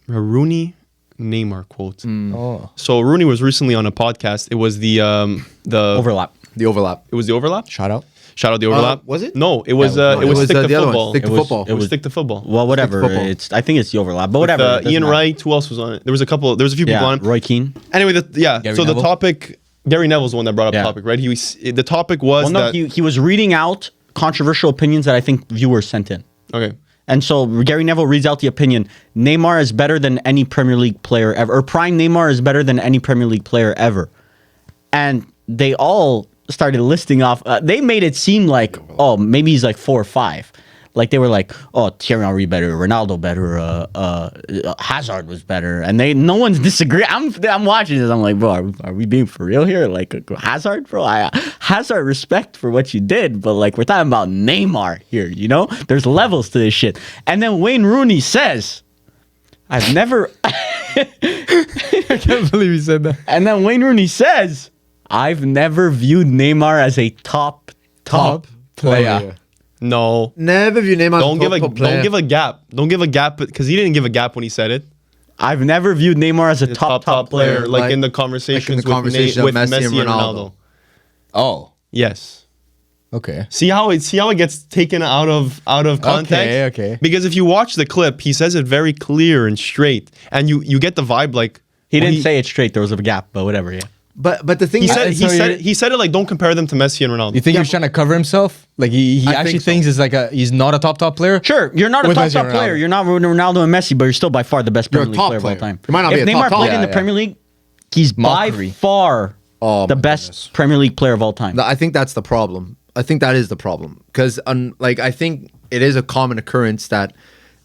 Speaker 1: Rooney Neymar quote.
Speaker 2: Oh.
Speaker 1: So Rooney was recently on a podcast. It was the
Speaker 4: overlap.
Speaker 3: The overlap.
Speaker 1: It was the overlap.
Speaker 2: Shout out.
Speaker 1: Shout out the overlap.
Speaker 3: was it?
Speaker 1: No, it was
Speaker 2: Yeah,
Speaker 1: it was stick to
Speaker 3: the other one.
Speaker 1: football.
Speaker 3: Stick to
Speaker 4: It was-
Speaker 3: football.
Speaker 1: It was stick to football.
Speaker 4: Well, whatever.
Speaker 3: football.
Speaker 4: I think it's the overlap, but whatever. it doesn't
Speaker 1: Ian
Speaker 4: matter.
Speaker 1: Wright. Who else was on it? There was a few people
Speaker 4: Yeah,
Speaker 1: on it.
Speaker 4: Roy Keane.
Speaker 1: Anyway,
Speaker 2: Gary
Speaker 1: so the
Speaker 2: Neville?
Speaker 1: topic. Gary Neville's the one that brought up the
Speaker 4: Yeah.
Speaker 1: topic, right? The topic was
Speaker 4: Well, no,
Speaker 1: that.
Speaker 4: he was reading out controversial opinions that I think viewers sent in.
Speaker 1: Okay.
Speaker 4: And so Gary Neville reads out the opinion: Neymar is better than any Premier League player ever, or prime Neymar is better than any Premier League player ever. And they all started listing off. They made it seem like, oh, maybe he's like 4 or 5. Like they were like, oh, Thierry Henry better, Ronaldo better, Hazard was better, and no one's disagree. I'm watching this. I'm like, bro, are we being for real here? Like Hazard, bro, Hazard, respect for what you did, but like we're talking about Neymar here. You know, there's levels to this shit. And then Wayne Rooney says, I've never.
Speaker 2: I can't believe he said that.
Speaker 4: And then Wayne Rooney says, I've never viewed Neymar as a top
Speaker 2: player.
Speaker 1: No.
Speaker 3: Never view Neymar.
Speaker 1: Don't give a gap. Don't give a gap because he didn't give a gap when he said it.
Speaker 4: I've never viewed Neymar as a
Speaker 1: The
Speaker 4: top player.
Speaker 1: like in the conversations
Speaker 3: conversation
Speaker 1: with
Speaker 3: of
Speaker 1: Messi and Ronaldo.
Speaker 2: Oh.
Speaker 1: Yes.
Speaker 2: Okay.
Speaker 1: See how it gets taken out of context.
Speaker 2: Okay.
Speaker 1: Because if you watch the clip, he says it very clear and straight, and you get the vibe like
Speaker 4: He
Speaker 1: when
Speaker 4: didn't say it straight. There was a gap, but whatever. Yeah.
Speaker 3: But the thing
Speaker 1: He
Speaker 3: is,
Speaker 1: said
Speaker 2: so
Speaker 1: he said it like don't compare them to Messi and Ronaldo.
Speaker 2: You think he was trying to cover himself? Like he
Speaker 3: I
Speaker 2: actually
Speaker 3: think so.
Speaker 2: thinks he's not a top player?
Speaker 4: Sure, you're not a
Speaker 2: With
Speaker 4: top
Speaker 2: Messi and
Speaker 4: player.
Speaker 2: Ronaldo.
Speaker 4: You're not Ronaldo and Messi, but you're still by far the best
Speaker 3: You're a
Speaker 4: Premier League
Speaker 3: top
Speaker 4: player of all
Speaker 3: player.
Speaker 4: time.
Speaker 3: You might not be
Speaker 4: if
Speaker 3: a
Speaker 4: Neymar
Speaker 3: top
Speaker 4: played
Speaker 3: top.
Speaker 4: in the
Speaker 2: Yeah,
Speaker 4: Premier League, he's
Speaker 2: Mockery.
Speaker 4: by far
Speaker 3: Oh,
Speaker 4: the
Speaker 3: my
Speaker 4: best
Speaker 3: goodness.
Speaker 4: Premier League player of all time.
Speaker 3: I think that's the problem. I think that is the problem because, like, I think it is a common occurrence that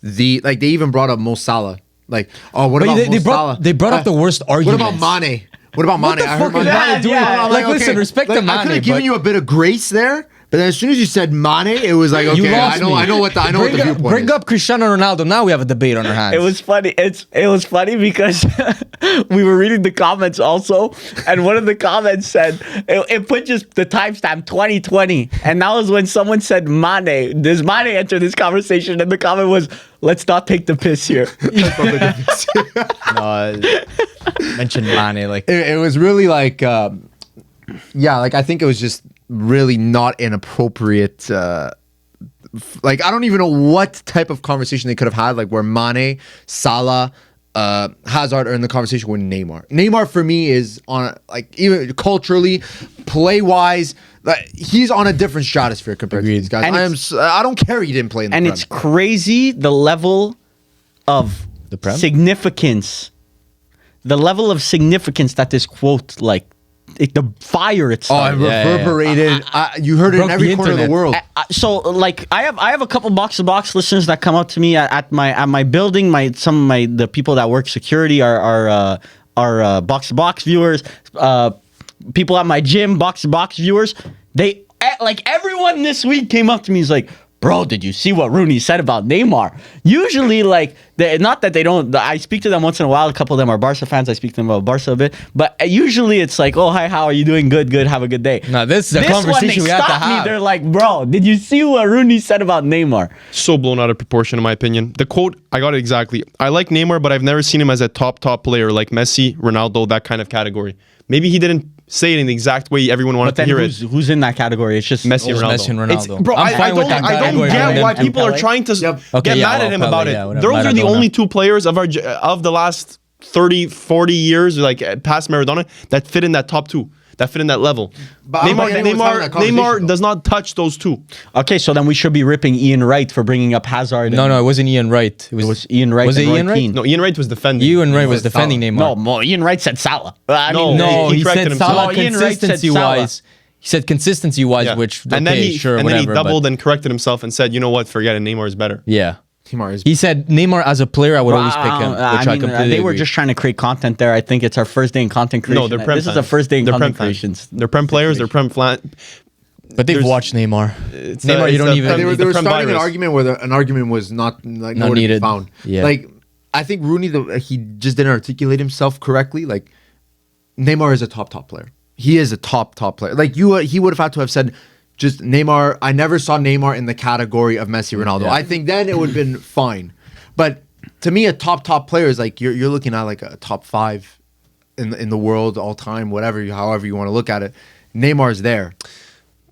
Speaker 3: they even brought up Mo Salah. Like, oh, what
Speaker 2: But
Speaker 3: about
Speaker 2: they
Speaker 3: Mo Salah?
Speaker 2: brought up the worst
Speaker 3: What
Speaker 2: arguments.
Speaker 3: about Mane? What about Mane?
Speaker 2: the
Speaker 3: I heard
Speaker 2: fuck is
Speaker 3: Mane.
Speaker 2: Mane doing?
Speaker 3: I'm
Speaker 2: Like, listen, respect to
Speaker 3: I
Speaker 2: Mane,
Speaker 3: could have given
Speaker 2: but-
Speaker 3: you a bit of grace there, but then as soon as you said Mane, it was like, okay, I know what the viewpoint
Speaker 2: Bring
Speaker 3: is.
Speaker 2: up Cristiano Ronaldo. Now we have a debate on our hands.
Speaker 4: It was funny. It was funny because we were reading the comments also, and one of the comments said it put just the timestamp 2020, and that was when someone said Mane. Does Mane enter this conversation? And the comment was, "Let's not take the piss here."
Speaker 2: mentioned Mane. Like
Speaker 3: It was really like, like I think it was just really not an appropriate. Like I don't even know what type of conversation they could have had. Like where Mane, Salah, Hazard are in the conversation with Neymar. Neymar for me is on like even culturally, play wise, like, he's on a different stratosphere compared to these guys.
Speaker 4: And
Speaker 3: I don't care he didn't play in the
Speaker 4: And
Speaker 3: Prem.
Speaker 4: it's crazy the level of
Speaker 2: The Prem?
Speaker 4: significance, that this quote the fire it
Speaker 3: Oh, it
Speaker 4: started.
Speaker 3: reverberated. You heard it in
Speaker 2: Broke
Speaker 3: every
Speaker 2: the
Speaker 3: corner of the
Speaker 2: internet.
Speaker 3: world.
Speaker 4: So like I have a couple box to box listeners that come up to me at my building. The people that work security are box to box viewers. People at my gym, box to box viewers. They like everyone this week came up to me. Is like, bro, did you see what Rooney said about Neymar? Usually, like not that they don't. I speak to them once in a while. A couple of them are Barca fans. I speak to them about Barca a bit. But usually it's like, oh, hi, how are you doing? Good, good. Have a good day.
Speaker 2: No, this is a conversation we have to have.
Speaker 4: They're like, bro, did you see what Rooney said about Neymar?
Speaker 1: So blown out of proportion, in my opinion. The quote, I got it exactly. I like Neymar, but I've never seen him as a top player like Messi, Ronaldo, that kind of category. Maybe he didn't say it in the exact way everyone wanted to hear it.
Speaker 4: Who's in that category? It's just
Speaker 1: Messi, Ronaldo.
Speaker 2: Messi and Ronaldo.
Speaker 1: Bro,
Speaker 2: I'm fine with that
Speaker 1: I don't
Speaker 2: category.
Speaker 1: get why
Speaker 2: And
Speaker 1: people are
Speaker 4: Pele.
Speaker 1: trying to
Speaker 2: Okay,
Speaker 1: get
Speaker 2: yeah,
Speaker 1: mad at him
Speaker 2: Pele,
Speaker 1: about it.
Speaker 2: yeah, whatever.
Speaker 1: Those are the
Speaker 2: Maradona.
Speaker 1: only two players of the last 30, 40 years, like past Maradona, that fit in that top two. That fit in that level.
Speaker 3: But I'm not getting what's having that conversation,
Speaker 1: Neymar
Speaker 3: though.
Speaker 1: does not touch those two.
Speaker 4: Okay, so then we should be ripping Ian Wright for bringing up Hazard.
Speaker 2: No, it wasn't Ian Wright.
Speaker 4: It was Ian Wright.
Speaker 2: Was it
Speaker 4: and Roy
Speaker 2: Ian Wright?
Speaker 4: Keane.
Speaker 1: No, Ian Wright was defending.
Speaker 2: Ian Wright was
Speaker 3: said
Speaker 2: defending
Speaker 3: Salah.
Speaker 2: Neymar.
Speaker 4: No, Ian Wright said Salah. I
Speaker 1: No,
Speaker 4: mean,
Speaker 2: No,
Speaker 1: he
Speaker 2: he
Speaker 1: corrected
Speaker 2: said
Speaker 1: himself.
Speaker 2: Salah
Speaker 4: Oh, Ian Wright said
Speaker 2: consistency-wise. He said consistency-wise,
Speaker 1: Yeah.
Speaker 2: which,
Speaker 1: and then
Speaker 2: okay,
Speaker 1: he,
Speaker 2: sure,
Speaker 1: and
Speaker 2: whatever.
Speaker 1: then he doubled
Speaker 2: but
Speaker 1: and corrected himself and said, you know what, forget it, Neymar is better.
Speaker 2: yeah.
Speaker 3: Neymar is.
Speaker 2: He said Neymar as a player, I would always pick him, which I completely
Speaker 4: they were
Speaker 2: agree.
Speaker 4: just trying to create content there. I think it's our first day in content creation.
Speaker 1: No, they're Prem
Speaker 4: This is
Speaker 1: fans.
Speaker 4: the first day in
Speaker 1: They're
Speaker 4: content
Speaker 1: Prem fans.
Speaker 4: creations.
Speaker 1: They're Prem players, they're Prem flat.
Speaker 2: But they've
Speaker 1: there's-
Speaker 2: watched Neymar.
Speaker 1: It's
Speaker 2: Neymar, you
Speaker 1: it's
Speaker 2: don't even-
Speaker 1: Prem-
Speaker 3: They were,
Speaker 1: the
Speaker 3: they were
Speaker 1: Prem
Speaker 3: starting an
Speaker 1: virus.
Speaker 3: argument where an argument was not like
Speaker 2: Not
Speaker 3: nowhere to be
Speaker 2: needed.
Speaker 3: found.
Speaker 2: Yeah.
Speaker 3: Like I think Rooney, he just didn't articulate himself correctly. Like Neymar is a top player. He is a top player. Like he would have had to have said just Neymar. I never saw Neymar in the category of Messi, Ronaldo.
Speaker 2: Yeah.
Speaker 3: I think then it would have been fine. But to me, a top player is like you're looking at like a top 5 in the world all time, however you want to look at it. Neymar's there.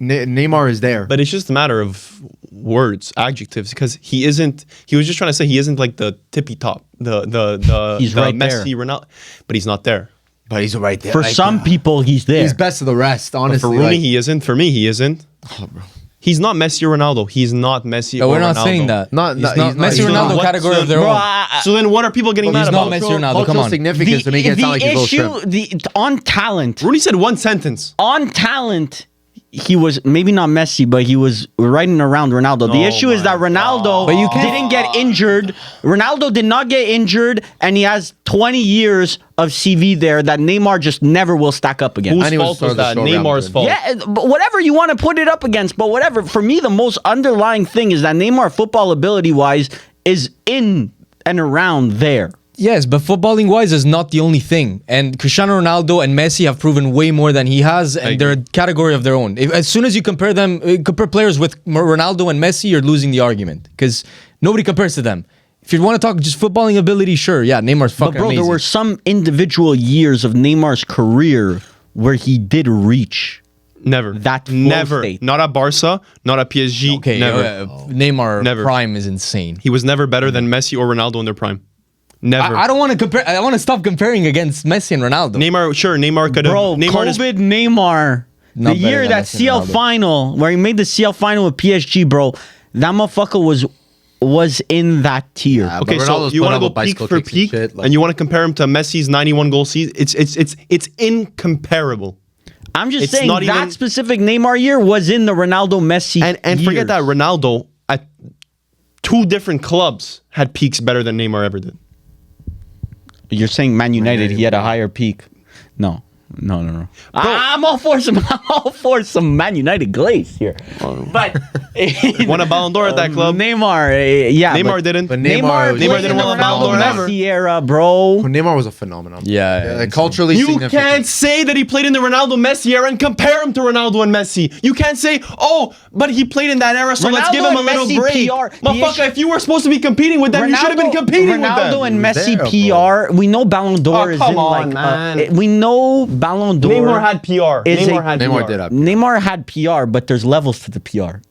Speaker 3: Neymar is there.
Speaker 1: But it's just a matter of words, adjectives, because he isn't. He was just trying to say he isn't like the tippy top, the
Speaker 4: He's
Speaker 1: the
Speaker 4: right
Speaker 1: Messi,
Speaker 4: there.
Speaker 1: Ronaldo, but he's not there.
Speaker 3: But he's right there.
Speaker 4: For some people, he's there.
Speaker 3: he's best of the rest.
Speaker 1: But
Speaker 3: Honestly,
Speaker 1: for Rooney,
Speaker 3: like,
Speaker 1: he isn't. For me, he isn't. He's not Messi or Ronaldo. He's not Messi
Speaker 2: No,
Speaker 1: or
Speaker 2: we're not
Speaker 1: Ronaldo.
Speaker 2: saying that.
Speaker 3: He's not-
Speaker 2: He's
Speaker 3: he's not-
Speaker 2: Messi
Speaker 3: he's
Speaker 2: Ronaldo
Speaker 3: not.
Speaker 2: category of their
Speaker 4: Bro,
Speaker 2: own.
Speaker 1: So then what are people getting
Speaker 2: He's
Speaker 1: mad
Speaker 2: not
Speaker 1: about?
Speaker 2: Messi Ronaldo, come
Speaker 3: cultural
Speaker 2: on.
Speaker 3: significance to make it sound like he's little shrimp.
Speaker 4: on talent,
Speaker 1: Rooney said one sentence.
Speaker 4: on talent, he was maybe not Messi, but he was riding around Ronaldo. The
Speaker 1: Oh
Speaker 4: issue is
Speaker 1: my
Speaker 4: that Ronaldo
Speaker 2: But you can't-
Speaker 4: didn't get injured. Ronaldo did not get injured, and he has 20 years of CV there that Neymar just never will stack up against.
Speaker 1: Whose
Speaker 3: And he was
Speaker 1: fault
Speaker 3: sort
Speaker 1: was
Speaker 3: of the
Speaker 1: that?
Speaker 3: show
Speaker 1: Neymar's
Speaker 3: round.
Speaker 1: fault.
Speaker 4: Yeah, but whatever you want to put it up against, but whatever. For me, the most underlying thing is that Neymar, football ability wise, is in and around there.
Speaker 2: Yes, but footballing wise is not the only thing. And Cristiano Ronaldo and Messi have proven way more than he has, and they're a category of their own. As soon as you compare them, compare players with Ronaldo and Messi, you're losing the argument because nobody compares to them. If you want to talk just footballing ability, sure, yeah, Neymar's fucking
Speaker 4: But bro,
Speaker 2: amazing.
Speaker 4: there were some individual years of Neymar's career where he did reach.
Speaker 1: Never.
Speaker 4: That flow
Speaker 1: never.
Speaker 4: state.
Speaker 1: Not at Barca, not at PSG.
Speaker 2: okay,
Speaker 1: never.
Speaker 2: Neymar
Speaker 1: Never.
Speaker 2: prime is insane.
Speaker 1: He was never better than Messi or Ronaldo in their prime. Never.
Speaker 2: I don't want to compare. I want to stop comparing against Messi and Ronaldo.
Speaker 1: Neymar, sure, Neymar could have.
Speaker 4: Bro,
Speaker 1: Neymar is
Speaker 4: COVID Neymar,
Speaker 2: Not
Speaker 4: the year
Speaker 2: better than
Speaker 4: that
Speaker 2: Messi and
Speaker 4: CL
Speaker 2: Ronaldo.
Speaker 4: final, where he made the CL final with PSG, bro, that motherfucker was in that tier.
Speaker 3: Yeah,
Speaker 1: okay.
Speaker 3: but
Speaker 1: So
Speaker 3: Ronaldo's
Speaker 1: you want to
Speaker 3: put
Speaker 1: go
Speaker 3: up
Speaker 1: peak
Speaker 3: bicycle
Speaker 1: for
Speaker 3: kicks and
Speaker 1: peak,
Speaker 3: shit, like-
Speaker 1: and you want to compare him to Messi's 91 goal season. It's incomparable.
Speaker 4: I'm just
Speaker 1: It's
Speaker 4: saying
Speaker 1: not
Speaker 4: that
Speaker 1: even-
Speaker 4: specific Neymar year was in the Ronaldo Messi
Speaker 1: And forget
Speaker 4: years.
Speaker 1: that Ronaldo at 2 different clubs had peaks better than Neymar ever did.
Speaker 4: You're saying Man United, he had a higher peak. No. I'm all for some Man United glaze here. But
Speaker 1: Won a Ballon d'Or at that club.
Speaker 4: Neymar, yeah.
Speaker 1: Neymar
Speaker 4: but
Speaker 1: didn't.
Speaker 3: But
Speaker 4: Neymar,
Speaker 3: Neymar
Speaker 4: played
Speaker 1: didn't
Speaker 4: in the
Speaker 1: win a Ballon d'Or
Speaker 4: Ronaldo
Speaker 1: ever.
Speaker 4: Messi era, bro.
Speaker 3: Neymar was a phenomenon.
Speaker 2: Yeah,
Speaker 3: Like, culturally
Speaker 1: You
Speaker 3: significant.
Speaker 1: can't say that he played in the Ronaldo Messi era and compare him to Ronaldo and Messi. You can't say, oh, but he played in that era, so let's
Speaker 4: Ronaldo
Speaker 1: give him a
Speaker 4: and
Speaker 1: little
Speaker 4: Messi
Speaker 1: break.
Speaker 4: PR. The
Speaker 1: Motherfucker,
Speaker 4: issue-
Speaker 1: if you were supposed to be competing with them, you should have been competing with them.
Speaker 4: Ronaldo and
Speaker 3: He was
Speaker 4: Messi
Speaker 3: there,
Speaker 4: PR. We know Ballon d'Or
Speaker 1: Oh,
Speaker 4: is
Speaker 1: come
Speaker 4: in
Speaker 1: on,
Speaker 4: like.
Speaker 1: man.
Speaker 4: We know Ballon d'Or.
Speaker 1: Neymar had PR.
Speaker 4: is
Speaker 1: Neymar
Speaker 4: a-
Speaker 1: had
Speaker 3: Neymar
Speaker 1: PR.
Speaker 3: did have.
Speaker 4: Neymar had PR, but there's levels to the PR.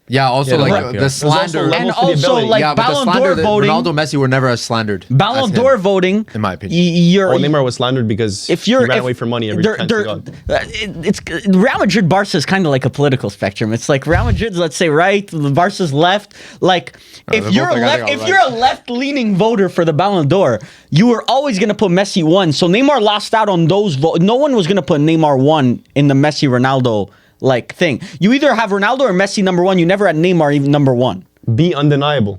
Speaker 3: Yeah, also
Speaker 2: Yeah,
Speaker 3: like
Speaker 2: right.
Speaker 3: the
Speaker 2: There's
Speaker 1: also
Speaker 3: slander.
Speaker 1: levels
Speaker 4: And
Speaker 1: to the
Speaker 4: also,
Speaker 1: ability.
Speaker 4: like,
Speaker 3: yeah, but the
Speaker 4: Ballon
Speaker 3: slander
Speaker 4: d'Or
Speaker 3: that
Speaker 4: voting-
Speaker 3: Ronaldo, Messi were never as slandered.
Speaker 4: Ballon
Speaker 3: as him.
Speaker 4: d'Or voting,
Speaker 3: in my opinion.
Speaker 4: You're
Speaker 1: Oh, Neymar was slandered because
Speaker 4: if you're
Speaker 1: he ran
Speaker 4: if
Speaker 1: away from money every
Speaker 4: they're-
Speaker 1: time.
Speaker 4: they're- it's Real Madrid Barca is kind of like a political spectrum. It's like Real Madrid's, let's say, right, the Barca's left. Like if
Speaker 3: they're
Speaker 4: you're
Speaker 3: both
Speaker 4: a
Speaker 3: like, I
Speaker 4: left,
Speaker 3: think
Speaker 4: if
Speaker 3: I'm
Speaker 4: you're a left-leaning voter for the Ballon d'Or, you were always gonna put Messi 1. So Neymar lost out on those votes. No one was gonna put Neymar 1 in the Messi Ronaldo like thing. You either have Ronaldo or Messi number 1. You never had Neymar even number 1.
Speaker 1: Be undeniable.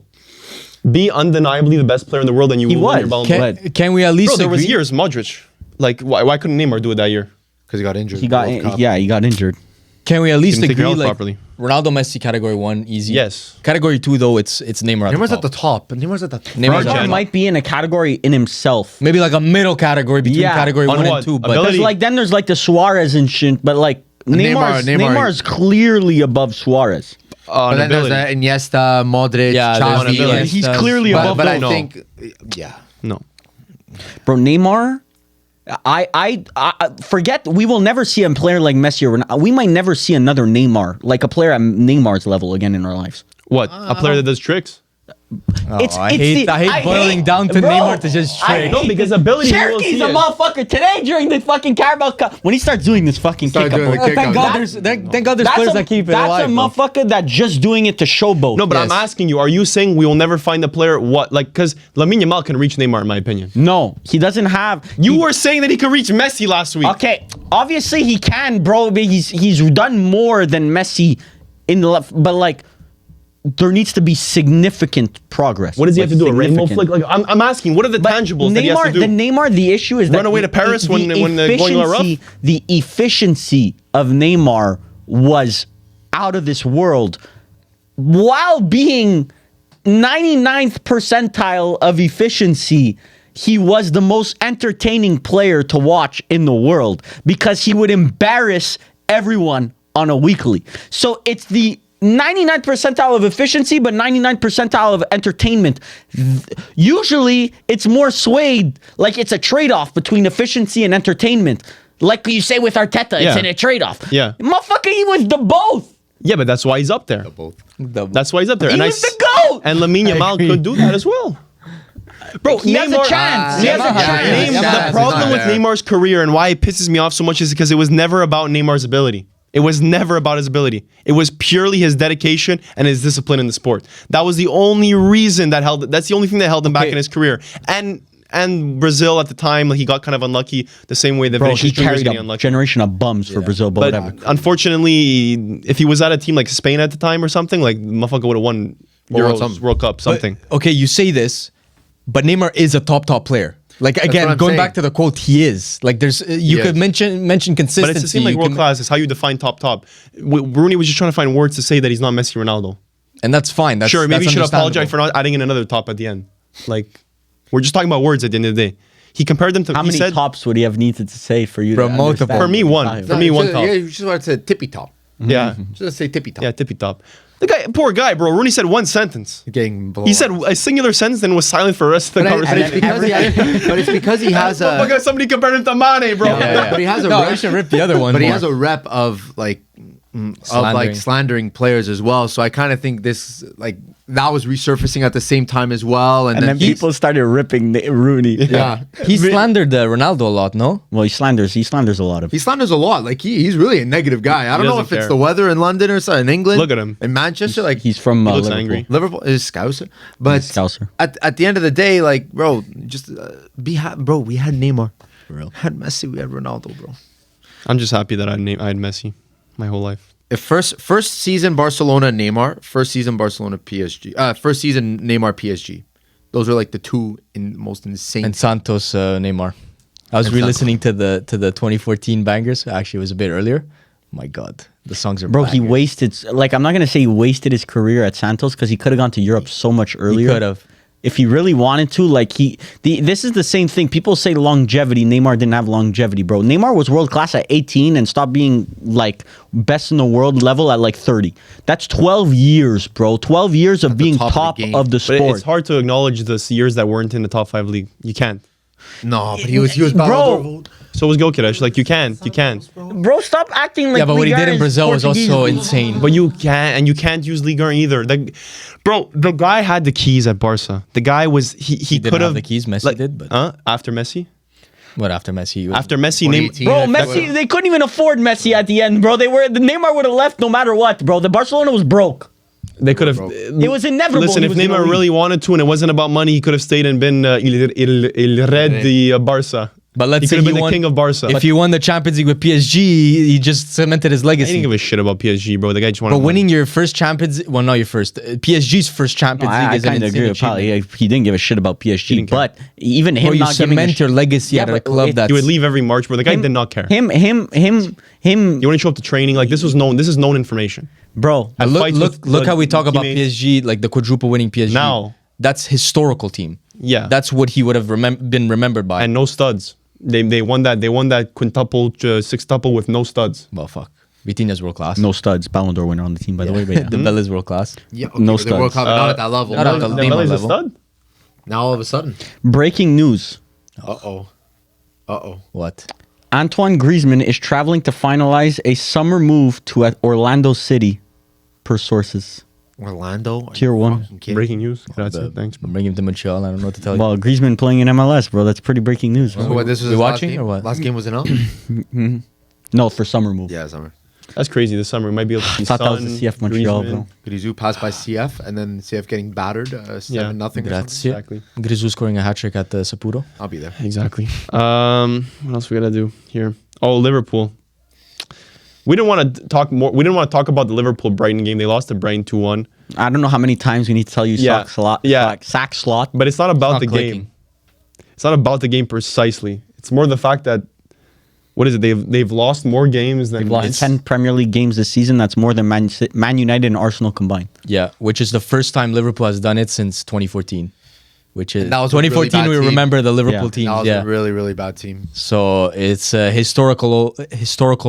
Speaker 1: Be undeniably the best player in the world, and you
Speaker 4: He
Speaker 1: will win
Speaker 4: was.
Speaker 1: your Ballon d'Or.
Speaker 2: Can we at least
Speaker 1: Bro, there was
Speaker 2: agree?
Speaker 1: years Modric. Like, why couldn't Neymar do it that year?
Speaker 3: Because he got injured.
Speaker 4: He got
Speaker 3: World Cup.
Speaker 4: he got injured.
Speaker 2: Can we at least
Speaker 1: Didn't take
Speaker 2: agree
Speaker 1: your health
Speaker 2: like
Speaker 1: properly.
Speaker 2: Ronaldo, Messi, category 1, easy.
Speaker 1: Yes.
Speaker 2: Category 2, though, it's Neymar.
Speaker 3: Neymar's
Speaker 2: at
Speaker 3: at the top. Neymar's at the top.
Speaker 2: Neymar's
Speaker 4: Neymar
Speaker 2: at the
Speaker 4: might be in a category in himself.
Speaker 2: Maybe like a middle category between
Speaker 4: Yeah.
Speaker 2: category
Speaker 1: On
Speaker 2: 1
Speaker 1: what?
Speaker 2: and 2. But
Speaker 1: Ability?
Speaker 4: There's like the Suarez and shit, but like
Speaker 3: Neymar-
Speaker 4: Neymar is clearly above Suarez.
Speaker 3: But then there's Iniesta, Modric,
Speaker 2: Yeah, there's
Speaker 3: Xavi.
Speaker 2: Iniesta.
Speaker 3: like-
Speaker 1: He's clearly above
Speaker 3: but I
Speaker 1: those.
Speaker 3: think, yeah.
Speaker 1: No.
Speaker 4: Bro, Neymar, I forget. We will never see a player like Messi or Ronaldo. We might never see another Neymar, like a player at Neymar's level again in our lives.
Speaker 1: What? A player that does tricks?
Speaker 2: I hate boiling down to Neymar to just trick.
Speaker 1: No, because ability. you will
Speaker 4: Cherokee
Speaker 1: see
Speaker 4: the
Speaker 1: it.
Speaker 4: motherfucker today during the fucking Carabao Cup when he starts doing this fucking
Speaker 3: Start
Speaker 4: kick up.
Speaker 3: doing the kick
Speaker 2: Thank
Speaker 3: up.
Speaker 2: God there's players that keep it
Speaker 4: That's
Speaker 2: alive.
Speaker 4: a
Speaker 2: bro.
Speaker 4: motherfucker that just doing it to showboat.
Speaker 1: No, but I'm
Speaker 3: Yes.
Speaker 1: asking you, are you saying we will never find a player because Lamine Yamal can reach Neymar in my opinion.
Speaker 4: No, he doesn't have.
Speaker 1: You were saying that he could reach Messi last week.
Speaker 4: Okay, obviously he can, bro. But he's done more than Messi in the left. But like, there needs to be significant progress.
Speaker 1: What does he have to do? A rainbow
Speaker 4: Significant.
Speaker 1: flick? Like I'm asking, what are the tangibles that he has to do?
Speaker 4: The issue is
Speaker 1: Run
Speaker 4: that
Speaker 1: away to Paris when going rough?
Speaker 4: the efficiency of Neymar was out of this world, while being 99th percentile of efficiency. He was the most entertaining player to watch in the world because he would embarrass everyone on a weekly. So it's the 99th percentile of efficiency, but 99th percentile of entertainment. Usually, it's more swayed, like it's a trade-off between efficiency and entertainment. Like you say with Arteta, it's
Speaker 1: Yeah.
Speaker 4: in a trade-off.
Speaker 1: Yeah.
Speaker 4: Motherfucker, he was the both.
Speaker 1: Yeah, but that's why he's up there. That's why he's up there.
Speaker 4: He was the GOAT.
Speaker 1: And Lamine Yamal could do that as well. Bro,
Speaker 4: He has a chance. He has a chance.
Speaker 1: The problem with Neymar's career and why it pisses me off so much is because it was never about Neymar's ability. It was never about his ability. It was purely his dedication and his discipline in the sport. That was the only reason that's the only thing that held him back in his career. And Brazil at the time, he got kind of unlucky the same way that
Speaker 4: Bro,
Speaker 1: Vinicius
Speaker 4: he
Speaker 1: Junior was
Speaker 4: carried
Speaker 1: getting
Speaker 4: a
Speaker 1: unlucky.
Speaker 4: generation of bums for Brazil, but
Speaker 1: But
Speaker 4: whatever.
Speaker 1: unfortunately, if he was at a team like Spain at the time or something, like motherfucker would have won Euros,
Speaker 3: something.
Speaker 1: World Cup, something.
Speaker 2: But, okay, you say this, but Neymar is a top player. Like
Speaker 3: what
Speaker 2: again,
Speaker 3: I'm
Speaker 2: going
Speaker 3: saying.
Speaker 2: back to the quote, he is. Like there's you
Speaker 3: Yes.
Speaker 2: could mention consistency.
Speaker 1: But it's the same like
Speaker 2: you
Speaker 1: world
Speaker 2: can-
Speaker 1: class. It's how you define top. Rooney was just trying to find words to say that he's not Messi, Ronaldo.
Speaker 2: and that's fine. That's,
Speaker 1: Sure, maybe
Speaker 2: that's
Speaker 1: you should
Speaker 2: understandable.
Speaker 1: apologize for not adding in another top at the end. Like, we're just talking about words at the end of the day. He compared them to.
Speaker 4: How
Speaker 1: he
Speaker 4: many
Speaker 1: said,
Speaker 4: tops would he have needed to say for you
Speaker 2: Bro,
Speaker 4: to
Speaker 2: multiple.
Speaker 4: understand
Speaker 1: For me,
Speaker 4: what he's
Speaker 1: one.
Speaker 4: talking
Speaker 1: For
Speaker 4: about?
Speaker 1: me, one top.
Speaker 3: Yeah, you just want to say tippy top.
Speaker 1: Yeah,
Speaker 3: Just say tippy top.
Speaker 1: yeah, tippy top. The guy, poor guy, bro. Rooney said one sentence.
Speaker 3: Getting blown
Speaker 1: He said
Speaker 3: up.
Speaker 1: a singular sentence, then was silent for the rest of the
Speaker 3: But
Speaker 1: conversation.
Speaker 3: it's because he has
Speaker 1: Look
Speaker 3: a.
Speaker 1: at somebody compared him to Mane, bro.
Speaker 3: But he has a
Speaker 2: No,
Speaker 3: rep.
Speaker 2: I should rip the other one.
Speaker 3: But he
Speaker 2: more.
Speaker 3: has a rep of like
Speaker 2: Slandering.
Speaker 3: slandering players as well. So I kind of think this like that was resurfacing at the same time as well. And,
Speaker 4: And then
Speaker 3: he's-
Speaker 4: people started ripping Rooney.
Speaker 3: yeah.
Speaker 2: He slandered Ronaldo a lot, no?
Speaker 4: Well, he slanders a lot of.
Speaker 3: He slanders a lot. Like he's really a negative guy. I don't know if
Speaker 1: doesn't
Speaker 3: it's
Speaker 1: care.
Speaker 3: the weather in London or something, in England.
Speaker 1: Look at him.
Speaker 3: In Manchester. Like
Speaker 4: He's from
Speaker 1: looks
Speaker 4: Liverpool.
Speaker 1: angry.
Speaker 3: Liverpool is Scouser. But
Speaker 4: He's Scouser.
Speaker 3: At the end of the day, like, bro, just bro, we had Neymar.
Speaker 4: For real.
Speaker 3: We had Messi, we had Ronaldo, bro.
Speaker 1: I'm just happy that I had Messi my whole life.
Speaker 3: If first season Barcelona Neymar, first season Barcelona PSG, first season Neymar PSG. Those are like the two most insane.
Speaker 2: And Santos Neymar. I was
Speaker 3: And
Speaker 2: re-listening to the 2014 bangers. Actually, it was a bit earlier. My God, the songs are
Speaker 4: Bro, he
Speaker 2: bangers.
Speaker 4: wasted. Like, I'm not gonna say he wasted his career at Santos because he could have gone to Europe so much earlier.
Speaker 2: could have.
Speaker 4: If he really wanted to. Like this is the same thing. People say longevity. Neymar didn't have longevity, bro. Neymar was world class at 18 and stopped being like best in the world level at like 30. That's 12 years, bro. 12 years of being
Speaker 3: top of the
Speaker 4: top
Speaker 3: game.
Speaker 4: of the
Speaker 1: But
Speaker 4: sport.
Speaker 1: it's hard to acknowledge the years that weren't in the top 5 league. You can't.
Speaker 3: No, but he was
Speaker 4: Bro.
Speaker 1: So was Gyökeres. Like you can't.
Speaker 4: Bro, stop acting like.
Speaker 2: Yeah, but what he
Speaker 4: Liga
Speaker 2: did in
Speaker 4: is
Speaker 2: Brazil was
Speaker 4: Portuguese.
Speaker 2: also insane.
Speaker 1: But you can't use Ligue 1 either. Bro, the guy had the keys at Barca. The guy was he
Speaker 2: didn't
Speaker 1: could
Speaker 2: have
Speaker 1: have
Speaker 2: the keys, Messi did, but-
Speaker 1: after Messi.
Speaker 2: What after Messi?
Speaker 1: After Messi, Neymar.
Speaker 3: 2018.
Speaker 4: Bro,
Speaker 3: I think.
Speaker 4: Messi, they couldn't even afford Messi at the end, bro. The Neymar would have left no matter what, bro. The Barcelona was broke.
Speaker 1: They could have.
Speaker 4: It was inevitable
Speaker 1: Listen,
Speaker 4: he
Speaker 1: if
Speaker 4: was gonna
Speaker 1: Neymar
Speaker 4: leave.
Speaker 1: really wanted to and it wasn't about money, he could have stayed and been Il Red the Barca.
Speaker 2: But let's
Speaker 1: he
Speaker 2: say
Speaker 1: could have
Speaker 2: he
Speaker 1: been the
Speaker 2: won,
Speaker 1: king of Barca.
Speaker 2: If he won the Champions League with PSG, he just cemented his
Speaker 1: I didn't
Speaker 2: legacy.
Speaker 1: give a shit about PSG, bro. The guy just wanted.
Speaker 2: But winning your first Champions, well, not your first, PSG's first Champions League
Speaker 4: I
Speaker 2: is an
Speaker 4: kind of
Speaker 2: insane
Speaker 4: agree with Pally.
Speaker 2: achievement.
Speaker 4: He didn't give a shit about PSG,
Speaker 1: didn't care.
Speaker 4: but even him
Speaker 2: Bro, you
Speaker 4: not giving a
Speaker 2: cement your legacy
Speaker 4: Yeah,
Speaker 2: at a
Speaker 4: but
Speaker 2: club
Speaker 4: it-
Speaker 2: that's...
Speaker 1: he would leave every March, bro. The guy did not care.
Speaker 4: Him.
Speaker 1: You want to show up to training? Like this was known. This is known information.
Speaker 4: bro.
Speaker 1: Have
Speaker 2: Look,
Speaker 1: fights with
Speaker 2: look how we talk about
Speaker 1: teammates.
Speaker 2: PSG, like the quadruple winning PSG.
Speaker 1: Now.
Speaker 2: That's historical team.
Speaker 1: Yeah.
Speaker 2: That's what he would have been remembered by.
Speaker 1: And no studs. They won that quintuple, sextuple with no studs.
Speaker 2: Well, fuck. Vitinha's world class.
Speaker 4: No studs. Ballon d'Or winner on the team, by the way. But yeah.
Speaker 2: Dembele's world class.
Speaker 3: Yeah,
Speaker 4: No
Speaker 3: but the World
Speaker 4: studs.
Speaker 3: Cup, not at that level.
Speaker 2: not at the Neymar
Speaker 1: Dembele's a
Speaker 2: level.
Speaker 1: stud.
Speaker 3: Now all of a sudden.
Speaker 4: Breaking news.
Speaker 3: Uh-oh.
Speaker 2: What?
Speaker 4: Antoine Griezmann is traveling to finalize a summer move to Orlando City, per sources.
Speaker 3: Orlando? Are
Speaker 4: Tier
Speaker 3: you
Speaker 4: one.
Speaker 3: fucking kidding?
Speaker 1: Breaking news. That's it. Thanks, bro.
Speaker 2: Bring him to Montreal. I don't know what to tell you.
Speaker 4: Well, Griezmann playing in MLS, bro. That's pretty breaking news.
Speaker 3: So what, this was
Speaker 2: We
Speaker 3: his last
Speaker 2: watching
Speaker 3: game?
Speaker 2: or what?
Speaker 3: Last game was in L?
Speaker 4: No, for summer move.
Speaker 3: Yeah, summer.
Speaker 1: That's crazy. This summer we might be able to see
Speaker 4: I thought that was
Speaker 1: Son,
Speaker 4: the CF Montreal,
Speaker 1: Griezmann.
Speaker 4: bro.
Speaker 3: Grisou passed by CF, and then CF getting battered 7-0 or something.
Speaker 2: Grazie.
Speaker 1: Exactly.
Speaker 2: Grisou scoring a hat trick at Sapporo.
Speaker 3: I'll be there.
Speaker 1: Exactly. What else we gotta do here? Oh, Liverpool. We didn't want to talk more. We didn't want to talk about the Liverpool Brighton game. They lost to Brighton 2-1.
Speaker 4: I don't know how many times we need to tell you
Speaker 1: Yeah.
Speaker 4: sack slot.
Speaker 1: But it's not about
Speaker 2: not
Speaker 1: the
Speaker 2: clicking.
Speaker 1: game. It's not about the game precisely. It's more the fact that what is it? They've lost more games than
Speaker 4: They've lost 10 Premier League games this season. That's more than Man United and Arsenal combined.
Speaker 2: Yeah, which is the first time Liverpool has done it since 2014. Which is
Speaker 3: And that was a really
Speaker 2: 2014.
Speaker 3: bad
Speaker 2: we
Speaker 3: team.
Speaker 2: remember the Liverpool
Speaker 4: Yeah.
Speaker 2: team.
Speaker 3: That was
Speaker 2: Yeah.
Speaker 3: a really, really bad team.
Speaker 2: So it's a historical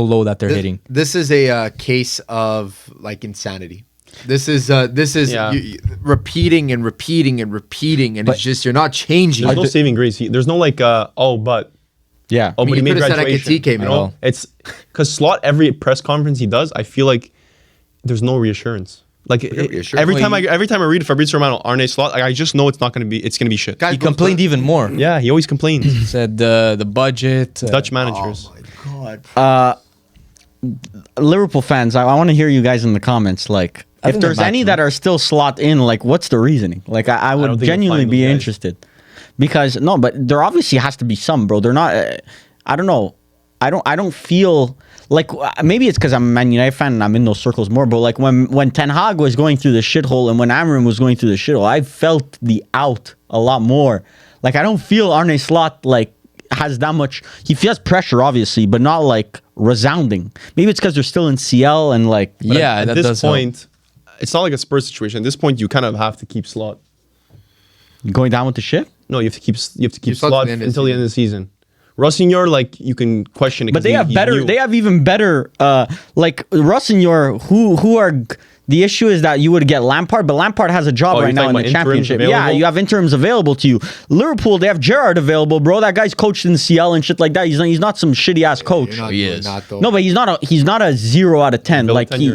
Speaker 2: low that they're hitting.
Speaker 3: This is a case of like insanity. This is
Speaker 1: Yeah.
Speaker 3: repeating and repeating and repeating, and it's just you're not changing.
Speaker 1: There's no saving grace. There's no like, but
Speaker 4: Yeah.
Speaker 1: oh,
Speaker 3: mean,
Speaker 1: but he
Speaker 3: you
Speaker 1: made
Speaker 3: could've said
Speaker 1: graduation.
Speaker 3: Ekitike,
Speaker 1: You
Speaker 3: man.
Speaker 1: know, it's because Slot every press conference he does, I feel like there's no reassurance. Like
Speaker 3: reassurance.
Speaker 1: every
Speaker 3: Well,
Speaker 1: time I read Fabrizio Romano, Arne Slot, like, I just know it's gonna be shit.
Speaker 3: Guys,
Speaker 2: He
Speaker 3: goes
Speaker 2: complained
Speaker 3: to-
Speaker 2: even more.
Speaker 1: Yeah, he always complains.
Speaker 2: Said the budget.
Speaker 1: Dutch managers.
Speaker 3: Oh my god.
Speaker 4: Liverpool fans, I want to hear you guys in the comments. Like,
Speaker 2: I
Speaker 4: if
Speaker 2: think they're
Speaker 4: there's
Speaker 2: back
Speaker 4: any
Speaker 2: to
Speaker 4: that are still slot in, like, what's the reasoning? Like, I
Speaker 1: don't
Speaker 4: would
Speaker 1: think you'll
Speaker 4: genuinely
Speaker 1: find
Speaker 4: be
Speaker 1: those guys.
Speaker 4: interested. Because, no, but there obviously has to be some, bro. They're not, I don't know. I don't feel like maybe it's because I'm a Man United fan and I'm in those circles more. But like when Ten Hag was going through the shithole and when Amram was going through the shithole, I felt the out a lot more. Like I don't feel Arne Slot like has that much. He feels pressure obviously, but not like resounding. Maybe it's because they're still in CL and like
Speaker 1: But
Speaker 2: Yeah,
Speaker 1: at
Speaker 2: that
Speaker 1: this
Speaker 2: does help.
Speaker 1: point, it's not like a Spurs situation. At this point, you kind of have to keep Slot.
Speaker 4: going down with the ship.
Speaker 1: No, you have to keep
Speaker 3: Slot to
Speaker 1: Slot
Speaker 3: the end of the
Speaker 1: until the end of the season. Rossignol, like you can question it,
Speaker 4: But they have better. They have even better. Like Rossignol, who are. The issue is that you would get Lampard, but Lampard has a job
Speaker 1: Oh, you're
Speaker 4: right now in
Speaker 1: talking
Speaker 4: the
Speaker 1: about interims
Speaker 4: championship. Yeah,
Speaker 1: available?
Speaker 4: you have interims available to you. Liverpool, they have Gerrard available, bro. That guy's coached in CL and shit like that. He's not some shitty ass coach.
Speaker 3: You're not
Speaker 2: He
Speaker 3: doing
Speaker 2: is.
Speaker 3: that, though.
Speaker 4: No, but he's not a 0 out of 10.
Speaker 1: Villa
Speaker 4: Like
Speaker 1: tenure.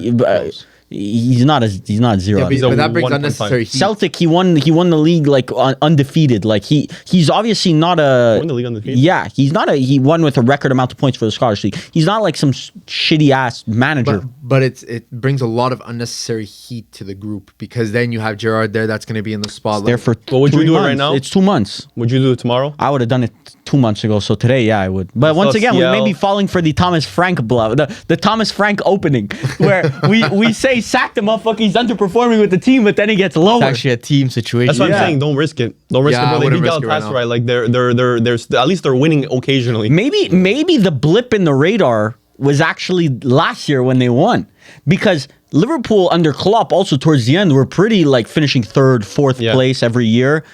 Speaker 4: he's not a 0
Speaker 3: Yeah,
Speaker 4: out of
Speaker 3: but,
Speaker 1: 'He's a
Speaker 4: 10.
Speaker 3: but that brings
Speaker 1: 1.5.
Speaker 3: unnecessary heat.
Speaker 4: Celtic, he won the league like undefeated. Like he's obviously not a
Speaker 1: Won the league undefeated?
Speaker 4: Yeah, he's not a he won with a record amount of points for the Scottish League. He's not like some shitty ass manager.
Speaker 3: But it brings a lot of unnecessary heat to the group because then you have Gerard there that's going to be in the spotlight.
Speaker 4: There for
Speaker 1: Well, would you
Speaker 4: 3
Speaker 1: do it right
Speaker 4: months.
Speaker 1: now?
Speaker 4: It's 2 months.
Speaker 1: Would you do it tomorrow?
Speaker 4: I would have done it 2 months ago. So today, yeah, I would. But once
Speaker 1: saw
Speaker 4: again, we may
Speaker 1: CL.
Speaker 4: be falling for the Thomas Frank bluff, the Thomas Frank opening, where we say sack the motherfucker, he's underperforming with the team, but then he gets lower.
Speaker 2: It's actually a team situation.
Speaker 1: That's what
Speaker 4: Yeah.
Speaker 1: I'm saying. Don't risk it. Don't risk
Speaker 3: Yeah,
Speaker 1: it,
Speaker 3: I
Speaker 1: bro. They
Speaker 3: wouldn't
Speaker 1: beat
Speaker 3: risk it right
Speaker 1: Galatasaray.
Speaker 3: now.
Speaker 1: Like they're at least they're winning occasionally.
Speaker 4: Maybe the blip in the radar was actually last year when they won, because Liverpool under Klopp also towards the end were pretty like finishing third, fourth
Speaker 1: Yeah.
Speaker 4: place every year.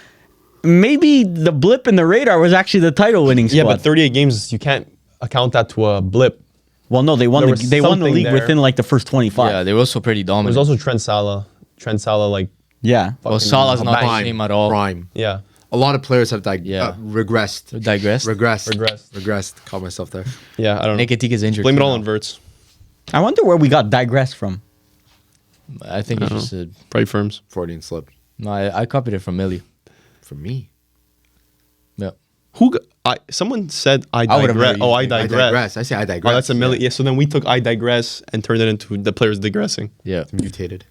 Speaker 4: Maybe the blip in the radar was actually the title winning squad.
Speaker 1: Yeah, but 38 games, you can't account that to a blip.
Speaker 4: well, no, they won
Speaker 1: There
Speaker 4: the
Speaker 1: was
Speaker 4: they won the
Speaker 1: something
Speaker 4: league
Speaker 1: there.
Speaker 4: within like the first 25.
Speaker 2: Yeah, they were also pretty
Speaker 1: There's
Speaker 2: dominant.
Speaker 1: also Trent Salah. Trent Salah, like
Speaker 4: Yeah.
Speaker 2: Well, Salah's not the
Speaker 3: Prime,
Speaker 2: same at all.
Speaker 3: Prime.
Speaker 1: yeah,
Speaker 3: A lot of players have
Speaker 2: Yeah.
Speaker 3: regressed.
Speaker 2: Digressed.
Speaker 3: Regressed. Caught myself there.
Speaker 1: yeah. I don't know.
Speaker 2: Ekitike is injured.
Speaker 1: Blame it
Speaker 2: too
Speaker 1: all
Speaker 2: now.
Speaker 1: on Verts.
Speaker 4: I wonder where we got digress from.
Speaker 2: I think it's just a.
Speaker 1: Probably Firms.
Speaker 3: Freudian slip
Speaker 2: No, I copied it from Mili.
Speaker 3: for me.
Speaker 2: Yeah.
Speaker 1: Someone said I
Speaker 2: I would've
Speaker 1: digress.
Speaker 2: heard
Speaker 1: Oh,
Speaker 2: you
Speaker 1: I
Speaker 2: think.
Speaker 3: I
Speaker 1: digress.
Speaker 3: digress. I say I digress.
Speaker 1: Oh, that's a million. Yeah. So then we took I digress and turned it into the players digressing.
Speaker 2: Yeah.
Speaker 3: Mutated.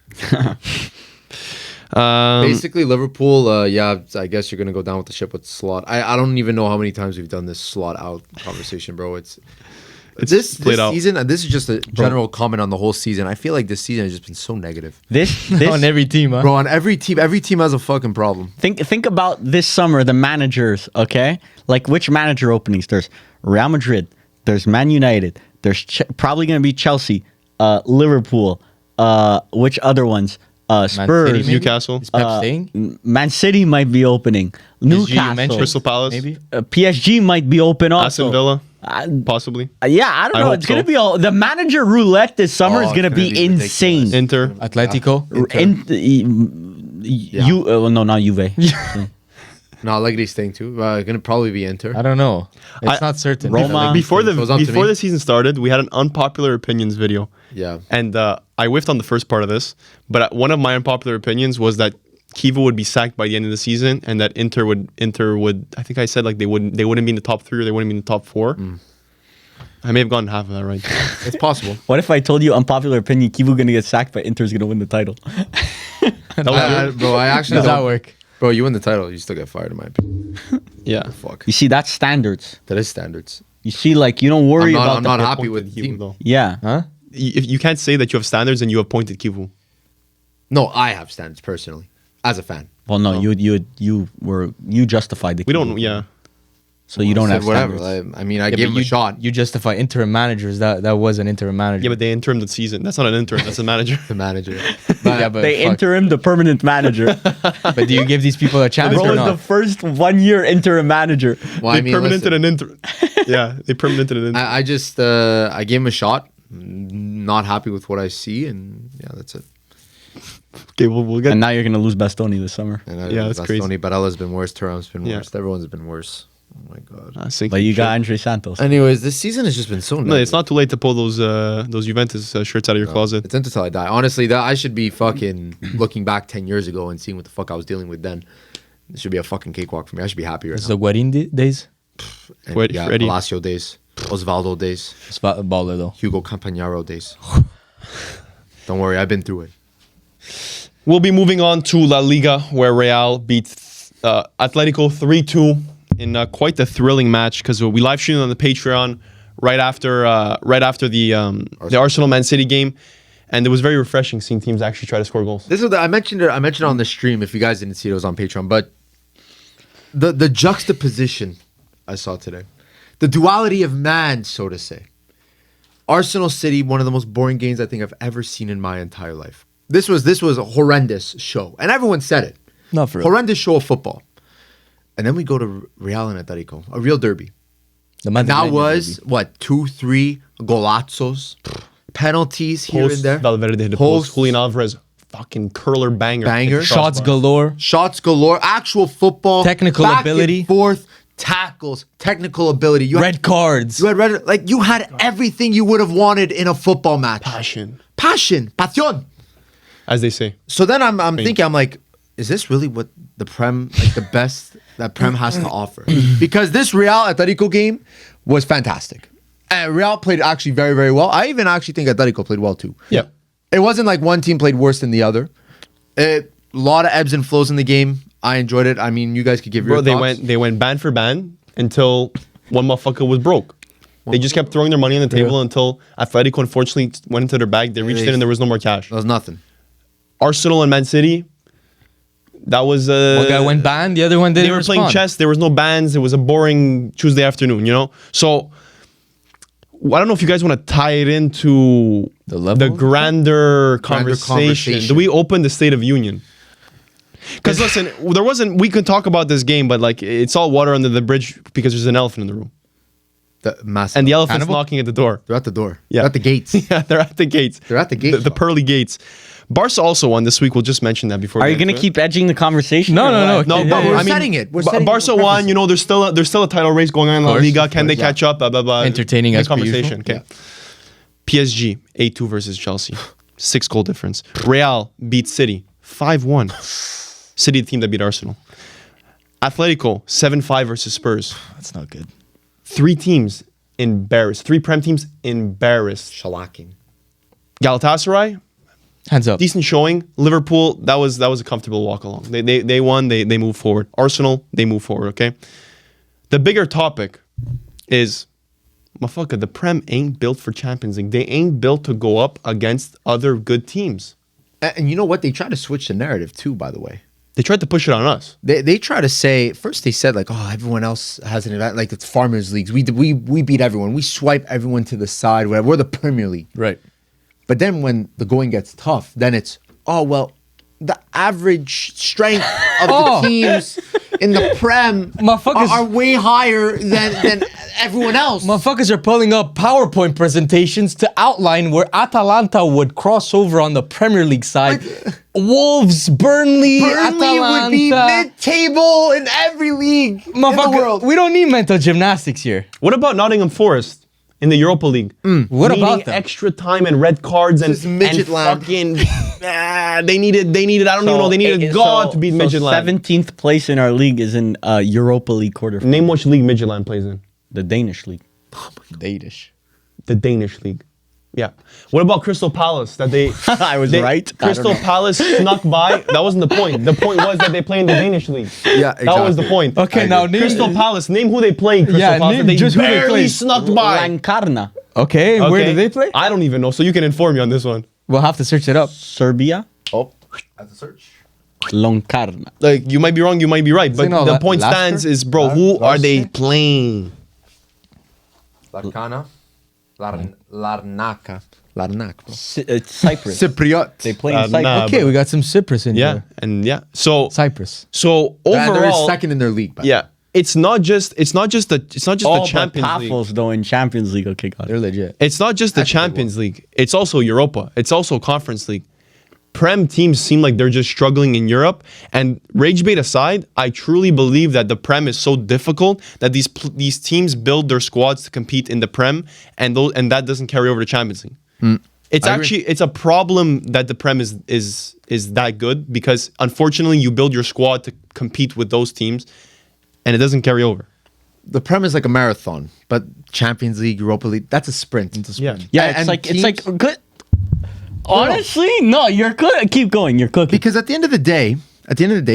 Speaker 1: Um,
Speaker 3: Basically, Liverpool, yeah, I guess you're going to go down with the ship with Slot. I don't even know how many times we've done this Slot out conversation, bro. It's this
Speaker 1: played out.
Speaker 3: season, and this is just a general comment on the whole season. I feel like this season has just been so negative.
Speaker 4: This
Speaker 2: On every team, huh?
Speaker 3: Bro, on every team has a fucking problem.
Speaker 4: think about this summer, the managers, okay? Like which manager openings? There's Real Madrid, there's Man United, there's probably going to be Chelsea, Liverpool, which other ones? Spurs.
Speaker 2: City, maybe?
Speaker 1: Newcastle.
Speaker 2: Is Pep staying?
Speaker 4: Man City might be opening. Newcastle.
Speaker 2: mentioned-
Speaker 1: Crystal Palace.
Speaker 2: Maybe.
Speaker 4: PSG might be open also.
Speaker 1: Aston Villa.
Speaker 4: Uh,
Speaker 1: Possibly.
Speaker 4: yeah, I don't
Speaker 1: I
Speaker 4: know.
Speaker 1: hope
Speaker 4: It's gonna
Speaker 1: so.
Speaker 4: be all the manager roulette this summer
Speaker 3: Oh,
Speaker 4: is gonna
Speaker 3: it's
Speaker 4: be
Speaker 3: gonna be
Speaker 4: insane.
Speaker 1: Inter.
Speaker 2: Atletico.
Speaker 4: No, not Juve.
Speaker 3: No, Allegri's staying too. Gonna probably be Inter.
Speaker 2: I don't know. It's
Speaker 1: I-
Speaker 2: not certain.
Speaker 4: Roma.
Speaker 1: Before
Speaker 3: It was up to me.
Speaker 1: the season started, we had an unpopular opinions video.
Speaker 3: Yeah.
Speaker 1: And I whiffed on the first part of this, but one of my unpopular opinions was that Kiva would be sacked by the end of the season, and that Inter would. I think I said like they wouldn't be in the top 3 or they wouldn't be in the top 4. I may have gotten half of that right.
Speaker 3: It's possible.
Speaker 4: What if I told you unpopular opinion? Kivu gonna get sacked, but Inter's gonna win the title.
Speaker 1: That was good.
Speaker 3: Bro, I actually
Speaker 2: Does that
Speaker 3: don't-
Speaker 2: work?
Speaker 3: Bro, you win the title, you still get fired in my opinion.
Speaker 1: Yeah.
Speaker 3: Fuck.
Speaker 4: You see, that's standards.
Speaker 3: That is standards.
Speaker 4: You see, like you don't worry about
Speaker 3: I'm
Speaker 4: the
Speaker 3: not happy with the
Speaker 1: Kivu,
Speaker 3: team.
Speaker 1: though.
Speaker 4: Yeah.
Speaker 2: Huh?
Speaker 1: If you can't say that you have standards and you appointed Kivu.
Speaker 3: No, I have standards personally, as a fan.
Speaker 4: Well, no, you justified the.
Speaker 1: We don't.
Speaker 4: Kivu.
Speaker 1: Yeah.
Speaker 4: So you don't
Speaker 3: I said
Speaker 4: have
Speaker 3: whatever.
Speaker 4: standards.
Speaker 3: I mean, I
Speaker 2: Yeah,
Speaker 3: gave
Speaker 2: but
Speaker 3: him a shot.
Speaker 2: You justify interim managers. That was an interim manager.
Speaker 1: Yeah, but they interim the season. That's not an intern. That's a manager.
Speaker 3: The manager.
Speaker 2: Yeah, but
Speaker 4: They
Speaker 2: fuck.
Speaker 4: interim the permanent manager.
Speaker 2: But do you give these people a chance
Speaker 4: Bro
Speaker 2: or
Speaker 4: was
Speaker 2: not?
Speaker 4: the first 1 year interim manager.
Speaker 3: Well,
Speaker 1: They
Speaker 3: I mean,
Speaker 1: permanented
Speaker 3: listen,
Speaker 1: an intern. Yeah, they permanented an intern.
Speaker 3: I just I gave him a shot. Not happy with what I see, and yeah, that's it.
Speaker 1: Okay, we'll get.
Speaker 4: And now you're gonna lose Bastoni this summer.
Speaker 3: And
Speaker 1: Yeah, that's crazy.
Speaker 3: Only Barella's been worse. Thuram's been
Speaker 1: Yeah.
Speaker 3: worse. Everyone's been worse. Oh my god.
Speaker 4: But you got Andre Santos.
Speaker 3: Anyways, this season has just been so.
Speaker 1: No, it's not too late to pull those Juventus shirts out of your closet.
Speaker 3: It's until I die. Honestly, that I should be fucking looking back 10 years ago and seeing what the fuck I was dealing with then. It should be a fucking cakewalk for me. I should be happy right
Speaker 2: It's
Speaker 3: now.
Speaker 2: the Guarin days.
Speaker 3: And,
Speaker 1: Wait,
Speaker 3: yeah,
Speaker 1: Freddie.
Speaker 3: Palacio days, Osvaldo days,
Speaker 2: It's baller though.
Speaker 3: Hugo Campagnaro days. Don't worry, I've been through it.
Speaker 1: We'll be moving on to La Liga, where Real beat Atletico 3-2 in quite the thrilling match because we live streamed on the Patreon right after the Arsenal Man City game, and it was very refreshing seeing teams actually try to score goals.
Speaker 3: This is I mentioned it. I mentioned it on the stream. If you guys didn't see it, it was on Patreon. But the juxtaposition I saw today, the duality of man, so to say. Arsenal City, one of the most boring games I think I've ever seen in my entire life. This was a horrendous show, and everyone said it.
Speaker 2: Not for real.
Speaker 3: Horrendous show of football. And then we go to Real and Atletico, a real derby.
Speaker 2: The
Speaker 3: That
Speaker 2: Managerial
Speaker 3: was
Speaker 2: derby.
Speaker 3: what 2-3 golazos, penalties here and there,
Speaker 1: Valverde hit a
Speaker 3: Post.
Speaker 1: post. Julian Alvarez, fucking curler banger.
Speaker 3: Banger.
Speaker 2: Shots
Speaker 1: Crossbar.
Speaker 2: galore.
Speaker 3: shots galore, actual football,
Speaker 2: Technical
Speaker 3: back
Speaker 2: ability.
Speaker 3: and forth, tackles, technical ability. You
Speaker 2: Red cards.
Speaker 3: You had red, like you had everything you would have wanted in a football match.
Speaker 1: Passion,
Speaker 3: Passion.
Speaker 1: as they say.
Speaker 3: So then I'm thinking, I'm like, is this really what the Prem, like the best that Prem has to offer? Because this Real Atletico game was fantastic. And Real played actually very, very well. I even actually think Atletico played well too.
Speaker 1: Yeah.
Speaker 3: It wasn't like one team played worse than the other. A lot of ebbs and flows in the game. I enjoyed it. I mean, you guys could give your
Speaker 1: Bro,
Speaker 3: thoughts.
Speaker 1: they went band for band until one motherfucker was broke. They just kept throwing their money on the table until Atletico unfortunately went into their bag. They reached in and there was no more cash.
Speaker 3: That was nothing.
Speaker 1: Arsenal and Man City, that was
Speaker 2: One guy went banned, the other one didn't
Speaker 1: they were playing
Speaker 2: respond.
Speaker 1: chess. There was no bands. It was a boring Tuesday afternoon, you know? So I don't know if you guys want to tie it into
Speaker 2: The level?
Speaker 1: grander conversation.
Speaker 3: conversation.
Speaker 1: Do we open the State of Union? Because listen, we could talk about this game, but like it's all water under the bridge because there's an elephant in the room.
Speaker 3: The massive.
Speaker 1: And the elephant's
Speaker 2: Hannibal?
Speaker 1: knocking at the door.
Speaker 3: They're at the door.
Speaker 1: Yeah.
Speaker 3: They're at the gates.
Speaker 1: Yeah, they're at the gates.
Speaker 3: They're at the gates,
Speaker 1: The
Speaker 3: bro.
Speaker 1: pearly gates. Barca also won this week. We'll just mention that before.
Speaker 4: Are
Speaker 1: we
Speaker 4: you
Speaker 1: get
Speaker 4: gonna
Speaker 1: into it.
Speaker 4: keep edging the conversation?
Speaker 2: No,
Speaker 4: or
Speaker 2: no,
Speaker 4: what?
Speaker 2: no.
Speaker 1: No,
Speaker 2: Yeah,
Speaker 1: but
Speaker 2: yeah,
Speaker 3: we're
Speaker 1: I mean,
Speaker 3: setting it. We're
Speaker 1: Ba-
Speaker 3: setting
Speaker 1: Barca
Speaker 3: it. We're
Speaker 1: won.
Speaker 3: prefacing
Speaker 1: You know, there's still a title race going on in La
Speaker 2: course,
Speaker 1: Liga.
Speaker 2: of
Speaker 1: Can they
Speaker 3: course,
Speaker 1: catch up? Blah blah blah.
Speaker 2: Entertaining
Speaker 1: Good
Speaker 2: as per
Speaker 1: conversation.
Speaker 2: usual.
Speaker 1: Okay. PSG 8-2 versus Chelsea, 6-goal difference. Real beat City 5-1. City, the team that beat Arsenal. Atletico 7-5 versus Spurs.
Speaker 2: That's not good.
Speaker 1: 3 teams embarrassed. 3 Prem teams embarrassed.
Speaker 3: Shellacking.
Speaker 1: Galatasaray,
Speaker 2: Hands up.
Speaker 1: decent showing. Liverpool, that was a comfortable walk along. They won. They moved forward. Arsenal, they move forward. Okay. The bigger topic is, motherfucker, the Prem ain't built for Champions League. They ain't built to go up against other good teams.
Speaker 3: And you know what? They try to switch the narrative too, by the way.
Speaker 1: They tried to push it on us.
Speaker 3: They try to say, first they said like, oh, everyone else has an event, like it's Farmers Leagues. We beat everyone. We swipe everyone to the side. Whatever. We're the Premier League.
Speaker 2: Right.
Speaker 3: But then when the going gets tough, then it's, oh, well, the average strength of the teams in the Prem
Speaker 2: Motherfuckers-
Speaker 3: are way higher than everyone else.
Speaker 2: Motherfuckers are pulling up PowerPoint presentations to outline where Atalanta would cross over on the Premier League side. Wolves, Burnley,
Speaker 3: Burnley would be
Speaker 2: Atalanta.
Speaker 3: mid-table in every league in the
Speaker 2: Motherfucker,
Speaker 3: world.
Speaker 2: we don't need mental gymnastics here.
Speaker 1: What about Nottingham Forest in the Europa League?
Speaker 2: What
Speaker 1: Needing
Speaker 2: about them?
Speaker 1: extra time and red cards and,
Speaker 3: This is midget
Speaker 1: and
Speaker 3: land.
Speaker 1: fucking they needed I don't even know, they needed God to beat midget land.
Speaker 4: 17th place in our league is in Europa League quarterfinal.
Speaker 1: Name which league midget land plays in.
Speaker 4: The Danish league.
Speaker 2: Danish.
Speaker 1: The Danish league. Yeah. What about Crystal Palace? That they
Speaker 4: I was right. I don't
Speaker 1: Crystal
Speaker 4: know.
Speaker 1: Palace snuck by. That wasn't the point. The point was that they play in the Danish league.
Speaker 3: Yeah,
Speaker 1: That was the
Speaker 3: exactly.
Speaker 1: point.
Speaker 2: Okay, now name
Speaker 1: Crystal Palace. Name who they play in Crystal
Speaker 2: Yeah,
Speaker 1: Palace.
Speaker 2: name
Speaker 1: They
Speaker 2: just who they
Speaker 1: barely
Speaker 2: play.
Speaker 1: snuck by.
Speaker 4: Lankarna.
Speaker 2: Okay, and where
Speaker 1: Okay?
Speaker 2: do they play?
Speaker 1: I don't even know. So you can inform me on this one.
Speaker 2: We'll have to search it up.
Speaker 4: Serbia.
Speaker 3: Oh, at the search.
Speaker 4: Lankarna.
Speaker 1: Like you might be wrong, you might be right, but
Speaker 2: it not
Speaker 1: the point
Speaker 2: Lasker?
Speaker 1: stands is, bro, who are they
Speaker 2: Lasker?
Speaker 1: playing?
Speaker 3: Larkana. Larnaca. Larnaca, bro.
Speaker 4: It's Cyprus.
Speaker 3: Cypriot.
Speaker 4: They play in Cyprus.
Speaker 1: nah.
Speaker 2: Okay, we got some Cyprus in
Speaker 1: Yeah,
Speaker 2: here.
Speaker 1: and yeah. So
Speaker 2: Cyprus.
Speaker 1: so
Speaker 3: And they're
Speaker 1: overall,
Speaker 3: second in their league. But
Speaker 1: yeah, it's not just the Champions League.
Speaker 4: Pafos though in Champions League. Okay, got
Speaker 2: They're
Speaker 4: it.
Speaker 2: legit.
Speaker 1: It's not just the Champions League. It's also Europa. It's also Conference League. Prem teams seem like they're just struggling in Europe. And rage bait aside, I truly believe that the Prem is so difficult that these teams build their squads to compete in the Prem, and that doesn't carry over to Champions League. It's a problem that the Prem is that good, because unfortunately you build your squad to compete with those teams, and it doesn't carry over.
Speaker 3: the Prem is like a marathon, but Champions League, Europa League, that's a sprint.
Speaker 1: Yeah.
Speaker 4: Yeah,
Speaker 3: And
Speaker 4: it's like
Speaker 3: teams-
Speaker 4: good. Honestly, no, you're good. Keep going. You're cooking.
Speaker 3: Because at the end of the day,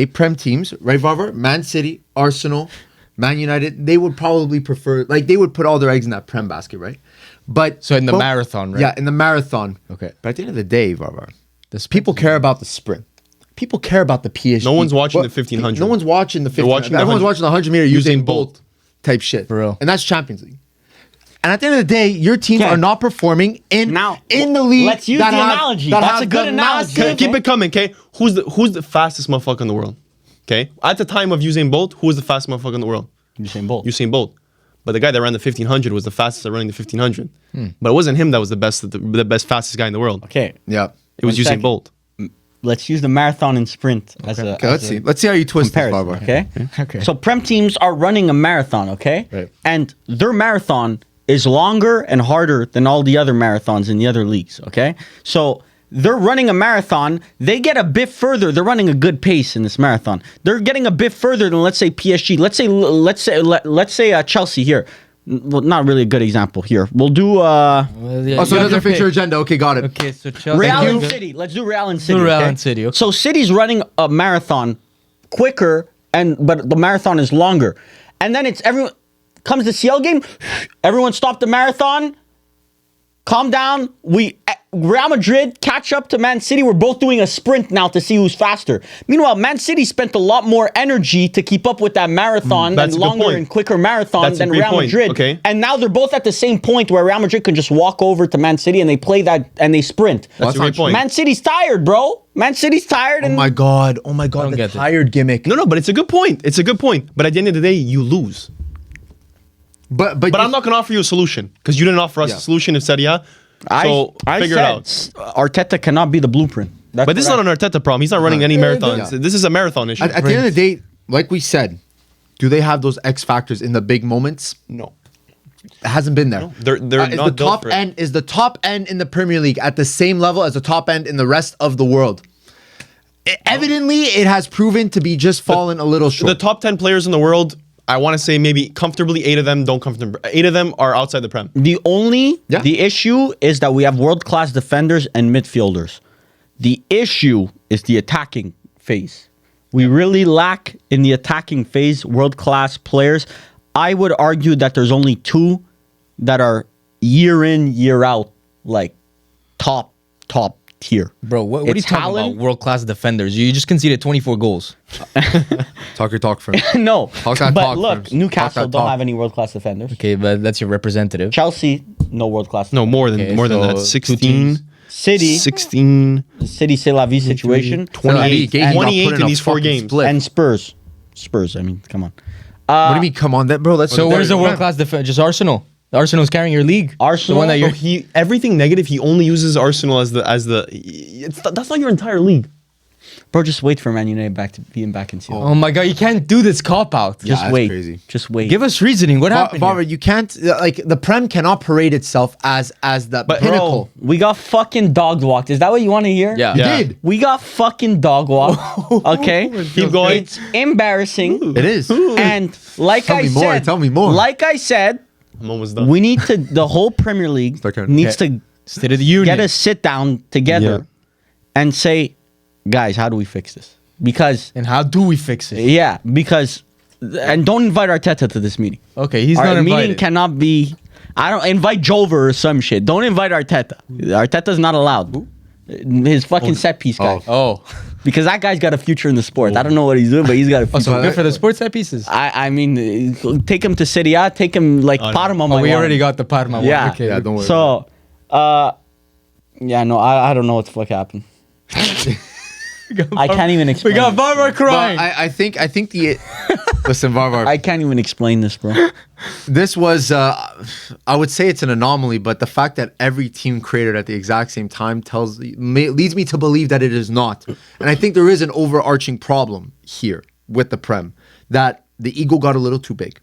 Speaker 3: Prem teams, right, Varvar? Man City, Arsenal, Man United, they would probably prefer, like, they would put all their eggs in that Prem basket, right? But
Speaker 2: So in the marathon, right?
Speaker 3: Yeah, in the marathon.
Speaker 2: Okay.
Speaker 3: But at the end of the day, Varvar,
Speaker 2: The sprint
Speaker 3: people care about the sprint. People care about the PSG.
Speaker 1: No one's watching
Speaker 3: What-
Speaker 1: the 1500.
Speaker 3: No one's watching the 1500.
Speaker 1: watching the
Speaker 3: Everyone's
Speaker 1: 100
Speaker 3: watching the 100 meter
Speaker 1: Usain
Speaker 3: Usain Bolt type shit.
Speaker 2: For real.
Speaker 3: And that's Champions League. And at the end of the day, your teams
Speaker 4: Okay.
Speaker 3: are not performing in the league.
Speaker 4: let's use
Speaker 3: that
Speaker 4: the
Speaker 3: have-
Speaker 4: analogy.
Speaker 3: that
Speaker 4: That's
Speaker 3: have
Speaker 4: a good
Speaker 3: the
Speaker 4: analogy.
Speaker 3: massive-
Speaker 1: Keep it coming, okay? Who's the fastest motherfucker in the world? Okay? At the time of Usain Bolt, who was the fastest motherfucker in the world?
Speaker 4: Usain Bolt.
Speaker 1: Usain Bolt. But the guy that ran the 1500 was the fastest at running the 1500. But it wasn't him that was the best fastest guy in the world.
Speaker 4: Okay,
Speaker 3: Yeah.
Speaker 1: It was
Speaker 4: One
Speaker 1: Usain
Speaker 4: second.
Speaker 1: Bolt.
Speaker 4: let's use the marathon and sprint as a
Speaker 3: Okay, let's see. Let's see how you twist this,
Speaker 4: comparison.
Speaker 3: Barbara.
Speaker 4: Okay.
Speaker 2: Okay.
Speaker 4: So Prem teams are running a marathon. Okay.
Speaker 3: Right.
Speaker 4: And their marathon is longer and harder than all the other marathons in the other leagues. Okay. So they're running a marathon. They get a bit further. They're running a good pace in this marathon. They're getting a bit further than, let's say, PSG. Let's say Chelsea here. Well, not really a good example here. We'll do
Speaker 3: Oh, so it doesn't fit your agenda. Okay, got it.
Speaker 2: Okay, so Chelsea.
Speaker 4: Real
Speaker 2: Thank
Speaker 4: and
Speaker 2: you.
Speaker 4: City. Let's do Real and City.
Speaker 2: Real
Speaker 4: okay?
Speaker 2: and City, okay.
Speaker 4: So City's running a marathon quicker, but the marathon is longer. And then it's everyone comes the CL game. Everyone stop the marathon. Calm down. Real Madrid catch up to Man City. We're both doing a sprint now to see who's faster. Meanwhile, Man City spent a lot more energy to keep up with that marathon
Speaker 1: That's
Speaker 4: and
Speaker 1: a good
Speaker 4: longer
Speaker 1: point.
Speaker 4: and quicker marathon
Speaker 1: That's a
Speaker 4: than
Speaker 1: great
Speaker 4: Real
Speaker 1: point,
Speaker 4: Madrid.
Speaker 1: okay.
Speaker 4: And now they're both at the same point where Real Madrid can just walk over to Man City and they play that and they sprint.
Speaker 1: That's a great point.
Speaker 4: Man City's tired, bro. Man City's tired.
Speaker 3: Oh
Speaker 4: And
Speaker 3: my god.
Speaker 2: don't
Speaker 3: The
Speaker 2: get it.
Speaker 3: tired gimmick.
Speaker 1: No, but it's a good point. It's a good point. But at the end of the day, you lose.
Speaker 3: But
Speaker 1: But I'm not going to offer you a solution, because you didn't offer us
Speaker 3: Yeah.
Speaker 1: a solution of Serie A. So figure it out.
Speaker 4: Arteta cannot be the blueprint. That's
Speaker 1: But this is
Speaker 4: what
Speaker 1: not an Arteta problem. He's not running any marathons.
Speaker 3: Yeah.
Speaker 1: This is a marathon issue.
Speaker 3: At the end of the day, like we said, do they have those X factors in the big moments?
Speaker 1: No.
Speaker 3: It hasn't been there.
Speaker 1: They're
Speaker 3: Is
Speaker 1: not
Speaker 3: the
Speaker 1: built
Speaker 3: top
Speaker 1: for it.
Speaker 3: end is the top end in the Premier League at the same level as the top end in the rest of the world? Evidently, it has proven to be just fallen a little short.
Speaker 1: The top 10 players in the world, I want to say maybe comfortably 8 of them don't comfortably. 8 of them are outside the Prem.
Speaker 4: The issue is that we have world-class defenders and midfielders. The issue is the attacking phase. We really lack in the attacking phase world-class players. I would argue that there's only 2 that are year in, year out, like top tier.
Speaker 2: Bro, what are you talking about? World-class defenders. You just conceded 24 goals.
Speaker 3: Talk your talk for me.
Speaker 4: No,
Speaker 3: Talk that
Speaker 4: but
Speaker 3: talk,
Speaker 4: look,
Speaker 3: Ferms.
Speaker 4: Newcastle
Speaker 3: Talk that
Speaker 4: don't
Speaker 3: talk.
Speaker 4: have any world-class defenders.
Speaker 2: Okay, but that's your representative.
Speaker 4: Chelsea, no world-class.
Speaker 1: No, more than
Speaker 2: Okay,
Speaker 1: more than
Speaker 2: so
Speaker 1: that.
Speaker 2: two
Speaker 1: 16.
Speaker 2: teams.
Speaker 4: City,
Speaker 1: 16,
Speaker 4: City, c'est la vie situation.
Speaker 1: 28,
Speaker 3: He got put
Speaker 1: 28 in
Speaker 3: a
Speaker 1: these 4
Speaker 3: fucking
Speaker 1: games.
Speaker 3: split.
Speaker 4: And Spurs. I mean, come on.
Speaker 3: What do you mean? Come on, that bro. That's
Speaker 2: So where's the world class defense? Just Arsenal. Arsenal's carrying your league.
Speaker 4: Arsenal?
Speaker 2: The one that you're.
Speaker 1: He everything negative. He only uses Arsenal as the. That's not your entire league.
Speaker 4: Bro, just wait for Man United being back in CL.
Speaker 2: Oh my god, you can't do this cop out.
Speaker 3: Yeah,
Speaker 4: Just
Speaker 3: that's
Speaker 4: wait.
Speaker 3: crazy.
Speaker 4: Just wait.
Speaker 2: Give us reasoning. What happened?
Speaker 3: Varvar,
Speaker 2: here?
Speaker 3: you can't like the Prem cannot parade itself as the pinnacle.
Speaker 4: Bro, we got fucking dog walked. Is that what you want to hear?
Speaker 2: Yeah.
Speaker 3: You
Speaker 1: Yeah.
Speaker 3: did.
Speaker 4: We got fucking dog walked. Okay?
Speaker 1: Keep going.
Speaker 4: It's embarrassing.
Speaker 3: It is.
Speaker 4: And like
Speaker 3: Tell
Speaker 4: I
Speaker 3: me more,
Speaker 4: said,
Speaker 3: tell me more.
Speaker 4: Like I said,
Speaker 1: I'm almost done.
Speaker 4: we need to. The whole Premier League
Speaker 3: Start counting.
Speaker 4: needs to
Speaker 2: State of the Union.
Speaker 4: get a sit down together and say, guys, how do we fix this? Because
Speaker 2: And how do we fix it?
Speaker 4: and don't invite Arteta to this meeting.
Speaker 2: Okay, he's
Speaker 4: Our
Speaker 2: not
Speaker 4: meeting
Speaker 2: invited.
Speaker 4: cannot be. I don't invite Jover or some shit. Don't invite Arteta. Arteta's not allowed. His fucking set piece guy.
Speaker 2: Oh,
Speaker 4: Because that guy's got a future in the sport. I don't know what he's doing, but he's got a future.
Speaker 2: so good for the sports set pieces.
Speaker 4: I mean, take him to Serie A. Take him like Parma.
Speaker 2: Oh, we already got the Parma
Speaker 4: Yeah.
Speaker 2: one. Okay.
Speaker 3: Yeah, don't worry.
Speaker 4: So, yeah, no, I don't know what the fuck happened. I can't even explain.
Speaker 2: We got Varvar
Speaker 3: But
Speaker 2: crying.
Speaker 3: I think the listen, Varvar.
Speaker 4: I can't even explain this, bro.
Speaker 3: This was I would say it's an anomaly, but the fact that every team created at the exact same time leads me to believe that it is not. And I think there is an overarching problem here with the Prem that the ego got a little too big.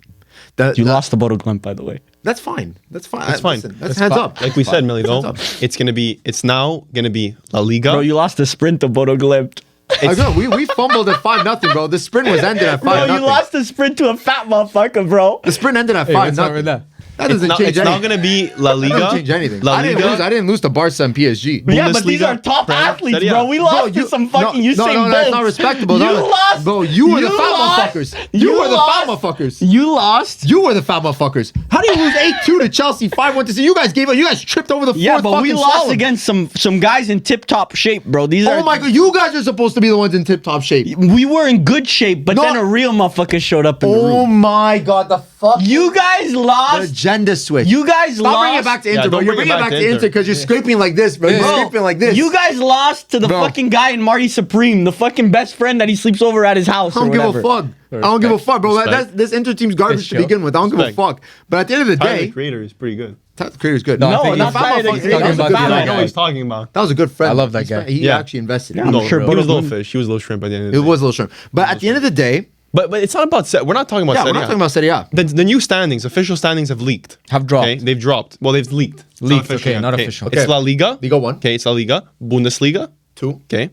Speaker 4: You lost the Bodo Glimt, by the way.
Speaker 3: That's fine. That's fine.
Speaker 1: That's fine.
Speaker 3: Listen, that's hands up.
Speaker 1: Like we said, Millie, though,
Speaker 3: Hands up.
Speaker 1: it's now gonna be La Liga.
Speaker 4: Bro, you lost the sprint to Bodo Glimt.
Speaker 3: I know, we fumbled at 5-0, bro. The sprint was ended at 5-0.
Speaker 4: Bro, you lost the sprint to a fat motherfucker, bro.
Speaker 3: The sprint ended at
Speaker 2: Hey, what's up
Speaker 3: 5-0.
Speaker 2: with that?
Speaker 3: That doesn't change
Speaker 1: it's
Speaker 3: anything.
Speaker 1: now gonna be La
Speaker 3: That
Speaker 1: Liga.
Speaker 3: doesn't change anything.
Speaker 1: La
Speaker 3: I
Speaker 1: Liga.
Speaker 3: didn't lose to Barca and PSG.
Speaker 4: Yeah, but these
Speaker 1: Bundesliga,
Speaker 4: are top
Speaker 1: Prem,
Speaker 4: athletes,
Speaker 1: Serie A.
Speaker 4: bro. We lost to some fucking Usain
Speaker 3: no, that's not respectable.
Speaker 4: You
Speaker 3: No,
Speaker 4: lost.
Speaker 3: Bro, you were the
Speaker 4: You
Speaker 3: fat
Speaker 4: lost.
Speaker 3: motherfuckers. You were the fat motherfuckers.
Speaker 4: You lost.
Speaker 3: You were the fat motherfuckers. How do you lose 8-2 to Chelsea, 5-1 to see? You guys gave up. You guys tripped over the fourth
Speaker 4: Yeah, but we
Speaker 3: fucking
Speaker 4: lost
Speaker 3: solid.
Speaker 4: against some guys in tip-top shape, bro. These are.
Speaker 3: Oh my god, you guys are supposed to be the ones in tip-top shape.
Speaker 4: We were in good shape, but
Speaker 3: No.
Speaker 4: then a real motherfucker showed up in the
Speaker 3: Oh
Speaker 4: room.
Speaker 3: my god, the fuck.
Speaker 4: You guys
Speaker 3: The
Speaker 4: lost.
Speaker 3: agenda switch.
Speaker 4: You guys
Speaker 3: Stop bringing it
Speaker 4: lost.
Speaker 3: back to
Speaker 1: Yeah,
Speaker 3: Inter, bro.
Speaker 1: don't
Speaker 3: You're
Speaker 1: bring it
Speaker 3: bringing it
Speaker 1: back
Speaker 3: back
Speaker 1: to
Speaker 3: to
Speaker 1: Inter.
Speaker 3: Inter because you're scraping like this, bro. You're
Speaker 4: Bro,
Speaker 3: scraping like this.
Speaker 4: You guys lost to the
Speaker 3: Bro.
Speaker 4: fucking guy in Marty Supreme, the fucking best friend that he sleeps over at his house.
Speaker 3: I don't
Speaker 4: or
Speaker 3: give
Speaker 4: whatever.
Speaker 3: a fuck. I don't give a fuck, bro.
Speaker 1: Respect.
Speaker 3: This Inter team's garbage to
Speaker 2: Respect.
Speaker 3: begin with. I don't give a
Speaker 1: Respect.
Speaker 3: fuck. But at the end of the
Speaker 1: Tyler,
Speaker 3: day,
Speaker 1: the creator is pretty good.
Speaker 3: Tyler the Creator's good.
Speaker 2: No, I
Speaker 4: No,
Speaker 2: think
Speaker 4: not
Speaker 2: he's-
Speaker 4: Tyler, the
Speaker 3: That was
Speaker 4: Creator.
Speaker 3: a
Speaker 2: talking about
Speaker 3: good
Speaker 2: the
Speaker 1: I
Speaker 2: guy.
Speaker 3: friend.
Speaker 1: know what he's talking about.
Speaker 3: That was a good friend.
Speaker 2: I love that guy.
Speaker 3: He
Speaker 1: Yeah.
Speaker 3: actually invested.
Speaker 4: Yeah,
Speaker 3: in
Speaker 4: I'm
Speaker 3: it.
Speaker 1: No,
Speaker 4: sure
Speaker 1: bro. He was
Speaker 4: Bodo
Speaker 1: little
Speaker 4: Glimt-
Speaker 1: fish. He was little shrimp at the end of the
Speaker 3: It
Speaker 1: day.
Speaker 3: was a little shrimp. But at the end of the day,
Speaker 1: But it's not about. We're not talking about.
Speaker 3: yeah,
Speaker 1: Serie
Speaker 3: we're
Speaker 1: A.
Speaker 3: not talking about Serie A.
Speaker 1: The new standings, official standings have leaked.
Speaker 2: Have dropped.
Speaker 1: Okay, they've dropped. Well, they've leaked. It's not
Speaker 2: Leaked,
Speaker 1: official
Speaker 2: okay,
Speaker 1: yet.
Speaker 2: not official.
Speaker 1: It's
Speaker 3: Okay.
Speaker 1: La Liga.
Speaker 3: Liga 1.
Speaker 1: Okay, it's La Liga. Bundesliga.
Speaker 3: 2.
Speaker 1: Okay.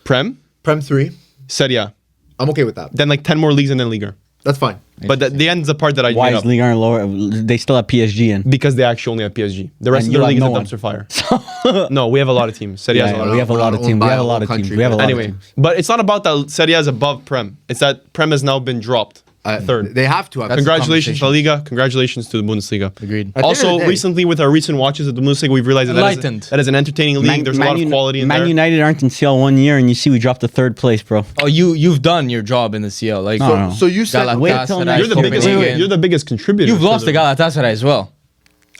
Speaker 1: Prem.
Speaker 3: Prem 3.
Speaker 1: Serie A.
Speaker 3: I'm okay with that.
Speaker 1: Then like 10 more leagues and then Liga.
Speaker 3: That's fine.
Speaker 1: But the end is the part that I
Speaker 4: Why
Speaker 1: made
Speaker 4: is
Speaker 1: up.
Speaker 4: Ligue 1 lower? They still have PSG in.
Speaker 1: Because they actually only have PSG. The rest
Speaker 4: And
Speaker 1: of
Speaker 4: you
Speaker 1: their
Speaker 4: have
Speaker 1: league is
Speaker 4: no
Speaker 1: a
Speaker 4: one.
Speaker 1: dumpster fire. No, we have a lot of teams. Serie A has a lot of
Speaker 4: we have a
Speaker 3: we're
Speaker 4: lot
Speaker 3: not
Speaker 4: of teams.
Speaker 3: owned
Speaker 4: We
Speaker 3: by
Speaker 4: have a
Speaker 3: a
Speaker 4: lot
Speaker 3: whole
Speaker 4: of teams.
Speaker 3: country,
Speaker 4: We have a
Speaker 3: bro.
Speaker 4: lot of
Speaker 1: Anyway,
Speaker 4: teams.
Speaker 1: but it's not about that Serie A is above Prem. It's that Prem has now been dropped. Third.
Speaker 3: They have to have.
Speaker 2: That's
Speaker 1: Congratulations to La
Speaker 2: conversation.
Speaker 1: Liga. Congratulations to the Bundesliga.
Speaker 2: Agreed.
Speaker 3: At the end of
Speaker 1: Also,
Speaker 3: the day-
Speaker 1: recently with our recent watches of the Bundesliga, we've realized that
Speaker 2: Enlightened.
Speaker 1: that is an entertaining league. There's a lot of
Speaker 4: Uni-
Speaker 1: quality in
Speaker 4: Man
Speaker 1: there.
Speaker 4: United aren't in CL 1 year, and you see we dropped to third place, bro.
Speaker 2: Oh, you've done your job in the CL. Like,
Speaker 4: No.
Speaker 3: So you said
Speaker 4: Wait till next
Speaker 1: You're the biggest.
Speaker 2: Copenhagen.
Speaker 1: You're the biggest contributor.
Speaker 2: You've
Speaker 1: to
Speaker 2: lost to Galatasaray as well.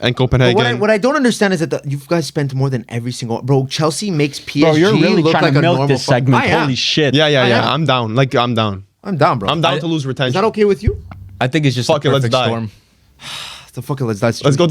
Speaker 1: and
Speaker 3: But
Speaker 1: Copenhagen.
Speaker 3: what I don't understand is that you guys spent more than every single bro. Chelsea makes PSG
Speaker 4: Bro, you're really
Speaker 3: look
Speaker 4: trying
Speaker 3: like
Speaker 4: to
Speaker 3: a
Speaker 4: milk
Speaker 3: normal
Speaker 4: this segment.
Speaker 3: I am.
Speaker 4: Holy shit.
Speaker 1: yeah, yeah,
Speaker 3: I
Speaker 1: yeah.
Speaker 3: am.
Speaker 1: I'm down. Like I'm down.
Speaker 3: I'm down, bro.
Speaker 1: I'm down to lose retention.
Speaker 3: Is that okay with you?
Speaker 2: I think it's just
Speaker 1: Fuck
Speaker 2: a
Speaker 1: it, let's
Speaker 2: perfect
Speaker 1: die.
Speaker 2: storm.
Speaker 3: So fuck it. Let's die.
Speaker 1: Let's go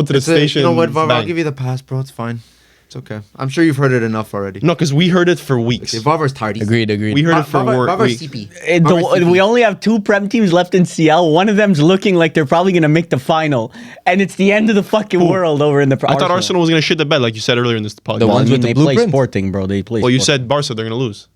Speaker 1: to the station.
Speaker 3: You know what, Varvar? I'll
Speaker 1: bang.
Speaker 3: give you the pass, bro. It's fine. It's okay. I'm sure you've heard it enough already.
Speaker 1: No, because we heard it for weeks.
Speaker 3: Okay, Varvar's tired. He's-
Speaker 2: Agreed.
Speaker 1: We heard it for
Speaker 3: Varvar's
Speaker 1: weeks.
Speaker 3: CP.
Speaker 4: The-
Speaker 3: Varvar's
Speaker 4: we
Speaker 3: CP.
Speaker 4: only have 2 Prem teams left in CL. One of them's looking like they're probably going to make the final. And it's the end of the fucking world over in the
Speaker 1: I thought Arsenal was going to shit the bed, like you said earlier in this podcast.
Speaker 2: The ones with the
Speaker 4: they play
Speaker 2: blueprint?
Speaker 4: Sporting, bro. They play
Speaker 1: Well, you
Speaker 4: Sporting.
Speaker 1: said Barca, they're going to lose.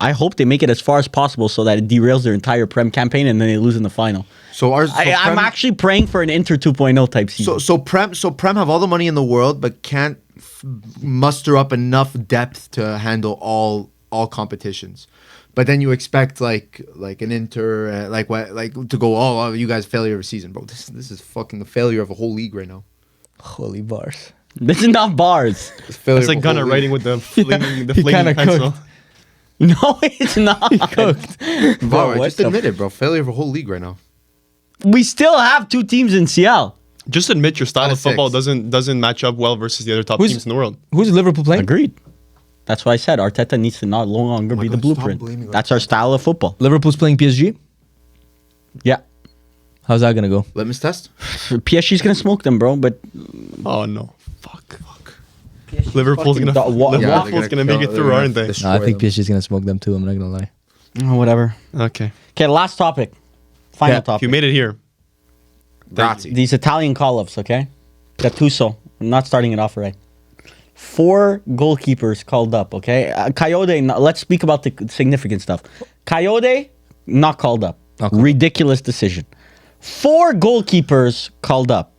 Speaker 4: I hope they make it as far as possible so that it derails their entire Prem campaign and then they lose in the final.
Speaker 3: So ours.
Speaker 4: I'm actually praying for an Inter 2.0 type season.
Speaker 3: So Prem have all the money in the world, but can't muster up enough depth to handle all competitions. But then you expect like an Inter like to go oh you guys failure of a season, bro. This is fucking the failure of a whole league right now.
Speaker 2: Holy bars.
Speaker 4: This is not bars.
Speaker 3: It's failure
Speaker 1: It's like
Speaker 3: of a whole
Speaker 1: Gunnar
Speaker 3: league.
Speaker 1: writing with the flaming, the
Speaker 2: he
Speaker 1: flaming
Speaker 2: kinda
Speaker 1: pencil.
Speaker 2: cooked.
Speaker 4: No, it's not.
Speaker 3: Bro,
Speaker 4: what
Speaker 3: just
Speaker 4: the
Speaker 3: admit it, bro. Failure of a whole league right now.
Speaker 4: We still have 2 teams in CL.
Speaker 1: Just admit your style
Speaker 3: Out
Speaker 1: of
Speaker 3: of
Speaker 1: football
Speaker 3: six.
Speaker 1: doesn't match up well versus the other top
Speaker 2: Who's-
Speaker 1: teams in the world.
Speaker 2: Who's Liverpool playing?
Speaker 4: Agreed. That's why I said Arteta needs to no longer be the
Speaker 3: God, stop
Speaker 4: blueprint.
Speaker 3: blaming
Speaker 4: That's our style of football.
Speaker 2: Liverpool's playing PSG.
Speaker 4: Yeah.
Speaker 2: How's that gonna go?
Speaker 3: Litmus test.
Speaker 4: PSG's gonna smoke them, bro. But
Speaker 1: Oh no, fuck. Liverpool's gonna
Speaker 4: fucking- Yeah, they're
Speaker 1: Liverpool's gonna make it through, aren't they?
Speaker 2: No, I think PSG's gonna smoke them too. I'm not gonna lie.
Speaker 4: whatever.
Speaker 1: Okay,
Speaker 4: Okay, last topic. Final
Speaker 2: Yeah,
Speaker 1: if
Speaker 4: topic.
Speaker 1: you made it here,
Speaker 3: Grazie.
Speaker 4: These Italian call-ups, okay? Gattuso. I'm not starting it off right. 4 goalkeepers called up, okay? Coyote, let's speak about the significant stuff. Coyote, not called up.
Speaker 2: Not called
Speaker 4: Ridiculous decision. 4 goalkeepers called up.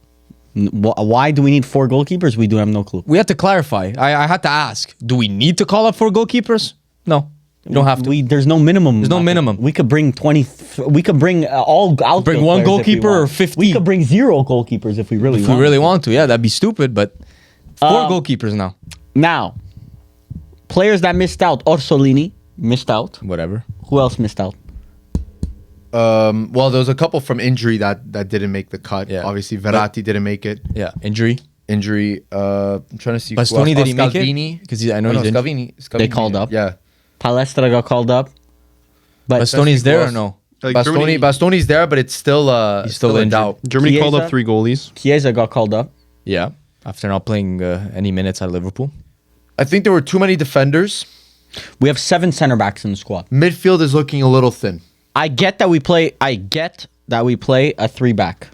Speaker 4: Why do we need 4 goalkeepers? We do have no clue.
Speaker 2: We have to clarify. I had to ask. Do we need to call up 4 goalkeepers? No, you don't have to.
Speaker 4: There's no minimum.
Speaker 2: There's no minimum.
Speaker 4: We could bring 20. We could bring all outfield
Speaker 2: Bring one
Speaker 4: players if we
Speaker 2: goalkeeper
Speaker 4: want.
Speaker 2: or 50?
Speaker 4: We could bring 0 goalkeepers if we really
Speaker 2: If
Speaker 4: want.
Speaker 2: we really want to, yeah, that'd be stupid. But 4 goalkeepers now.
Speaker 4: Now, players that missed out. Orsolini missed out.
Speaker 2: Whatever.
Speaker 4: Who else missed out?
Speaker 3: Well, there was a couple from injury that didn't make the cut.
Speaker 2: Yeah.
Speaker 3: Obviously, Verratti didn't make it.
Speaker 2: Yeah, injury.
Speaker 3: Injury. I'm trying to see. who
Speaker 2: Bastoni,
Speaker 3: else.
Speaker 2: did he make it?
Speaker 3: Scalvini.
Speaker 2: Because I know
Speaker 3: No,
Speaker 2: he's injured.
Speaker 3: Scalvini.
Speaker 4: They called up.
Speaker 3: Yeah.
Speaker 4: Palestra got called up. But
Speaker 2: Bastoni's there or
Speaker 3: Close.
Speaker 2: no?
Speaker 1: like
Speaker 3: Bastoni's there, but it's still
Speaker 2: He's still
Speaker 3: in
Speaker 2: injured.
Speaker 3: doubt.
Speaker 1: Germany called
Speaker 4: Chiesa?
Speaker 1: up 3 goalies.
Speaker 4: Chiesa got called up.
Speaker 2: Yeah, after not playing any minutes at Liverpool.
Speaker 3: I think there were too many defenders.
Speaker 4: We have 7 center backs in the squad.
Speaker 3: Midfield is looking a little thin.
Speaker 4: I get that we play a 3-back.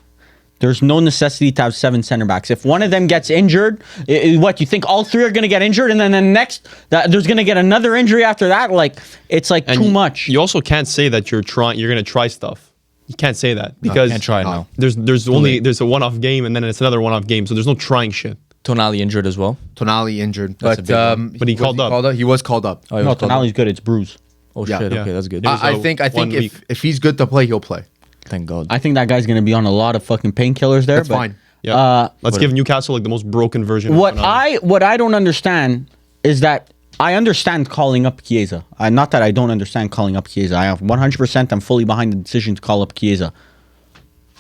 Speaker 4: There's no necessity to have 7 center backs. If one of them gets injured, what you think all 3 are going to get injured, and then the next there's going to get another injury after that? Like it's like too much.
Speaker 1: You also can't say that you're gonna try stuff. You can't say that because
Speaker 2: Can't try it now.
Speaker 1: there's a one-off game and then it's another one-off game. So there's no trying shit.
Speaker 2: Tonali injured as well.
Speaker 3: Tonali injured,
Speaker 2: That's a
Speaker 3: but
Speaker 2: big one.
Speaker 1: But he
Speaker 3: was
Speaker 1: called up.
Speaker 3: He was called up.
Speaker 2: Oh, he
Speaker 4: No,
Speaker 2: was called up.
Speaker 4: Tonali's good. It's Bruce.
Speaker 2: Oh
Speaker 3: Yeah.
Speaker 2: shit.
Speaker 1: Yeah.
Speaker 2: Okay, that's good.
Speaker 1: It was
Speaker 3: I
Speaker 1: a
Speaker 3: think
Speaker 1: 1 week.
Speaker 3: if he's good to play, he'll play.
Speaker 2: Thank God.
Speaker 4: I think that guy's going to be on a lot of fucking painkillers there.
Speaker 3: That's
Speaker 4: but,
Speaker 3: fine.
Speaker 1: Yeah. Let's give Newcastle like the most broken version. of
Speaker 4: What
Speaker 1: Ronaldo.
Speaker 4: I don't understand is that I understand calling up Chiesa. Not that I don't understand calling up Chiesa. I have 100%. I'm fully behind the decision to call up Chiesa.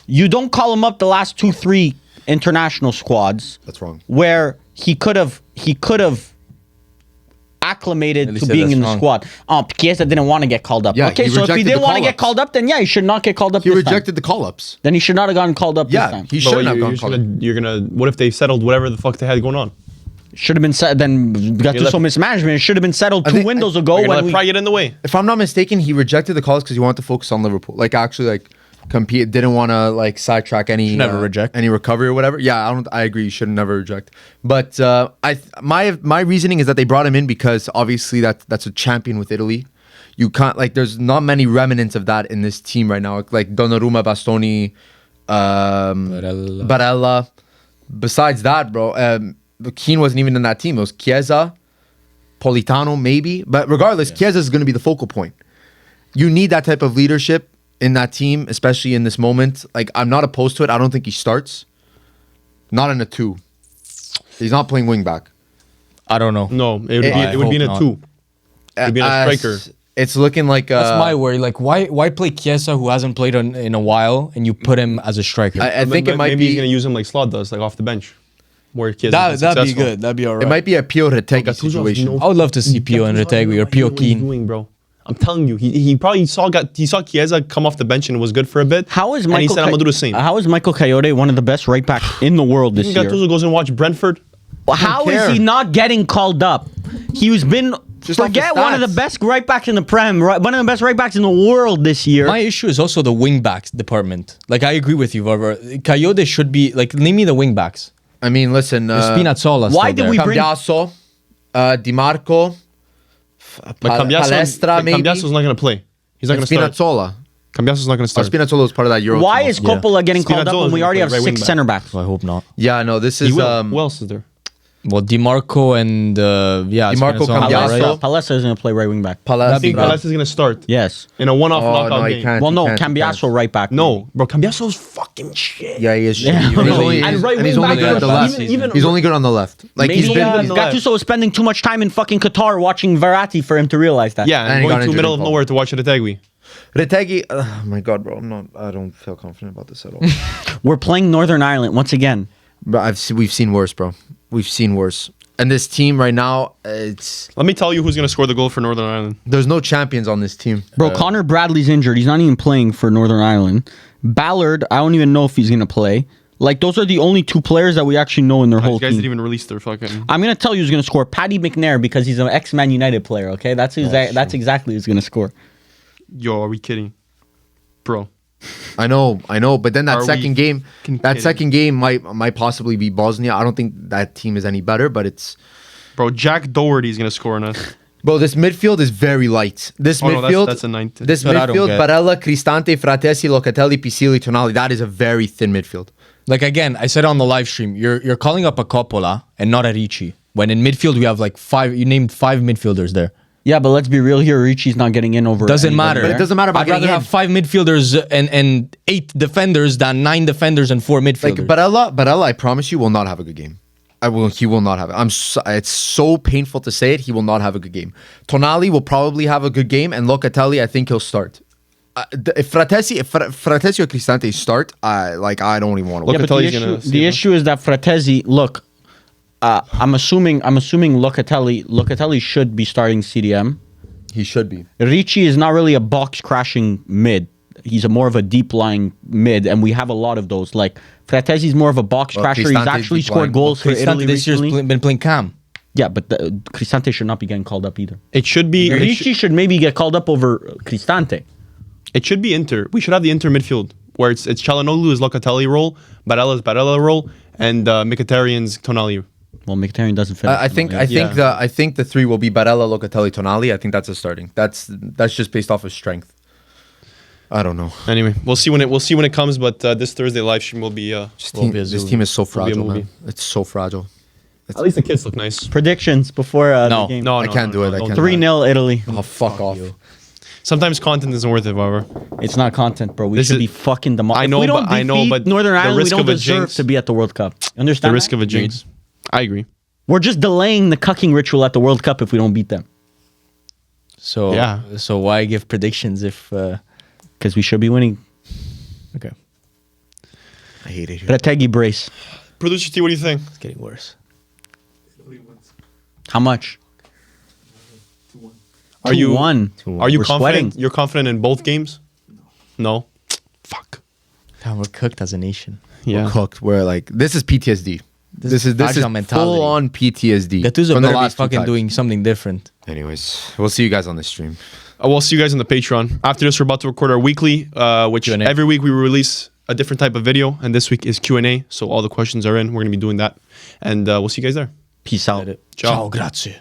Speaker 4: You don't call him up the last 2-3 international squads.
Speaker 3: That's wrong.
Speaker 4: Where he could have acclimated
Speaker 2: At
Speaker 4: to
Speaker 2: least
Speaker 4: being
Speaker 2: that's
Speaker 4: in the
Speaker 2: wrong.
Speaker 4: squad. Chiesa didn't want to get called up.
Speaker 3: Yeah,
Speaker 4: okay,
Speaker 3: he
Speaker 4: so if he
Speaker 3: rejected
Speaker 4: didn't
Speaker 3: the
Speaker 4: want to get
Speaker 3: call-ups.
Speaker 4: called up, then yeah, he should not get called up
Speaker 3: He
Speaker 4: this
Speaker 3: rejected
Speaker 4: time.
Speaker 3: the call-ups.
Speaker 4: Then he should not have gotten called up this
Speaker 3: Yeah,
Speaker 4: time.
Speaker 3: he
Speaker 1: But
Speaker 3: shouldn't have
Speaker 1: you're
Speaker 3: gone
Speaker 1: just
Speaker 3: called up.
Speaker 1: you're gonna. What if they settled whatever the fuck they had going on?
Speaker 4: Should have been set. Then Gattuso mismanagement. It should have been settled 2
Speaker 3: think-
Speaker 4: windows
Speaker 3: I-
Speaker 4: ago
Speaker 1: You're gonna
Speaker 4: when
Speaker 1: let
Speaker 4: we.
Speaker 1: Pride get in the way.
Speaker 3: If I'm not mistaken, he rejected the calls because he wanted to focus on Liverpool. Like actually, like compete. Didn't want to like sidetrack any.
Speaker 2: Should never reject.
Speaker 3: any recovery or whatever. Yeah, I agree. You should never reject. But my reasoning is that they brought him in because obviously that's a champion with Italy. You can't like. There's not many remnants of that in this team right now. Like Donnarumma, Bastoni, Barella. Besides that, bro, Keane wasn't even in that team. It was Chiesa, Politano, maybe. But regardless, Chiesa is going to be the focal point. You need that type of leadership in that team, especially in this moment. Like, I'm not opposed to it. I don't think he starts. Not in a 2. He's not playing wing back.
Speaker 2: I don't know.
Speaker 1: No,
Speaker 2: I
Speaker 1: it would be in a
Speaker 2: hope
Speaker 1: 2. It'd be in a striker.
Speaker 3: It's looking like
Speaker 2: That's my worry. Like, why play Chiesa who hasn't played in a while and you put him as a striker?
Speaker 3: I think it might
Speaker 1: maybe he's
Speaker 3: be.
Speaker 1: gonna use him like Slot does, like off the bench, where Chiesa
Speaker 2: That'd be good. That'd be alright.
Speaker 3: It might be a Pio Retegui
Speaker 1: Gattuso has
Speaker 3: situation.
Speaker 2: I would love to see Pio and Retegui or Pio
Speaker 1: What he's
Speaker 2: Keane.
Speaker 1: doing, bro. I'm telling you, he probably saw Chiesa come off the bench and it was good for a bit.
Speaker 4: How is
Speaker 1: and
Speaker 4: Michael?
Speaker 1: he said, "I'm gonna do the same."
Speaker 4: How is Michael Coyote one of the best right backs in the world this year?
Speaker 1: Gattuso goes and watch Brentford.
Speaker 4: How is
Speaker 3: care.
Speaker 4: he not getting called up? He's been
Speaker 3: Just off the
Speaker 4: forget one of the
Speaker 3: stats.
Speaker 4: best right backs in the Prem, one of the best right backs in the world this year.
Speaker 2: My issue is also the wing backs department. Like, I agree with you, Varvar. Coyote should be like, name me the wing backs.
Speaker 3: I mean, listen.
Speaker 2: Spinazzola.
Speaker 4: why
Speaker 2: still
Speaker 4: did we
Speaker 2: there.
Speaker 4: bring-
Speaker 3: Cambiaso, Di Marco,
Speaker 1: But
Speaker 3: Palestra, maybe.
Speaker 1: Cambiaso's not gonna play. He's not
Speaker 3: And
Speaker 1: gonna start.
Speaker 3: Spinazzola.
Speaker 1: Cambiaso's not gonna
Speaker 3: Oh,
Speaker 1: start.
Speaker 3: Spinazzola was part of that Euro
Speaker 4: Why
Speaker 3: team
Speaker 4: is
Speaker 3: also.
Speaker 4: Coppola getting called up
Speaker 1: Spinazzola
Speaker 4: when
Speaker 1: is
Speaker 4: we
Speaker 1: gonna
Speaker 4: already
Speaker 1: play
Speaker 4: have
Speaker 1: right
Speaker 4: 6
Speaker 1: wing back.
Speaker 4: center backs?
Speaker 2: I hope not.
Speaker 3: Yeah, no, this
Speaker 1: He
Speaker 3: is
Speaker 1: will. Who else is there?
Speaker 2: Well, Di Marco and yeah,
Speaker 3: Di Marco,
Speaker 2: Spinazzola,
Speaker 3: Cambiaso.
Speaker 2: right?
Speaker 4: Palestra is going to play right wing back.
Speaker 1: I
Speaker 3: Palestra.
Speaker 1: think Palestra is gonna start
Speaker 4: Yes.
Speaker 1: in a one-off
Speaker 3: Oh,
Speaker 1: knockout
Speaker 3: no, he
Speaker 1: game.
Speaker 3: can't.
Speaker 4: Well, no,
Speaker 3: He can't.
Speaker 4: Cambiaso right back.
Speaker 1: No, bro, Cambiaso's fucking shit.
Speaker 3: Yeah, he is.
Speaker 4: Yeah.
Speaker 3: He's only,
Speaker 1: And
Speaker 3: he's,
Speaker 1: right
Speaker 3: and he's
Speaker 1: wing
Speaker 3: only
Speaker 1: back,
Speaker 3: good on the
Speaker 1: even-
Speaker 3: left.
Speaker 1: even-
Speaker 3: He's only good on the left. Like
Speaker 4: Maybe
Speaker 3: he's been.
Speaker 1: on the left.
Speaker 4: Gattuso was spending too much time in fucking Qatar watching Verratti for him to realize that.
Speaker 1: Yeah,
Speaker 3: And
Speaker 1: and
Speaker 3: he got
Speaker 1: going to the
Speaker 3: injured
Speaker 1: middle
Speaker 3: in
Speaker 1: of
Speaker 3: Paul.
Speaker 1: nowhere to watch Retegui.
Speaker 3: Retegi, oh my God, bro. I don't feel confident about this at all.
Speaker 4: We're playing Northern Ireland once again.
Speaker 3: But we've seen worse, bro. We've seen worse. And this team right now,
Speaker 1: Let me tell you who's going to score the goal for Northern Ireland.
Speaker 3: there's no champions on this team.
Speaker 4: Bro, Connor Bradley's injured. He's not even playing for Northern Ireland. Ballard, I don't even know if he's going to play. Like, those are the only two players that we actually know in their
Speaker 1: These
Speaker 4: whole
Speaker 1: guys
Speaker 4: team.
Speaker 1: didn't even release their fucking...
Speaker 4: I'm going to tell you who's going to score. Paddy McNair, because he's an ex-Man United player, okay? That's exactly who's going to score.
Speaker 1: Yo, are we kidding? Bro.
Speaker 3: I know, but then that
Speaker 1: Are we
Speaker 3: second game,
Speaker 1: fucking
Speaker 3: that
Speaker 1: kidding?
Speaker 3: second game might possibly be Bosnia. I don't think that team is any better, but it's
Speaker 1: Bro, Jack Doherty's going to score on us.
Speaker 3: bro. This midfield is very light. This
Speaker 1: Oh, no,
Speaker 3: midfield,
Speaker 1: that's a 90.
Speaker 3: this
Speaker 2: what I don't
Speaker 3: midfield,
Speaker 2: get.
Speaker 3: Barella, Cristante, Fratesi, Locatelli, Pisili, Tonali. That is a very thin midfield.
Speaker 2: Like again, I said on the live stream, you're calling up a Coppola and not a Ricci. When in midfield we have like 5. You named 5 midfielders there.
Speaker 4: Yeah, but let's be real here. Ricci's not getting in over.
Speaker 2: Doesn't
Speaker 4: anybody
Speaker 2: matter.
Speaker 3: But it
Speaker 4: there.
Speaker 3: doesn't matter about
Speaker 2: I'd rather
Speaker 3: getting
Speaker 2: have
Speaker 3: in.
Speaker 2: 5 midfielders and 8 defenders than 9 defenders and 4
Speaker 3: Like
Speaker 2: midfielders.
Speaker 3: Barella, I promise you, will not have a good game. He will not have it. It's so painful to say it. He will not have a good game. Tonali will probably have a good game, and Locatelli, I think he'll start. If Fratesi or Cristante start, I don't even want to.
Speaker 1: Look,
Speaker 4: Yeah, but the issue is that Fratesi. Look, I'm assuming Locatelli should be starting CDM.
Speaker 3: He should be.
Speaker 4: Ricci is not really a box crashing mid. He's more of a deep lying mid, and we have a lot of those. Like Fratesi's more of a box crasher. He's
Speaker 3: Cristante's
Speaker 4: actually
Speaker 3: deep
Speaker 4: scored
Speaker 3: lying.
Speaker 4: goals for
Speaker 2: Cristante
Speaker 4: Italy
Speaker 2: this year's
Speaker 4: recently.
Speaker 2: been playing cam.
Speaker 4: Yeah, but Cristante should not be getting called up either.
Speaker 1: It should be...
Speaker 4: Ricci should maybe get called up over Cristante.
Speaker 1: It should be Inter. We should have the Inter midfield where it's Çalhanoğlu's Locatelli role, Barella's Barella role, and Mkhitaryan's Tonali.
Speaker 4: Well, Mkhitaryan doesn't fit.
Speaker 3: I think the 3 will be Barella, Locatelli, Tonali. I think that's a starting. That's just based off of strength. I don't know.
Speaker 1: Anyway, we'll see when it comes. But this Thursday live stream will be.
Speaker 3: This team is so
Speaker 1: Will be a
Speaker 3: fragile,
Speaker 1: movie.
Speaker 3: man. It's so fragile.
Speaker 1: At least the kids look nice.
Speaker 4: Predictions before the
Speaker 2: No.
Speaker 4: game.
Speaker 1: No,
Speaker 3: I can't do it. I
Speaker 1: don't
Speaker 3: can't.
Speaker 1: do it.
Speaker 4: 3-0 Italy.
Speaker 3: Oh, fuck off.
Speaker 1: Sometimes content isn't worth it, however.
Speaker 4: It's not content, bro. We
Speaker 1: This
Speaker 4: should
Speaker 1: is-
Speaker 4: be fucking demolished.
Speaker 1: I know,
Speaker 4: we don't
Speaker 1: but- I know,
Speaker 4: defeat
Speaker 1: but
Speaker 4: Northern
Speaker 1: the
Speaker 4: Ireland, we
Speaker 1: risk
Speaker 4: don't
Speaker 1: of a
Speaker 4: deserve
Speaker 1: jinx-
Speaker 4: to be at the World Cup.
Speaker 1: The
Speaker 4: Understand?
Speaker 1: risk of a jinx. I agree.
Speaker 4: We're just delaying the cucking ritual at the World Cup if we don't beat them.
Speaker 2: So
Speaker 1: Yeah.
Speaker 2: So why give predictions if?
Speaker 4: Because we should be winning.
Speaker 2: Okay,
Speaker 3: I hate it here.
Speaker 4: Retegi brace.
Speaker 1: Producer T, what do you think?
Speaker 2: it's getting worse.
Speaker 4: How much?
Speaker 1: Are you
Speaker 4: 2-1.
Speaker 1: Are you
Speaker 4: We're
Speaker 1: confident?
Speaker 4: sweating.
Speaker 1: You're confident in both games? No. Fuck.
Speaker 2: Damn, we're cooked as a nation.
Speaker 1: Yeah.
Speaker 3: We're cooked. We're like, this is PTSD. This is
Speaker 2: fragile mentality.
Speaker 3: full on PTSD.
Speaker 2: Gattuso
Speaker 3: from the
Speaker 2: better be
Speaker 3: last two
Speaker 2: fucking
Speaker 3: times.
Speaker 2: doing something different.
Speaker 3: Anyways, we'll see you guys on the stream.
Speaker 1: We'll see you guys on the Patreon. After this, we're about to record our weekly, which
Speaker 2: Q&A.
Speaker 1: every week we release a different type of video, and this week is Q&A. So all the questions are in. We're gonna be doing that, and we'll see you guys there.
Speaker 4: Peace out.
Speaker 1: Ciao.
Speaker 2: Ciao, grazie.